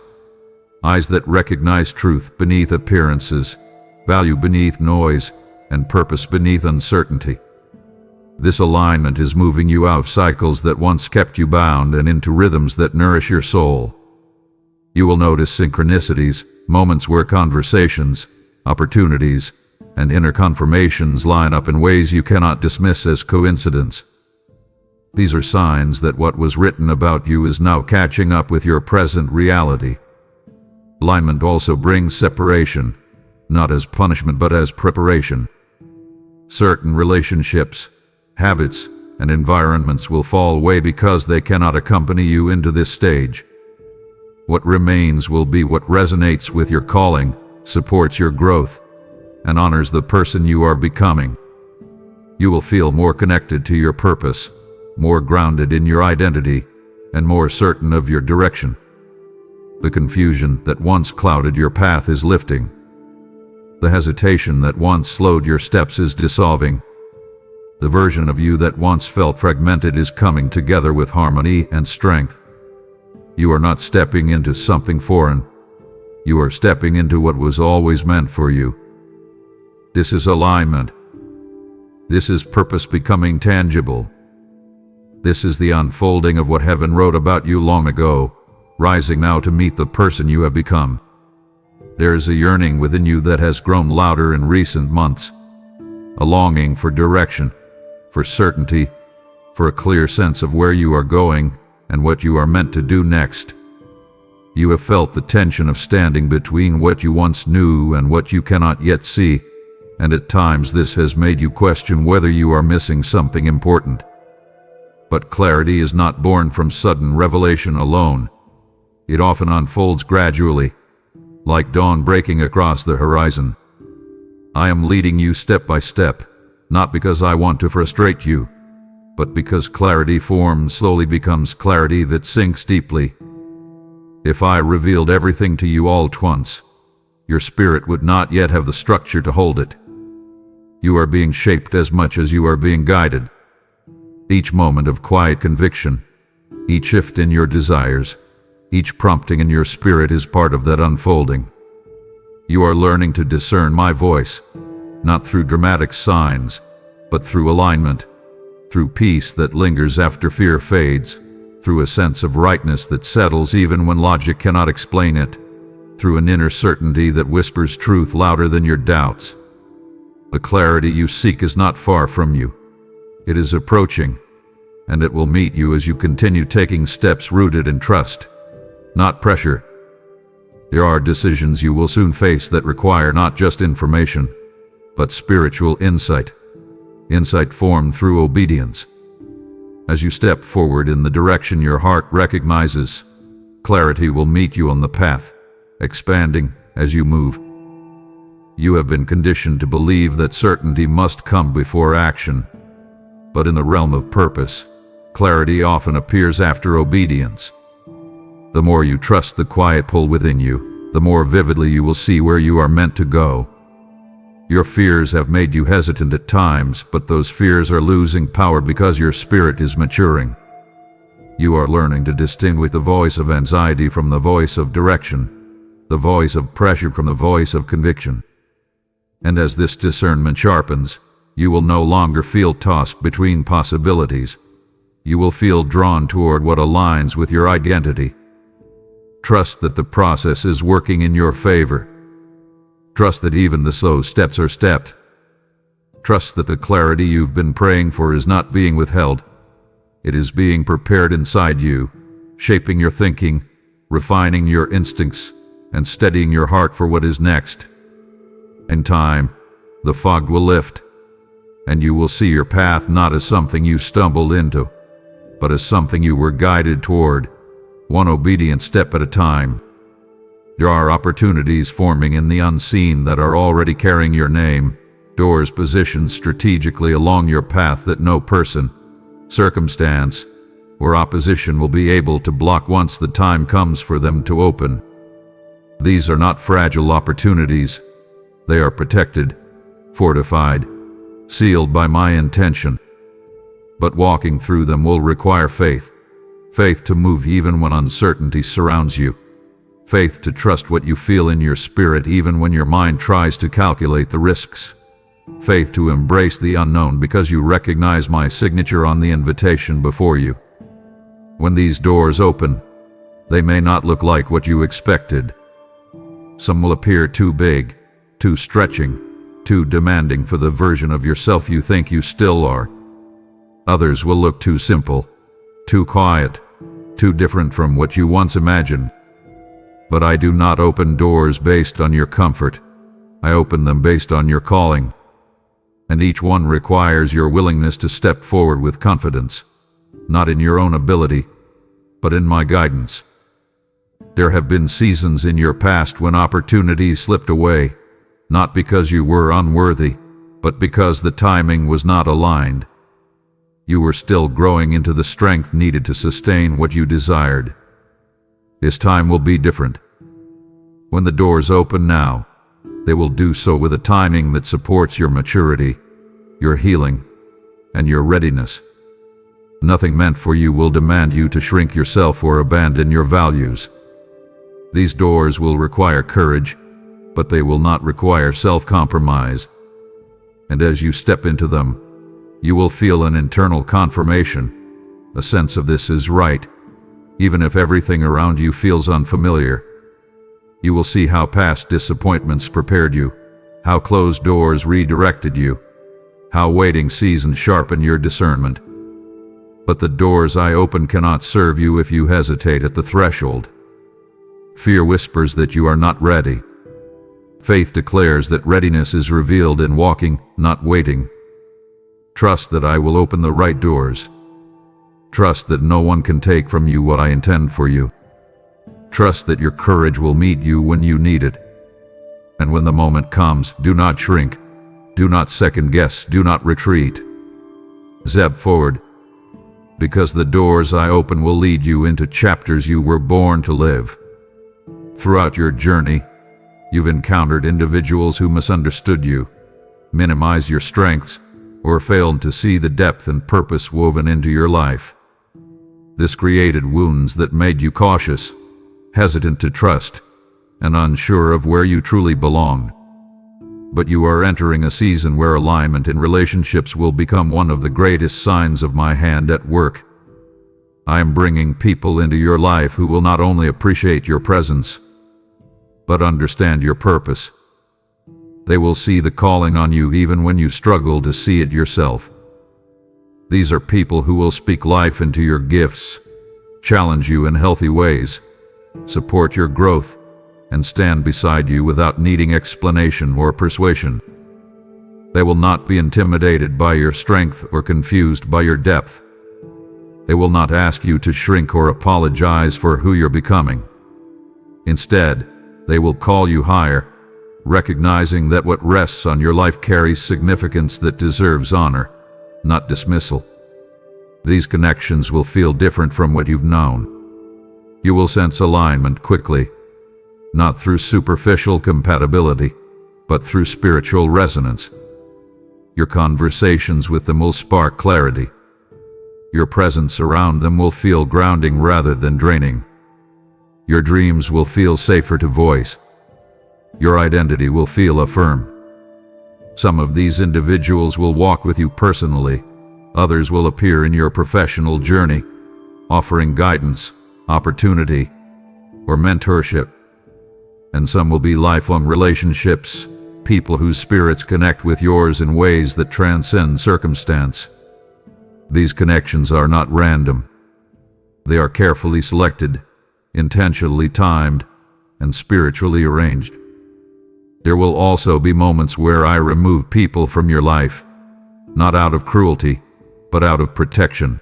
Eyes that recognize truth beneath appearances, value beneath noise, and purpose beneath uncertainty. This alignment is moving you out of cycles that once kept you bound and into rhythms that nourish your soul. You will notice synchronicities, moments where conversations, opportunities, and inner confirmations line up in ways you cannot dismiss as coincidence. These are signs that what was written about you is now catching up with your present reality. Alignment also brings separation, not as punishment but as preparation. Certain relationships, habits, and environments will fall away because they cannot accompany you into this stage. What remains will be what resonates with your calling, supports your growth, and honors the person you are becoming. You will feel more connected to your purpose, more grounded in your identity, and more certain of your direction. The confusion that once clouded your path is lifting. The hesitation that once slowed your steps is dissolving. The version of you that once felt fragmented is coming together with harmony and strength. You are not stepping into something foreign. You are stepping into what was always meant for you. This is alignment. This is purpose becoming tangible. This is the unfolding of what heaven wrote about you long ago, rising now to meet the person you have become. There is a yearning within you that has grown louder in recent months, a longing for direction, for certainty, for a clear sense of where you are going and what you are meant to do next. You have felt the tension of standing between what you once knew and what you cannot yet see, and at times this has made you question whether you are missing something important. But clarity is not born from sudden revelation alone. It often unfolds gradually, like dawn breaking across the horizon. I am leading you step by step, not because I want to frustrate you, but because clarity formed slowly becomes clarity that sinks deeply. If I revealed everything to you all at once, your spirit would not yet have the structure to hold it. You are being shaped as much as you are being guided. Each moment of quiet conviction, each shift in your desires, each prompting in your spirit is part of that unfolding. You are learning to discern my voice, not through dramatic signs, but through alignment, through peace that lingers after fear fades, through a sense of rightness that settles even when logic cannot explain it, through an inner certainty that whispers truth louder than your doubts. The clarity you seek is not far from you. It is approaching, and it will meet you as you continue taking steps rooted in trust, not pressure. There are decisions you will soon face that require not just information, but spiritual insight. Insight formed through obedience. As you step forward in the direction your heart recognizes, clarity will meet you on the path, expanding as you move. You have been conditioned to believe that certainty must come before action. But in the realm of purpose, clarity often appears after obedience. The more you trust the quiet pull within you, the more vividly you will see where you are meant to go. Your fears have made you hesitant at times, but those fears are losing power because your spirit is maturing. You are learning to distinguish the voice of anxiety from the voice of direction, the voice of pressure from the voice of conviction. And as this discernment sharpens, you will no longer feel tossed between possibilities. You will feel drawn toward what aligns with your identity. Trust that the process is working in your favor. Trust that even the slow steps are stepped. Trust that the clarity you've been praying for is not being withheld. It is being prepared inside you, shaping your thinking, refining your instincts, and steadying your heart for what is next. In time, the fog will lift, and you will see your path not as something you stumbled into, but as something you were guided toward, one obedient step at a time. There are opportunities forming in the unseen that are already carrying your name, doors positioned strategically along your path that no person, circumstance, or opposition will be able to block once the time comes for them to open. These are not fragile opportunities. They are protected, fortified, sealed by my intention. But walking through them will require faith. Faith to move even when uncertainty surrounds you. Faith to trust what you feel in your spirit even when your mind tries to calculate the risks. Faith to embrace the unknown because you recognize my signature on the invitation before you. When these doors open, they may not look like what you expected. Some will appear too big, too stretching, too demanding for the version of yourself you think you still are. Others will look too simple, too quiet, too different from what you once imagined. But I do not open doors based on your comfort. I open them based on your calling. And each one requires your willingness to step forward with confidence, not in your own ability, but in my guidance. There have been seasons in your past when opportunities slipped away, not because you were unworthy, but because the timing was not aligned. You were still growing into the strength needed to sustain what you desired. This time will be different. When the doors open now, they will do so with a timing that supports your maturity, your healing, and your readiness. Nothing meant for you will demand you to shrink yourself or abandon your values. These doors will require courage, but they will not require self-compromise. And as you step into them, you will feel an internal confirmation, a sense of this is right, even if everything around you feels unfamiliar. You will see how past disappointments prepared you, how closed doors redirected you, how waiting seasons sharpen your discernment. But the doors I open cannot serve you if you hesitate at the threshold. Fear whispers that you are not ready. Faith declares that readiness is revealed in walking, not waiting. Trust that I will open the right doors. Trust that no one can take from you what I intend for you. Trust that your courage will meet you when you need it. And when the moment comes, do not shrink. Do not second guess. Do not retreat. Step forward. Because the doors I open will lead you into chapters you were born to live. Throughout your journey, you've encountered individuals who misunderstood you, minimized your strengths, or failed to see the depth and purpose woven into your life. This created wounds that made you cautious, hesitant to trust, and unsure of where you truly belong. But you are entering a season where alignment in relationships will become one of the greatest signs of my hand at work. I am bringing people into your life who will not only appreciate your presence, but understand your purpose. They will see the calling on you even when you struggle to see it yourself. These are people who will speak life into your gifts, challenge you in healthy ways, support your growth, and stand beside you without needing explanation or persuasion. They will not be intimidated by your strength or confused by your depth. They will not ask you to shrink or apologize for who you're becoming. Instead, they will call you higher, recognizing that what rests on your life carries significance that deserves honor, not dismissal. These connections will feel different from what you've known. You will sense alignment quickly, not through superficial compatibility, but through spiritual resonance. Your conversations with them will spark clarity. Your presence around them will feel grounding rather than draining. Your dreams will feel safer to voice. Your identity will feel affirmed. Some of these individuals will walk with you personally. Others will appear in your professional journey, offering guidance, opportunity, or mentorship. And some will be lifelong relationships, people whose spirits connect with yours in ways that transcend circumstance. These connections are not random. They are carefully selected, intentionally timed, and spiritually arranged. There will also be moments where I remove people from your life, not out of cruelty, but out of protection.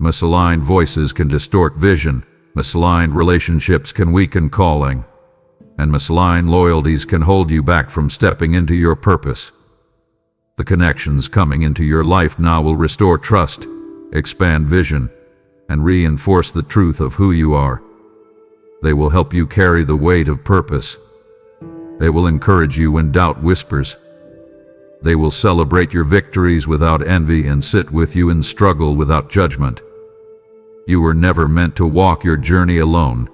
Misaligned voices can distort vision, misaligned relationships can weaken calling, and misaligned loyalties can hold you back from stepping into your purpose. The connections coming into your life now will restore trust, expand vision, and reinforce the truth of who you are. They will help you carry the weight of purpose. They will encourage you when doubt whispers. They will celebrate your victories without envy and sit with you in struggle without judgment. You were never meant to walk your journey alone.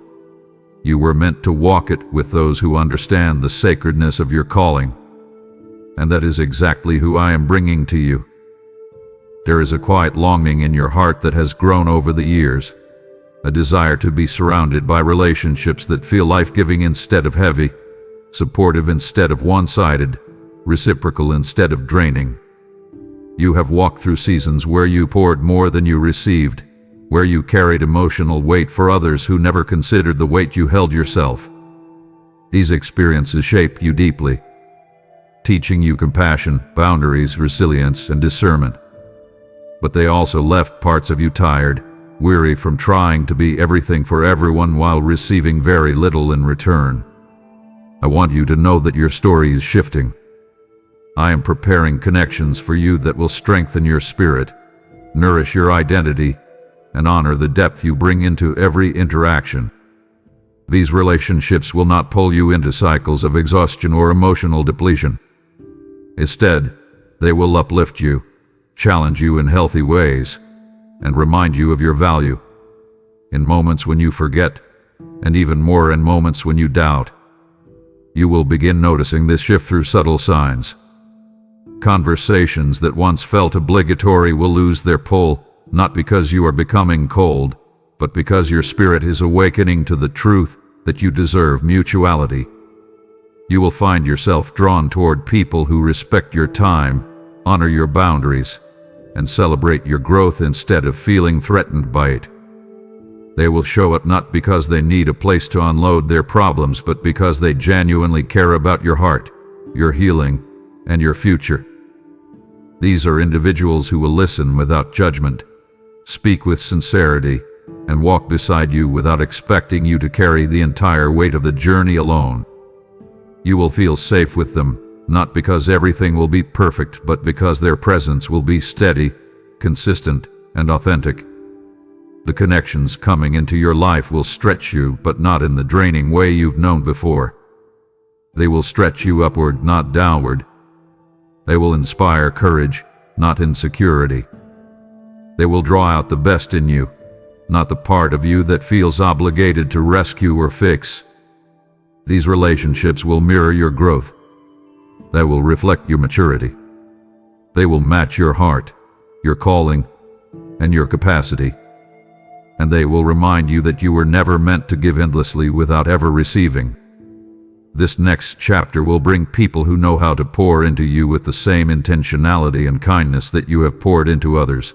You were meant to walk it with those who understand the sacredness of your calling. And that is exactly who I am bringing to you. There is a quiet longing in your heart that has grown over the years, a desire to be surrounded by relationships that feel life-giving instead of heavy, supportive instead of one-sided, reciprocal instead of draining. You have walked through seasons where you poured more than you received, where you carried emotional weight for others who never considered the weight you held yourself. These experiences shaped you deeply, teaching you compassion, boundaries, resilience, and discernment. But they also left parts of you tired, weary from trying to be everything for everyone while receiving very little in return. I want you to know that your story is shifting. I am preparing connections for you that will strengthen your spirit, nourish your identity, and honor the depth you bring into every interaction. These relationships will not pull you into cycles of exhaustion or emotional depletion. Instead, they will uplift you, challenge you in healthy ways, and remind you of your value. In moments when you forget, and even more in moments when you doubt, you will begin noticing this shift through subtle signs. Conversations that once felt obligatory will lose their pull, not because you are becoming cold, but because your spirit is awakening to the truth that you deserve mutuality. You will find yourself drawn toward people who respect your time, honor your boundaries, and celebrate your growth instead of feeling threatened by it. They will show up not because they need a place to unload their problems, but because they genuinely care about your heart, your healing, and your future. These are individuals who will listen without judgment, speak with sincerity, and walk beside you without expecting you to carry the entire weight of the journey alone. You will feel safe with them, not because everything will be perfect, but because their presence will be steady, consistent, and authentic. The connections coming into your life will stretch you, but not in the draining way you've known before. They will stretch you upward, not downward. They will inspire courage, not insecurity. They will draw out the best in you, not the part of you that feels obligated to rescue or fix. These relationships will mirror your growth. They will reflect your maturity. They will match your heart, your calling, and your capacity. And they will remind you that you were never meant to give endlessly without ever receiving. This next chapter will bring people who know how to pour into you with the same intentionality and kindness that you have poured into others.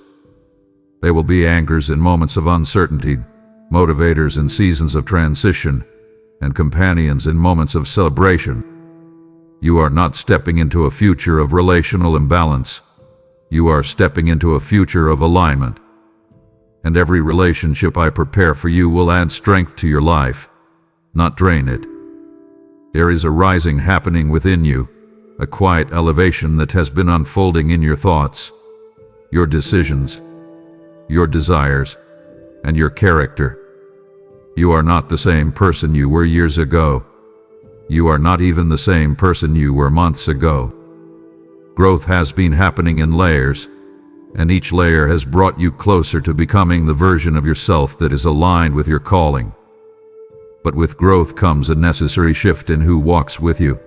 They will be anchors in moments of uncertainty, motivators in seasons of transition, and companions in moments of celebration. You are not stepping into a future of relational imbalance. You are stepping into a future of alignment. And every relationship I prepare for you will add strength to your life, not drain it. There is a rising happening within you, a quiet elevation that has been unfolding in your thoughts, your decisions, your desires, and your character. You are not the same person you were years ago. You are not even the same person you were months ago. Growth has been happening in layers, and each layer has brought you closer to becoming the version of yourself that is aligned with your calling. But with growth comes a necessary shift in who walks with you.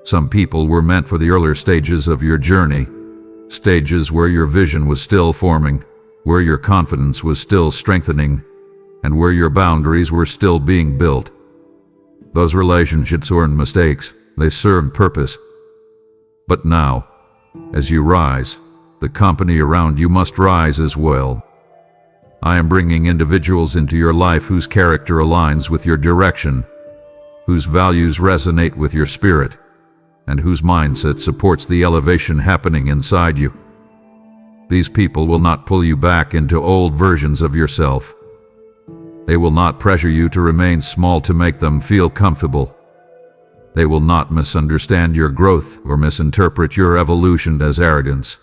Some people were meant for the earlier stages of your journey, stages where your vision was still forming, where your confidence was still strengthening, and where your boundaries were still being built. Those relationships weren't mistakes, they served purpose. But now, as you rise, the company around you must rise as well. I am bringing individuals into your life whose character aligns with your direction, whose values resonate with your spirit, and whose mindset supports the elevation happening inside you. These people will not pull you back into old versions of yourself. They will not pressure you to remain small to make them feel comfortable. They will not misunderstand your growth or misinterpret your evolution as arrogance.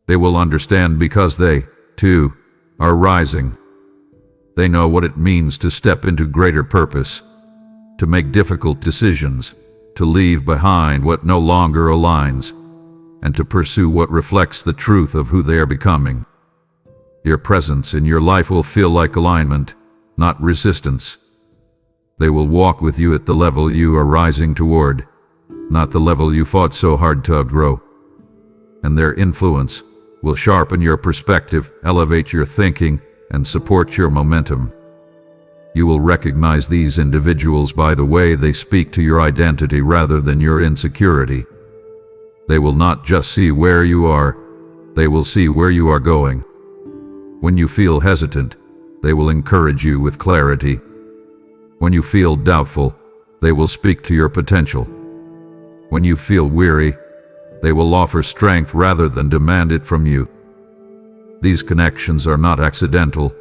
They will understand because they, too, are rising. They know what it means to step into greater purpose, to make difficult decisions, to leave behind what no longer aligns, and to pursue what reflects the truth of who they are becoming. Your presence in your life will feel like alignment, not resistance. They will walk with you at the level you are rising toward, not the level you fought so hard to outgrow. And their influence will sharpen your perspective, elevate your thinking, and support your momentum. You will recognize these individuals by the way they speak to your identity rather than your insecurity. They will not just see where you are, they will see where you are going. When you feel hesitant, they will encourage you with clarity. When you feel doubtful, they will speak to your potential. When you feel weary, they will offer strength rather than demand it from you. These connections are not accidental.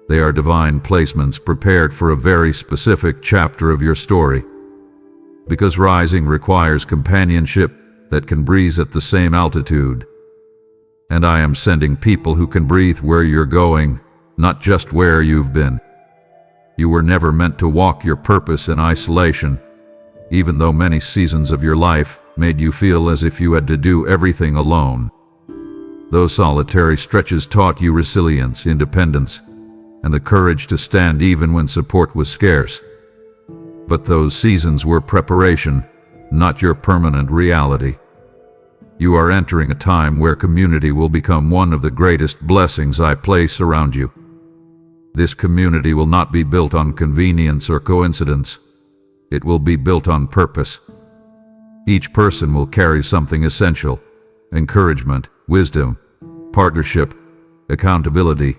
They are divine placements prepared for a very specific chapter of your story. Because rising requires companionship that can breathe at the same altitude. And I am sending people who can breathe where you're going, not just where you've been. You were never meant to walk your purpose in isolation, even though many seasons of your life made you feel as if you had to do everything alone. Those solitary stretches taught you resilience, independence, and the courage to stand even when support was scarce. But those seasons were preparation, not your permanent reality. You are entering a time where community will become one of the greatest blessings I place around you. This community will not be built on convenience or coincidence. It will be built on purpose. Each person will carry something essential: encouragement, wisdom, partnership, accountability,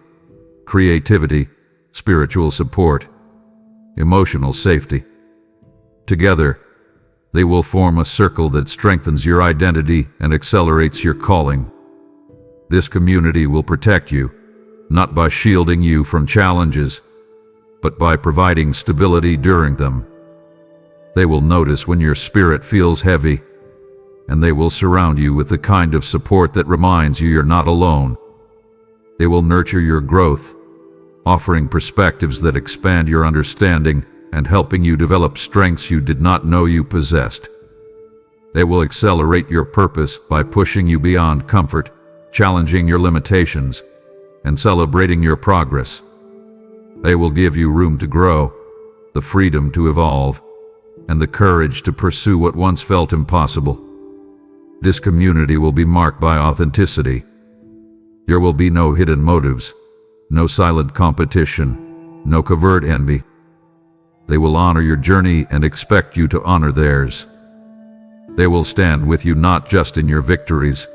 creativity, spiritual support, emotional safety. Together, they will form a circle that strengthens your identity and accelerates your calling. This community will protect you, not by shielding you from challenges, but by providing stability during them. They will notice when your spirit feels heavy, and they will surround you with the kind of support that reminds you you're not alone. They will nurture your growth, offering perspectives that expand your understanding and helping you develop strengths you did not know you possessed. They will accelerate your purpose by pushing you beyond comfort, challenging your limitations, and celebrating your progress. They will give you room to grow, the freedom to evolve, and the courage to pursue what once felt impossible. This community will be marked by authenticity. There will be no hidden motives, no silent competition, no covert envy. They will honor your journey and expect you to honor theirs. They will stand with you not just in your victories,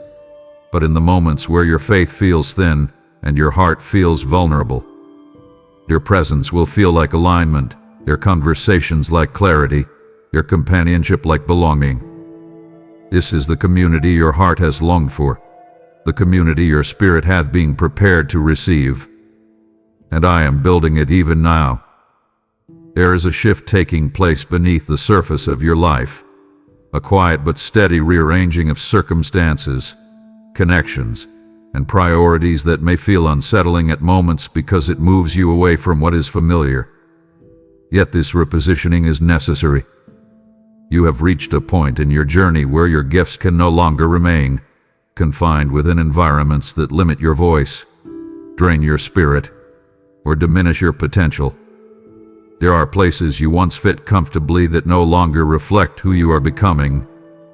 but in the moments where your faith feels thin and your heart feels vulnerable. Your presence will feel like alignment, your conversations like clarity, your companionship like belonging. This is the community your heart has longed for, the community your spirit hath been prepared to receive. And I am building it even now. There is a shift taking place beneath the surface of your life, a quiet but steady rearranging of circumstances, connections, and priorities that may feel unsettling at moments because it moves you away from what is familiar. Yet this repositioning is necessary. You have reached a point in your journey where your gifts can no longer remain confined within environments that limit your voice, drain your spirit, or diminish your potential. There are places you once fit comfortably that no longer reflect who you are becoming,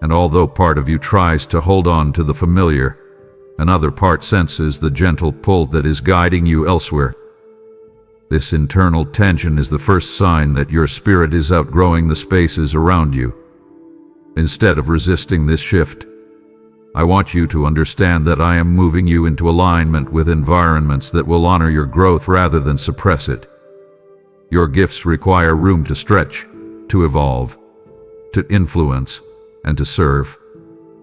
and although part of you tries to hold on to the familiar, another part senses the gentle pull that is guiding you elsewhere. This internal tension is the first sign that your spirit is outgrowing the spaces around you. Instead of resisting this shift, I want you to understand that I am moving you into alignment with environments that will honor your growth rather than suppress it. Your gifts require room to stretch, to evolve, to influence, and to serve.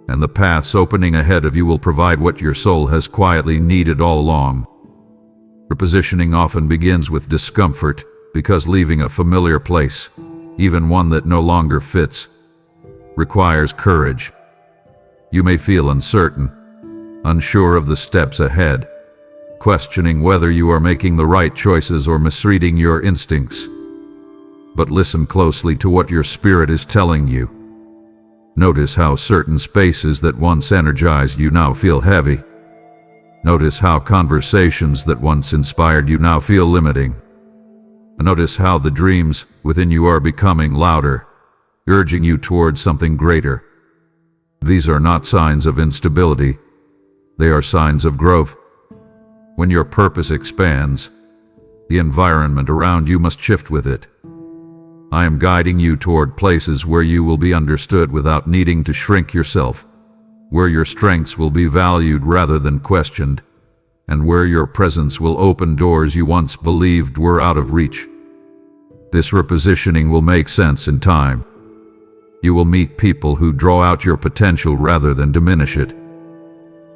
And the paths opening ahead of you will provide what your soul has quietly needed all along. Repositioning often begins with discomfort, because leaving a familiar place, even one that no longer fits, requires courage. You may feel uncertain, unsure of the steps ahead, questioning whether you are making the right choices or misreading your instincts. But listen closely to what your spirit is telling you. Notice how certain spaces that once energized you now feel heavy. Notice how conversations that once inspired you now feel limiting. Notice how the dreams within you are becoming louder, urging you towards something greater. These are not signs of instability. They are signs of growth. When your purpose expands, the environment around you must shift with it. I am guiding you toward places where you will be understood without needing to shrink yourself, where your strengths will be valued rather than questioned, and where your presence will open doors you once believed were out of reach. This repositioning will make sense in time. You will meet people who draw out your potential rather than diminish it.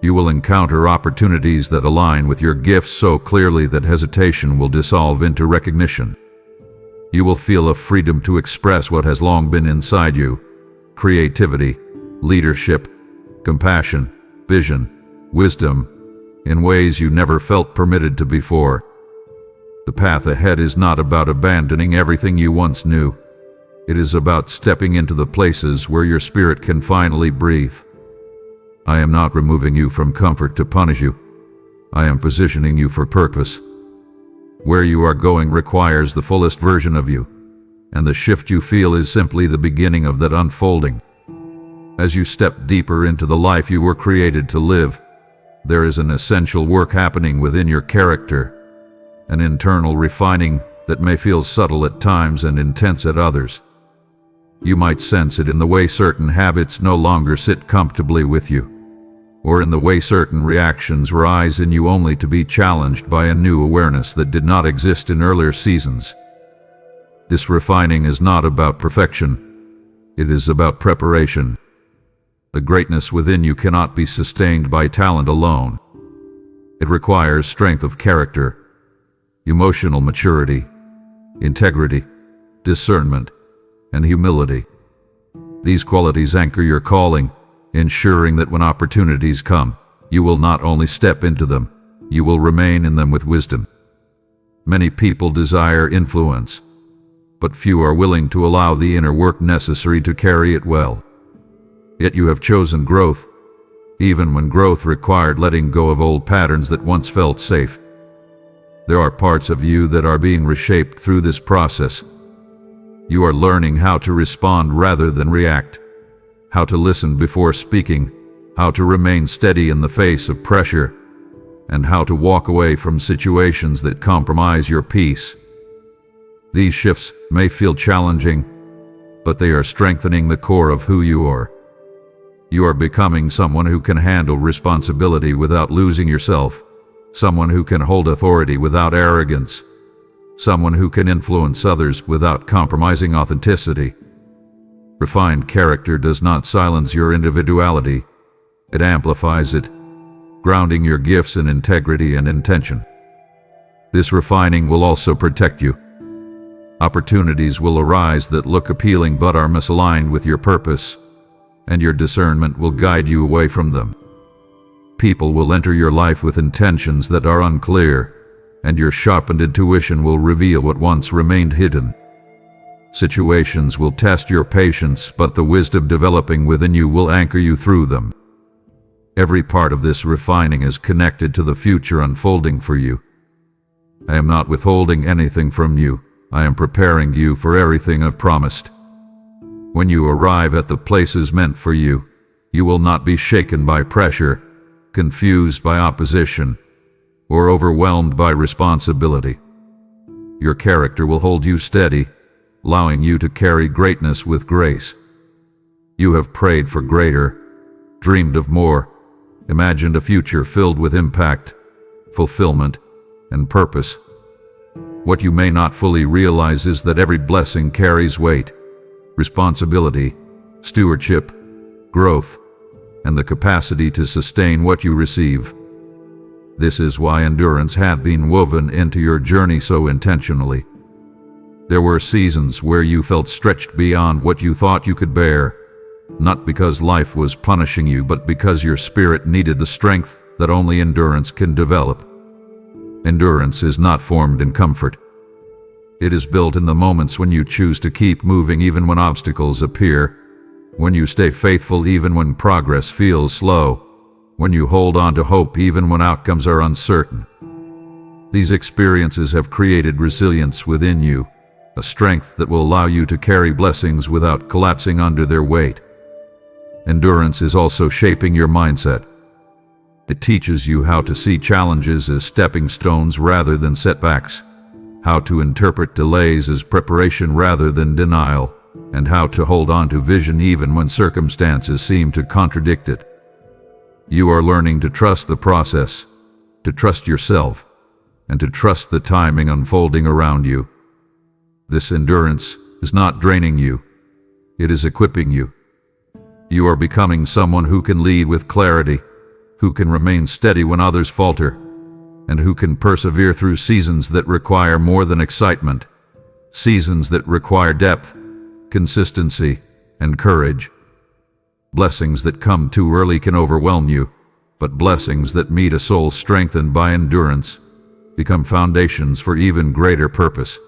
You will encounter opportunities that align with your gifts so clearly that hesitation will dissolve into recognition. You will feel a freedom to express what has long been inside you: creativity, leadership, compassion, vision, wisdom, in ways you never felt permitted to before. The path ahead is not about abandoning everything you once knew. It is about stepping into the places where your spirit can finally breathe. I am not removing you from comfort to punish you. I am positioning you for purpose. Where you are going requires the fullest version of you, and the shift you feel is simply the beginning of that unfolding. As you step deeper into the life you were created to live, there is an essential work happening within your character, an internal refining that may feel subtle at times and intense at others. You might sense it in the way certain habits no longer sit comfortably with you, or in the way certain reactions rise in you only to be challenged by a new awareness that did not exist in earlier seasons. This refining is not about perfection. It is about preparation. The greatness within you cannot be sustained by talent alone. It requires strength of character, emotional maturity, integrity, discernment, and humility. These qualities anchor your calling, ensuring that when opportunities come, you will not only step into them, you will remain in them with wisdom. Many people desire influence, but few are willing to allow the inner work necessary to carry it well. Yet you have chosen growth, even when growth required letting go of old patterns that once felt safe. There are parts of you that are being reshaped through this process. You are learning how to respond rather than react, how to listen before speaking, how to remain steady in the face of pressure, and how to walk away from situations that compromise your peace. These shifts may feel challenging, but they are strengthening the core of who you are. You are becoming someone who can handle responsibility without losing yourself, someone who can hold authority without arrogance, someone who can influence others without compromising authenticity. Refined character does not silence your individuality, it amplifies it, grounding your gifts in integrity and intention. This refining will also protect you. Opportunities will arise that look appealing but are misaligned with your purpose, and your discernment will guide you away from them. People will enter your life with intentions that are unclear, and your sharpened intuition will reveal what once remained hidden. Situations will test your patience, but the wisdom developing within you will anchor you through them. Every part of this refining is connected to the future unfolding for you. I am not withholding anything from you. I am preparing you for everything I've promised. When you arrive at the places meant for you, you will not be shaken by pressure, confused by opposition, or overwhelmed by responsibility. Your character will hold you steady, allowing you to carry greatness with grace. You have prayed for greater, dreamed of more, imagined a future filled with impact, fulfillment, and purpose. What you may not fully realize is that every blessing carries weight, responsibility, stewardship, growth, and the capacity to sustain what you receive. This is why endurance hath been woven into your journey so intentionally. There were seasons where you felt stretched beyond what you thought you could bear, not because life was punishing you, but because your spirit needed the strength that only endurance can develop. Endurance is not formed in comfort. It is built in the moments when you choose to keep moving even when obstacles appear, when you stay faithful even when progress feels slow, when you hold on to hope even when outcomes are uncertain. These experiences have created resilience within you, a strength that will allow you to carry blessings without collapsing under their weight. Endurance is also shaping your mindset. It teaches you how to see challenges as stepping stones rather than setbacks, how to interpret delays as preparation rather than denial, and how to hold on to vision even when circumstances seem to contradict it. You are learning to trust the process, to trust yourself, and to trust the timing unfolding around you. This endurance is not draining you, it is equipping you. You are becoming someone who can lead with clarity, who can remain steady when others falter, and who can persevere through seasons that require more than excitement, seasons that require depth, consistency, and courage. Blessings that come too early can overwhelm you, but blessings that meet a soul strengthened by endurance become foundations for even greater purpose.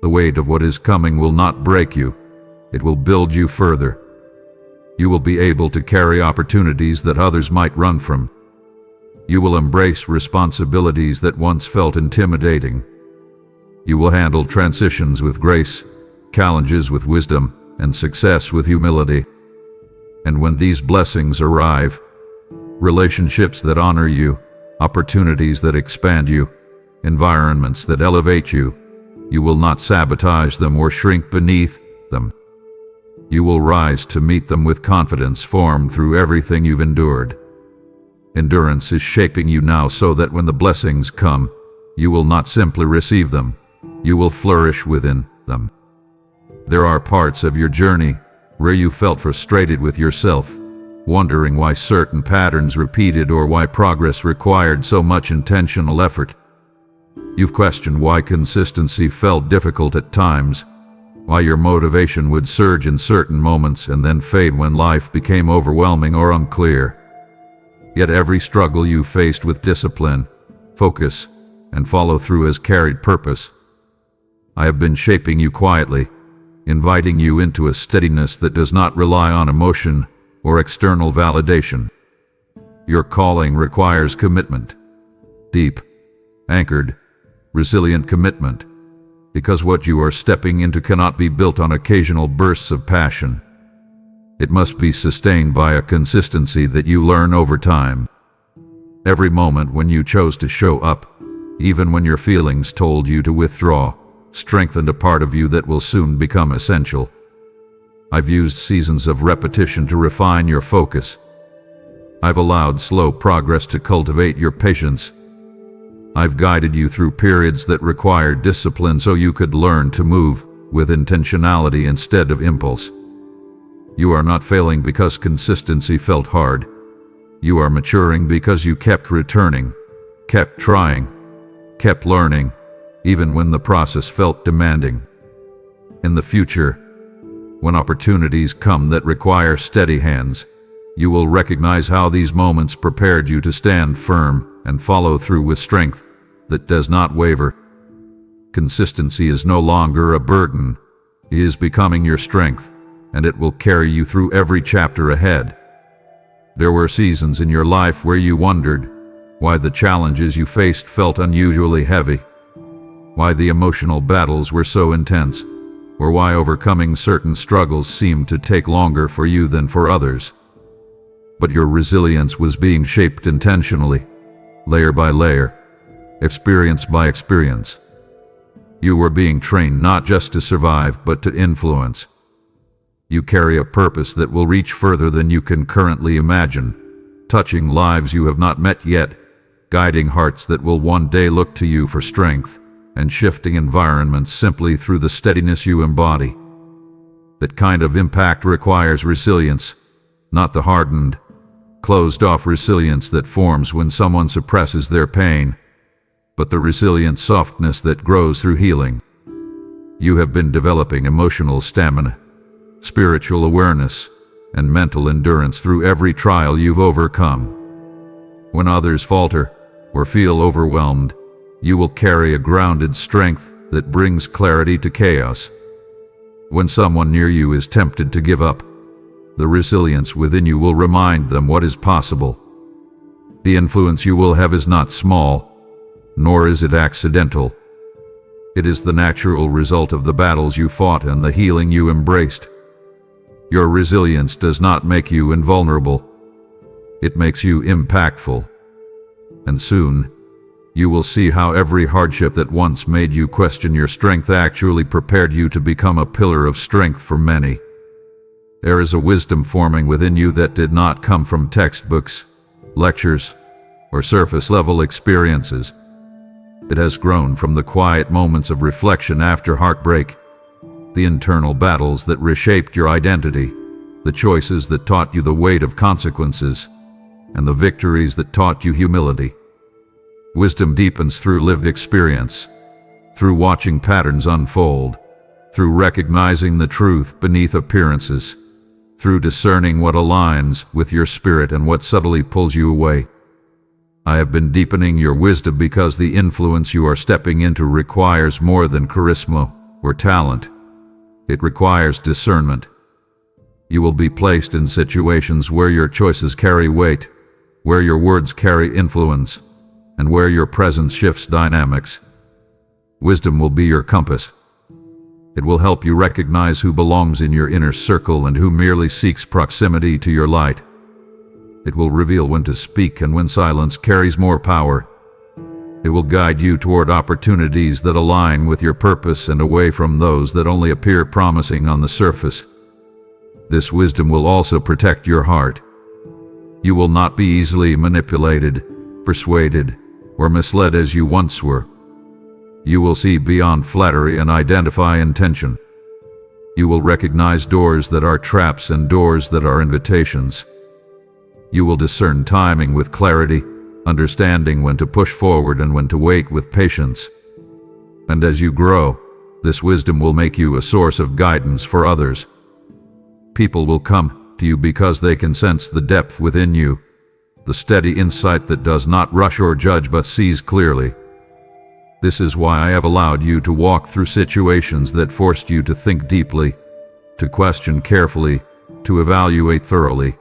The weight of what is coming will not break you, it will build you further. You will be able to carry opportunities that others might run from. You will embrace responsibilities that once felt intimidating. You will handle transitions with grace, challenges with wisdom, and success with humility. And when these blessings arrive, relationships that honor you, opportunities that expand you, environments that elevate you, you will not sabotage them or shrink beneath them. You will rise to meet them with confidence formed through everything you've endured. Endurance is shaping you now so that when the blessings come, you will not simply receive them, you will flourish within them. There are parts of your journey where you felt frustrated with yourself, wondering why certain patterns repeated or why progress required so much intentional effort. You've questioned why consistency felt difficult at times, why your motivation would surge in certain moments and then fade when life became overwhelming or unclear. Yet every struggle you faced with discipline, focus, and follow-through has carried purpose. I have been shaping you quietly, inviting you into a steadiness that does not rely on emotion or external validation. Your calling requires commitment, deep, anchored, resilient commitment, because what you are stepping into cannot be built on occasional bursts of passion. It must be sustained by a consistency that you learn over time. Every moment when you chose to show up, even when your feelings told you to withdraw, strengthened a part of you that will soon become essential. I've used seasons of repetition to refine your focus. I've allowed slow progress to cultivate your patience. I've guided you through periods that required discipline so you could learn to move with intentionality instead of impulse. You are not failing because consistency felt hard. You are maturing because you kept returning, kept trying, kept learning, even when the process felt demanding. In the future, when opportunities come that require steady hands, you will recognize how these moments prepared you to stand firm and follow through with strength that does not waver. Consistency is no longer a burden. It is becoming your strength, and it will carry you through every chapter ahead. There were seasons in your life where you wondered why the challenges you faced felt unusually heavy, why the emotional battles were so intense, or why overcoming certain struggles seemed to take longer for you than for others. But your resilience was being shaped intentionally, layer by layer, experience by experience. You were being trained not just to survive, but to influence. You carry a purpose that will reach further than you can currently imagine, touching lives you have not met yet, guiding hearts that will one day look to you for strength, and shifting environments simply through the steadiness you embody. That kind of impact requires resilience, not the hardened, closed-off resilience that forms when someone suppresses their pain, but the resilient softness that grows through healing. You have been developing emotional stamina, spiritual awareness, and mental endurance through every trial you've overcome. When others falter or feel overwhelmed, you will carry a grounded strength that brings clarity to chaos. When someone near you is tempted to give up, the resilience within you will remind them what is possible. The influence you will have is not small, nor is it accidental. It is the natural result of the battles you fought and the healing you embraced. Your resilience does not make you invulnerable. It makes you impactful. And soon, you will see how every hardship that once made you question your strength actually prepared you to become a pillar of strength for many. There is a wisdom forming within you that did not come from textbooks, lectures, or surface-level experiences. It has grown from the quiet moments of reflection after heartbreak, the internal battles that reshaped your identity, the choices that taught you the weight of consequences, and the victories that taught you humility. Wisdom deepens through lived experience, through watching patterns unfold, through recognizing the truth beneath appearances, through discerning what aligns with your spirit and what subtly pulls you away. I have been deepening your wisdom because the influence you are stepping into requires more than charisma or talent. It requires discernment. You will be placed in situations where your choices carry weight, where your words carry influence, and where your presence shifts dynamics. Wisdom will be your compass. It will help you recognize who belongs in your inner circle and who merely seeks proximity to your light. It will reveal when to speak and when silence carries more power. It will guide you toward opportunities that align with your purpose and away from those that only appear promising on the surface. This wisdom will also protect your heart. You will not be easily manipulated, persuaded, or misled as you once were. You will see beyond flattery and identify intention. You will recognize doors that are traps and doors that are invitations. You will discern timing with clarity, understanding when to push forward and when to wait with patience. And as you grow, this wisdom will make you a source of guidance for others. People will come to you because they can sense the depth within you, the steady insight that does not rush or judge but sees clearly. This is why I have allowed you to walk through situations that forced you to think deeply, to question carefully, to evaluate thoroughly.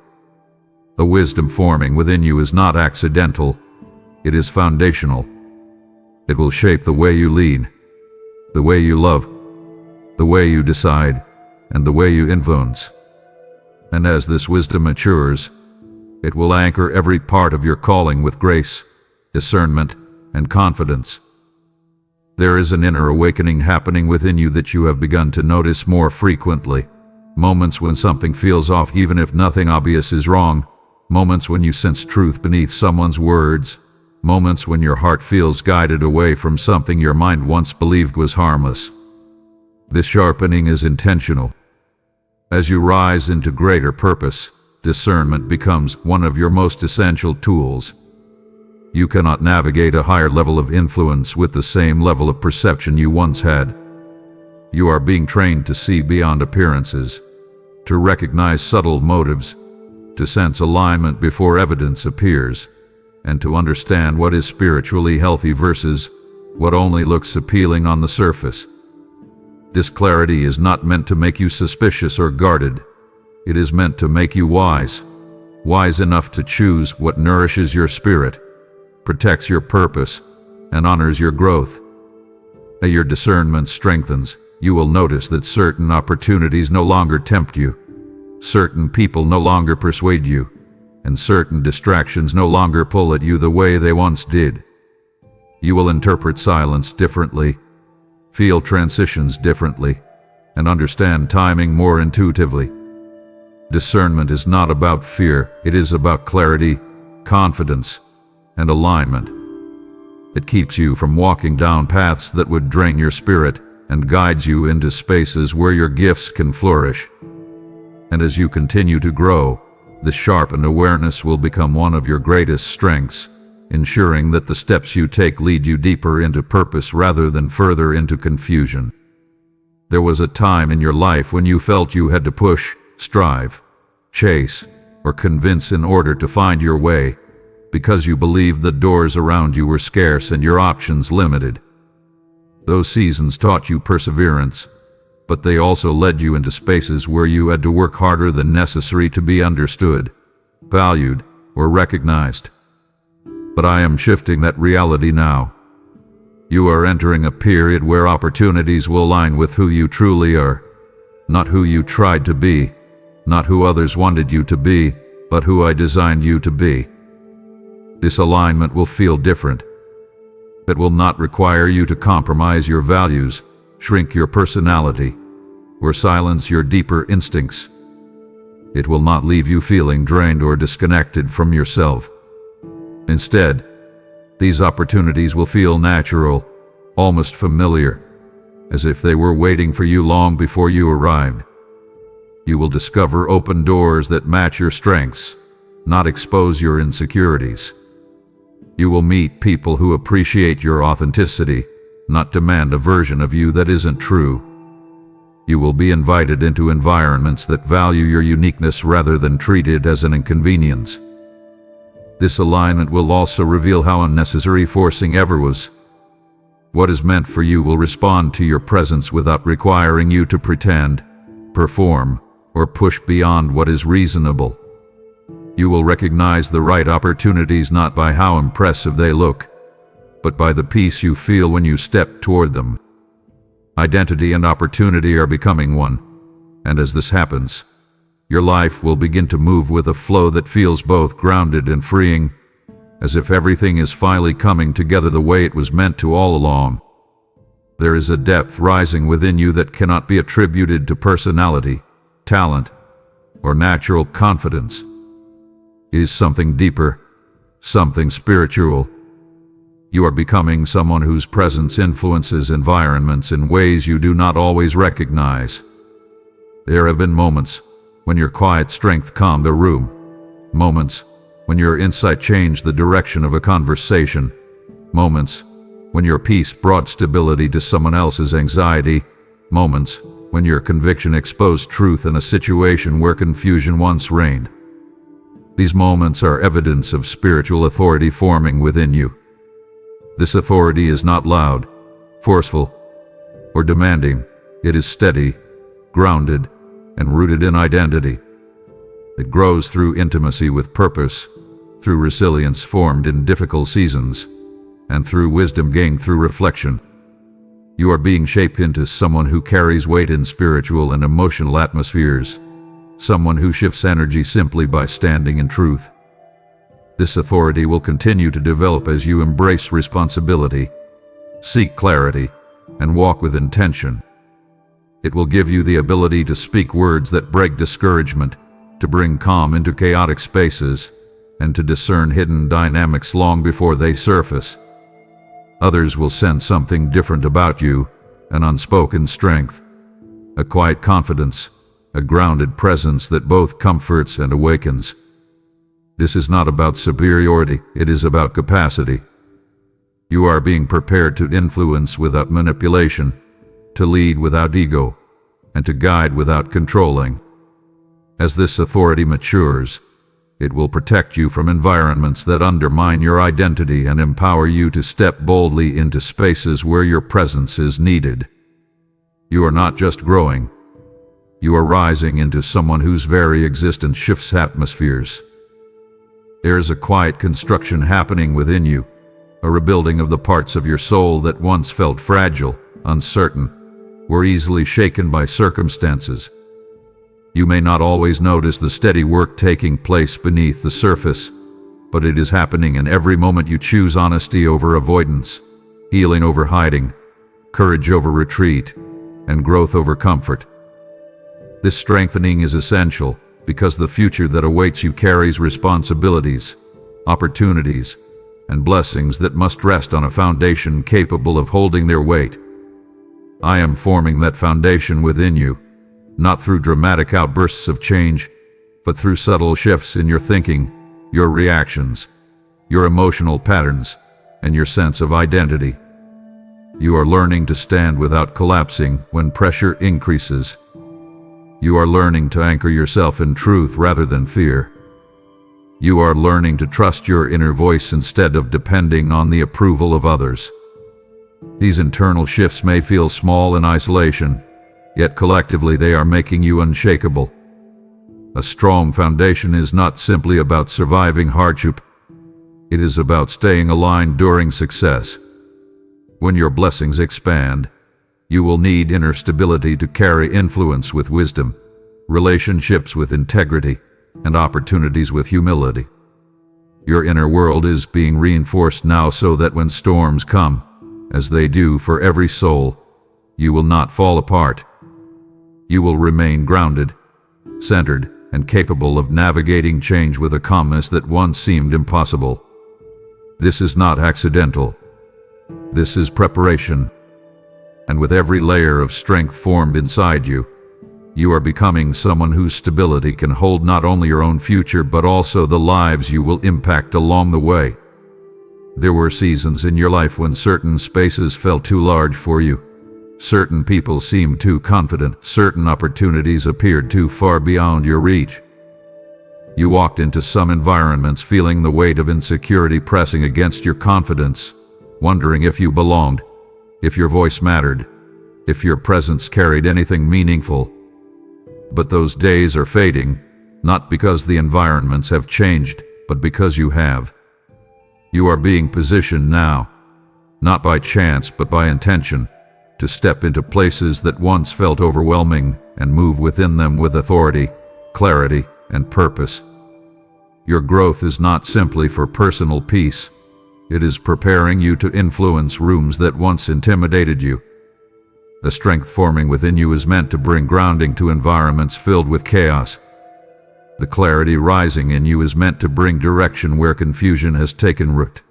The wisdom forming within you is not accidental, it is foundational. It will shape the way you lead, the way you love, the way you decide, and the way you influence. And as this wisdom matures, it will anchor every part of your calling with grace, discernment, and confidence. There is an inner awakening happening within you that you have begun to notice more frequently. Moments when something feels off even if nothing obvious is wrong. Moments when you sense truth beneath someone's words. Moments when your heart feels guided away from something your mind once believed was harmless. This sharpening is intentional. As you rise into greater purpose, discernment becomes one of your most essential tools. You cannot navigate a higher level of influence with the same level of perception you once had. You are being trained to see beyond appearances, to recognize subtle motives, to sense alignment before evidence appears, and to understand what is spiritually healthy versus what only looks appealing on the surface. This clarity is not meant to make you suspicious or guarded. It is meant to make you wise enough to choose what nourishes your spirit, protects your purpose, and honors your growth. As your discernment strengthens, you will notice that certain opportunities no longer tempt you. Certain people no longer persuade you, and certain distractions no longer pull at you the way they once did. You will interpret silence differently, feel transitions differently, and understand timing more intuitively. Discernment is not about fear, it is about clarity, confidence, and alignment. It keeps you from walking down paths that would drain your spirit and guides you into spaces where your gifts can flourish. And as you continue to grow, this sharpened awareness will become one of your greatest strengths, ensuring that the steps you take lead you deeper into purpose rather than further into confusion. There was a time in your life when you felt you had to push, strive, chase, or convince in order to find your way, because you believed the doors around you were scarce and your options limited. Those seasons taught you perseverance, but they also led you into spaces where you had to work harder than necessary to be understood, valued, or recognized. But I am shifting that reality now. You are entering a period where opportunities will align with who you truly are, not who you tried to be, not who others wanted you to be, but who I designed you to be. This alignment will feel different. It will not require you to compromise your values, shrink your personality, or silence your deeper instincts. It will not leave you feeling drained or disconnected from yourself. Instead, these opportunities will feel natural, almost familiar, as if they were waiting for you long before you arrived. You will discover open doors that match your strengths, not expose your insecurities. You will meet people who appreciate your authenticity, not demand a version of you that isn't true. You will be invited into environments that value your uniqueness rather than treat it as an inconvenience. This alignment will also reveal how unnecessary forcing ever was. What is meant for you will respond to your presence without requiring you to pretend, perform, or push beyond what is reasonable. You will recognize the right opportunities not by how impressive they look, but by the peace you feel when you step toward them. Identity and opportunity are becoming one, and as this happens, your life will begin to move with a flow that feels both grounded and freeing, as if everything is finally coming together the way it was meant to all along. There is a depth rising within you that cannot be attributed to personality, talent, or natural confidence. It is something deeper, something spiritual. You are becoming someone whose presence influences environments in ways you do not always recognize. There have been moments when your quiet strength calmed a room, moments when your insight changed the direction of a conversation, moments when your peace brought stability to someone else's anxiety, moments when your conviction exposed truth in a situation where confusion once reigned. These moments are evidence of spiritual authority forming within you. This authority is not loud, forceful, or demanding. It is steady, grounded, and rooted in identity. It grows through intimacy with purpose, through resilience formed in difficult seasons, and through wisdom gained through reflection. You are being shaped into someone who carries weight in spiritual and emotional atmospheres, someone who shifts energy simply by standing in truth. This authority will continue to develop as you embrace responsibility, seek clarity, and walk with intention. It will give you the ability to speak words that break discouragement, to bring calm into chaotic spaces, and to discern hidden dynamics long before they surface. Others will sense something different about you, an unspoken strength, a quiet confidence, a grounded presence that both comforts and awakens. This is not about superiority, it is about capacity. You are being prepared to influence without manipulation, to lead without ego, and to guide without controlling. As this authority matures, it will protect you from environments that undermine your identity and empower you to step boldly into spaces where your presence is needed. You are not just growing, you are rising into someone whose very existence shifts atmospheres. There is a quiet construction happening within you, a rebuilding of the parts of your soul that once felt fragile, uncertain, or easily shaken by circumstances. You may not always notice the steady work taking place beneath the surface, but it is happening in every moment you choose honesty over avoidance, healing over hiding, courage over retreat, and growth over comfort. This strengthening is essential because the future that awaits you carries responsibilities, opportunities, and blessings that must rest on a foundation capable of holding their weight. I am forming that foundation within you, not through dramatic outbursts of change, but through subtle shifts in your thinking, your reactions, your emotional patterns, and your sense of identity. You are learning to stand without collapsing when pressure increases. You are learning to anchor yourself in truth rather than fear. You are learning to trust your inner voice instead of depending on the approval of others. These internal shifts may feel small in isolation, yet collectively they are making you unshakable. A strong foundation is not simply about surviving hardship. It is about staying aligned during success. When your blessings expand, you will need inner stability to carry influence with wisdom, relationships with integrity, and opportunities with humility. Your inner world is being reinforced now so that when storms come, as they do for every soul, you will not fall apart. You will remain grounded, centered, and capable of navigating change with a calmness that once seemed impossible. This is not accidental. This is preparation. And with every layer of strength formed inside you, you are becoming someone whose stability can hold not only your own future but also the lives you will impact along the way. There were seasons in your life when certain spaces felt too large for you. Certain people seemed too confident. Certain opportunities appeared too far beyond your reach. You walked into some environments feeling the weight of insecurity pressing against your confidence, wondering if you belonged, if your voice mattered, if your presence carried anything meaningful. But those days are fading, not because the environments have changed, but because you have. You are being positioned now, not by chance but by intention, to step into places that once felt overwhelming and move within them with authority, clarity, and purpose. Your growth is not simply for personal peace. It is preparing you to influence rooms that once intimidated you. The strength forming within you is meant to bring grounding to environments filled with chaos. The clarity rising in you is meant to bring direction where confusion has taken root.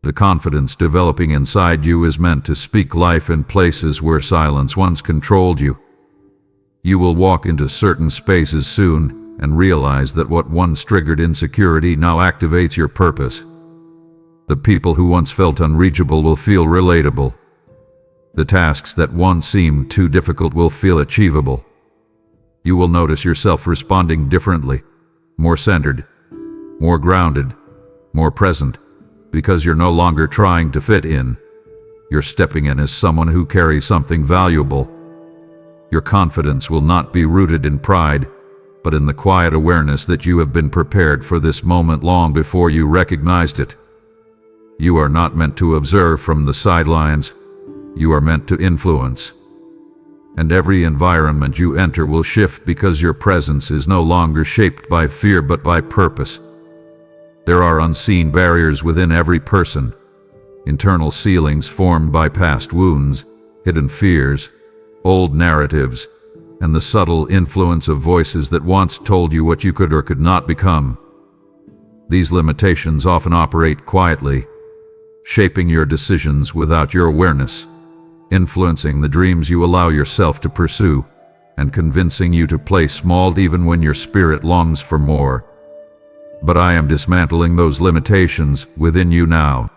The confidence developing inside you is meant to speak life in places where silence once controlled you. You will walk into certain spaces soon and realize that what once triggered insecurity now activates your purpose. The people who once felt unreachable will feel relatable. The tasks that once seemed too difficult will feel achievable. You will notice yourself responding differently, more centered, more grounded, more present, because you're no longer trying to fit in. You're stepping in as someone who carries something valuable. Your confidence will not be rooted in pride, but in the quiet awareness that you have been prepared for this moment long before you recognized it. You are not meant to observe from the sidelines. You are meant to influence. And every environment you enter will shift because your presence is no longer shaped by fear but by purpose. There are unseen barriers within every person, internal ceilings formed by past wounds, hidden fears, old narratives, and the subtle influence of voices that once told you what you could or could not become. These limitations often operate quietly, shaping your decisions without your awareness, influencing the dreams you allow yourself to pursue, and convincing you to play small even when your spirit longs for more. But I am dismantling those limitations within you now.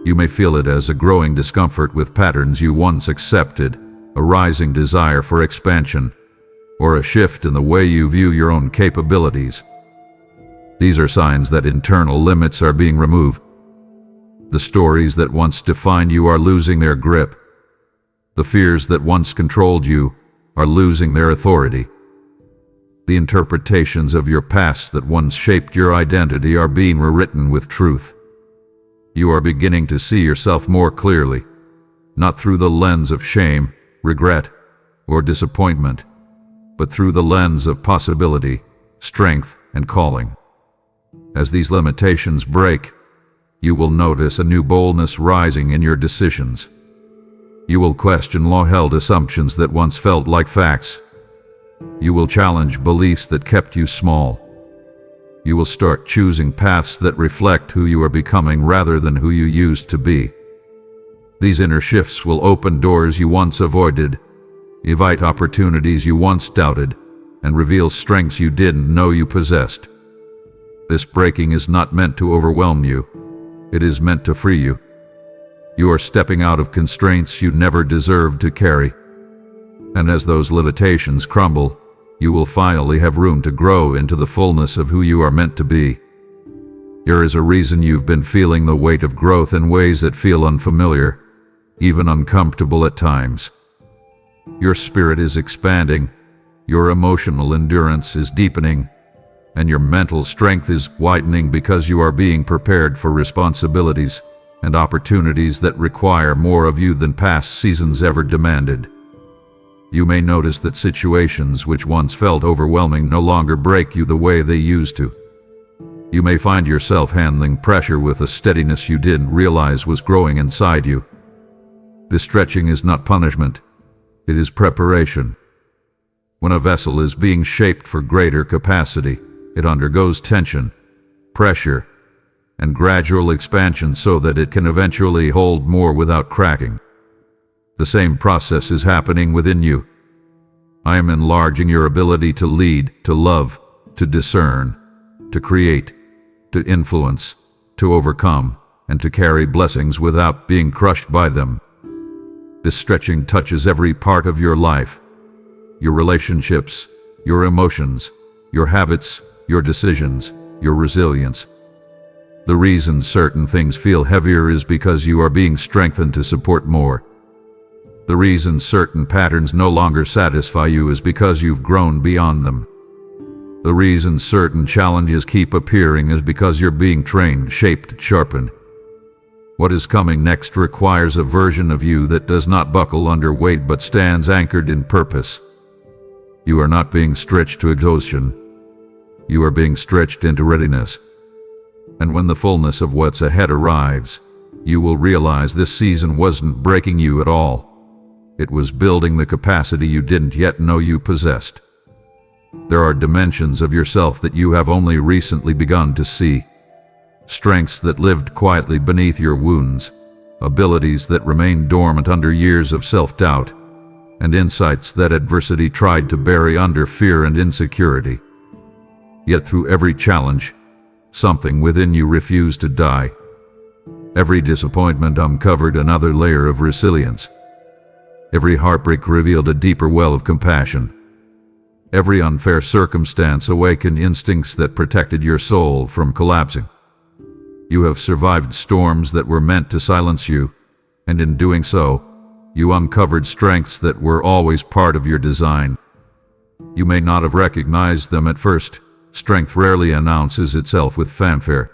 You may feel it as a growing discomfort with patterns you once accepted, a rising desire for expansion, or a shift in the way you view your own capabilities. These are signs that internal limits are being removed. The stories that once defined you are losing their grip. The fears that once controlled you are losing their authority. The interpretations of your past that once shaped your identity are being rewritten with truth. You are beginning to see yourself more clearly, not through the lens of shame, regret, or disappointment, but through the lens of possibility, strength, and calling. As these limitations break, you will notice a new boldness rising in your decisions. You will question long-held assumptions that once felt like facts. You will challenge beliefs that kept you small. You will start choosing paths that reflect who you are becoming rather than who you used to be. These inner shifts will open doors you once avoided, invite opportunities you once doubted, and reveals strengths you didn't know you possessed. This breaking is not meant to overwhelm you. It is meant to free you. You are stepping out of constraints you never deserved to carry. And as those limitations crumble, you will finally have room to grow into the fullness of who you are meant to be. There is a reason you've been feeling the weight of growth in ways that feel unfamiliar, even uncomfortable at times. Your spirit is expanding, your emotional endurance is deepening, and your mental strength is widening because you are being prepared for responsibilities and opportunities that require more of you than past seasons ever demanded. You may notice that situations which once felt overwhelming no longer break you the way they used to. You may find yourself handling pressure with a steadiness you didn't realize was growing inside you. This stretching is not punishment, it is preparation. When a vessel is being shaped for greater capacity, it undergoes tension, pressure, and gradual expansion so that it can eventually hold more without cracking. The same process is happening within you. I am enlarging your ability to lead, to love, to discern, to create, to influence, to overcome, and to carry blessings without being crushed by them. This stretching touches every part of your life, your relationships, your emotions, your habits, your decisions, your resilience. The reason certain things feel heavier is because you are being strengthened to support more. The reason certain patterns no longer satisfy you is because you've grown beyond them. The reason certain challenges keep appearing is because you're being trained, shaped, sharpened. What is coming next requires a version of you that does not buckle under weight but stands anchored in purpose. You are not being stretched to exhaustion. You are being stretched into readiness. And when the fullness of what's ahead arrives, you will realize this season wasn't breaking you at all. It was building the capacity you didn't yet know you possessed. There are dimensions of yourself that you have only recently begun to see. Strengths that lived quietly beneath your wounds, abilities that remained dormant under years of self-doubt, and insights that adversity tried to bury under fear and insecurity. Yet through every challenge, something within you refused to die. Every disappointment uncovered another layer of resilience. Every heartbreak revealed a deeper well of compassion. Every unfair circumstance awakened instincts that protected your soul from collapsing. You have survived storms that were meant to silence you, and in doing so, you uncovered strengths that were always part of your design. You may not have recognized them at first. Strength rarely announces itself with fanfare.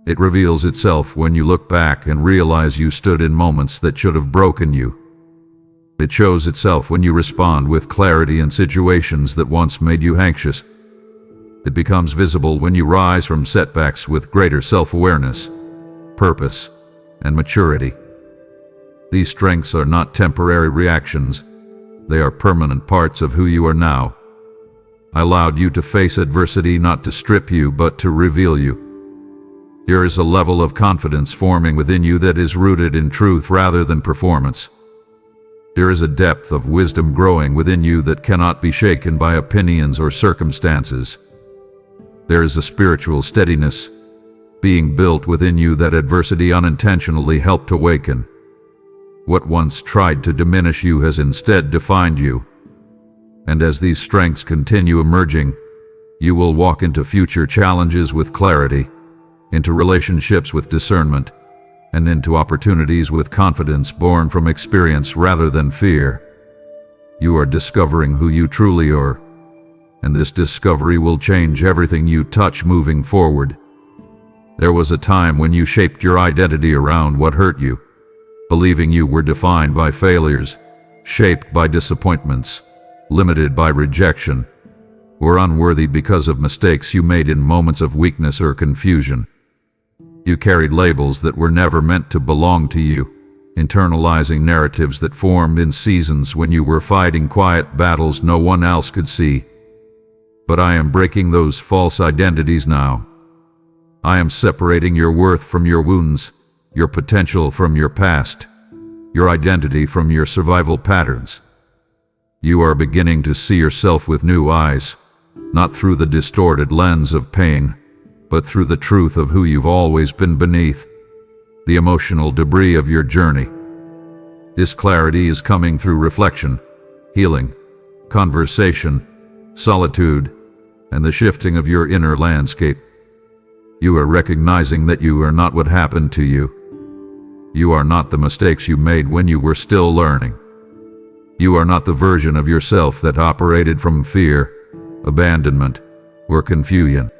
It reveals itself when you look back and realize you stood in moments that should have broken you. It shows itself when you respond with clarity in situations that once made you anxious. It becomes visible when you rise from setbacks with greater self-awareness, purpose, and maturity. These strengths are not temporary reactions. They are permanent parts of who you are now. I allowed you to face adversity not to strip you, but to reveal you. There is a level of confidence forming within you that is rooted in truth rather than performance. There is a depth of wisdom growing within you that cannot be shaken by opinions or circumstances. There is a spiritual steadiness being built within you that adversity unintentionally helped awaken. What once tried to diminish you has instead defined you. And as these strengths continue emerging, you will walk into future challenges with clarity, into relationships with discernment, and into opportunities with confidence born from experience rather than fear. You are discovering who you truly are, and this discovery will change everything you touch moving forward. There was a time when you shaped your identity around what hurt you, believing you were defined by failures, shaped by disappointments, limited by rejection, or unworthy because of mistakes you made in moments of weakness or confusion. You carried labels that were never meant to belong to you, internalizing narratives that formed in seasons when you were fighting quiet battles no one else could see. But I am breaking those false identities now. I am separating your worth from your wounds, your potential from your past, your identity from your survival patterns. You are beginning to see yourself with new eyes, not through the distorted lens of pain, but through the truth of who you've always been beneath the emotional debris of your journey. This clarity is coming through reflection, healing, conversation, solitude, and the shifting of your inner landscape. You are recognizing that you are not what happened to you. You are not the mistakes you made when you were still learning. You are not the version of yourself that operated from fear, abandonment, or confusion.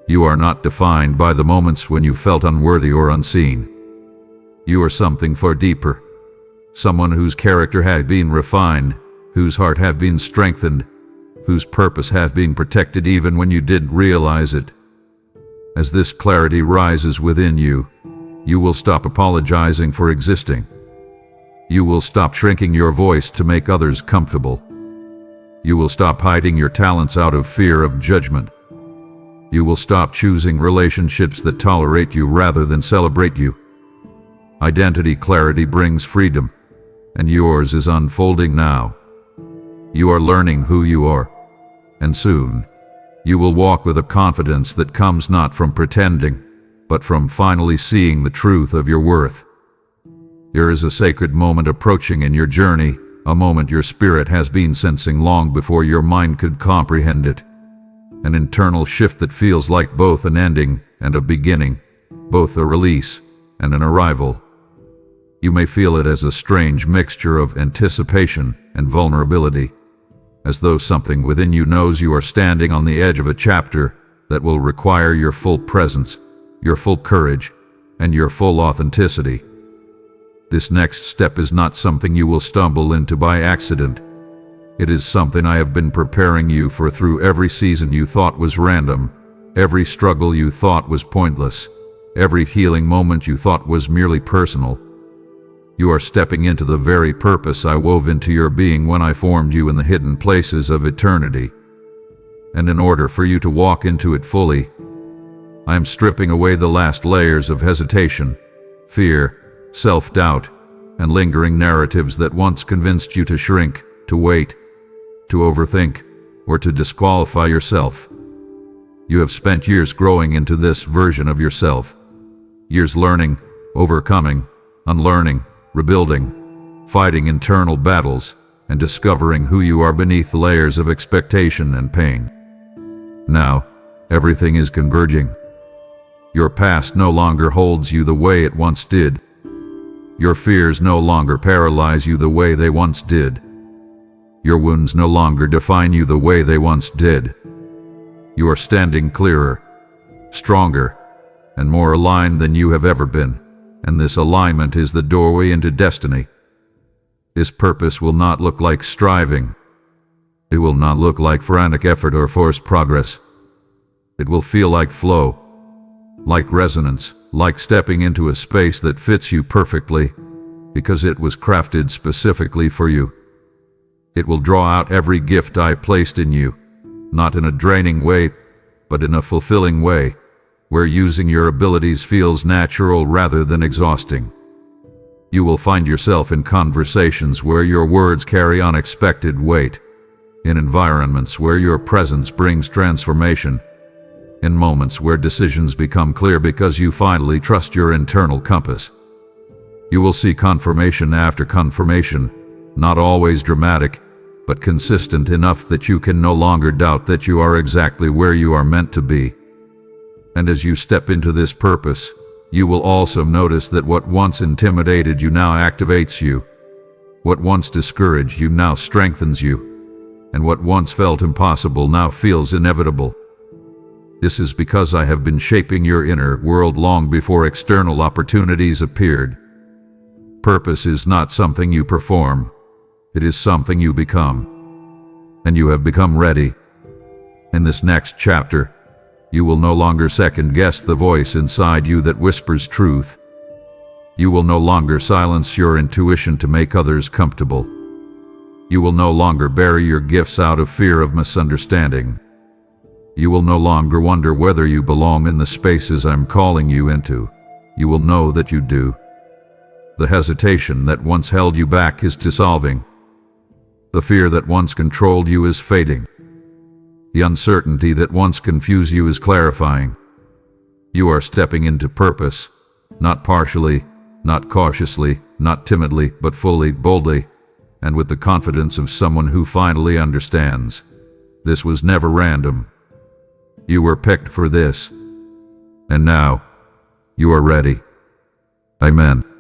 You are not defined by the moments when you felt unworthy or unseen. You are something far deeper. Someone whose character has been refined, whose heart has been strengthened, whose purpose has been protected even when you didn't realize it. As this clarity rises within you, you will stop apologizing for existing. You will stop shrinking your voice to make others comfortable. You will stop hiding your talents out of fear of judgment. You will stop choosing relationships that tolerate you rather than celebrate you. Identity clarity brings freedom, and yours is unfolding now. You are learning who you are, and soon, you will walk with a confidence that comes not from pretending, but from finally seeing the truth of your worth. There is a sacred moment approaching in your journey, a moment your spirit has been sensing long before your mind could comprehend it. An internal shift that feels like both an ending and a beginning, both a release and an arrival. You may feel it as a strange mixture of anticipation and vulnerability, as though something within you knows you are standing on the edge of a chapter that will require your full presence, your full courage, and your full authenticity. This next step is not something you will stumble into by accident. It is something I have been preparing you for through every season you thought was random, every struggle you thought was pointless, every healing moment you thought was merely personal. You are stepping into the very purpose I wove into your being when I formed you in the hidden places of eternity. And in order for you to walk into it fully, I am stripping away the last layers of hesitation, fear, self-doubt, and lingering narratives that once convinced you to shrink, to wait, to overthink, or to disqualify yourself. You have spent years growing into this version of yourself. Years learning, overcoming, unlearning, rebuilding, fighting internal battles, and discovering who you are beneath layers of expectation and pain. Now, everything is converging. Your past no longer holds you the way it once did. Your fears no longer paralyze you the way they once did. Your wounds no longer define you the way they once did. You are standing clearer, stronger, and more aligned than you have ever been, and this alignment is the doorway into destiny. This purpose will not look like striving. It will not look like frantic effort or forced progress. It will feel like flow, like resonance, like stepping into a space that fits you perfectly, because it was crafted specifically for you. It will draw out every gift I placed in you, not in a draining way, but in a fulfilling way, where using your abilities feels natural rather than exhausting. You will find yourself in conversations where your words carry unexpected weight, in environments where your presence brings transformation, in moments where decisions become clear because you finally trust your internal compass. You will see confirmation after confirmation, not always dramatic, but consistent enough that you can no longer doubt that you are exactly where you are meant to be. And as you step into this purpose, you will also notice that what once intimidated you now activates you. What once discouraged you now strengthens you. And what once felt impossible now feels inevitable. This is because I have been shaping your inner world long before external opportunities appeared. Purpose is not something you perform. It is something you become. And you have become ready. In this next chapter, you will no longer second-guess the voice inside you that whispers truth. You will no longer silence your intuition to make others comfortable. You will no longer bury your gifts out of fear of misunderstanding. You will no longer wonder whether you belong in the spaces I'm calling you into. You will know that you do. The hesitation that once held you back is dissolving. The fear that once controlled you is fading. The uncertainty that once confused you is clarifying. You are stepping into purpose, not partially, not cautiously, not timidly, but fully, boldly, and with the confidence of someone who finally understands. This was never random. You were picked for this. And now, you are ready. Amen.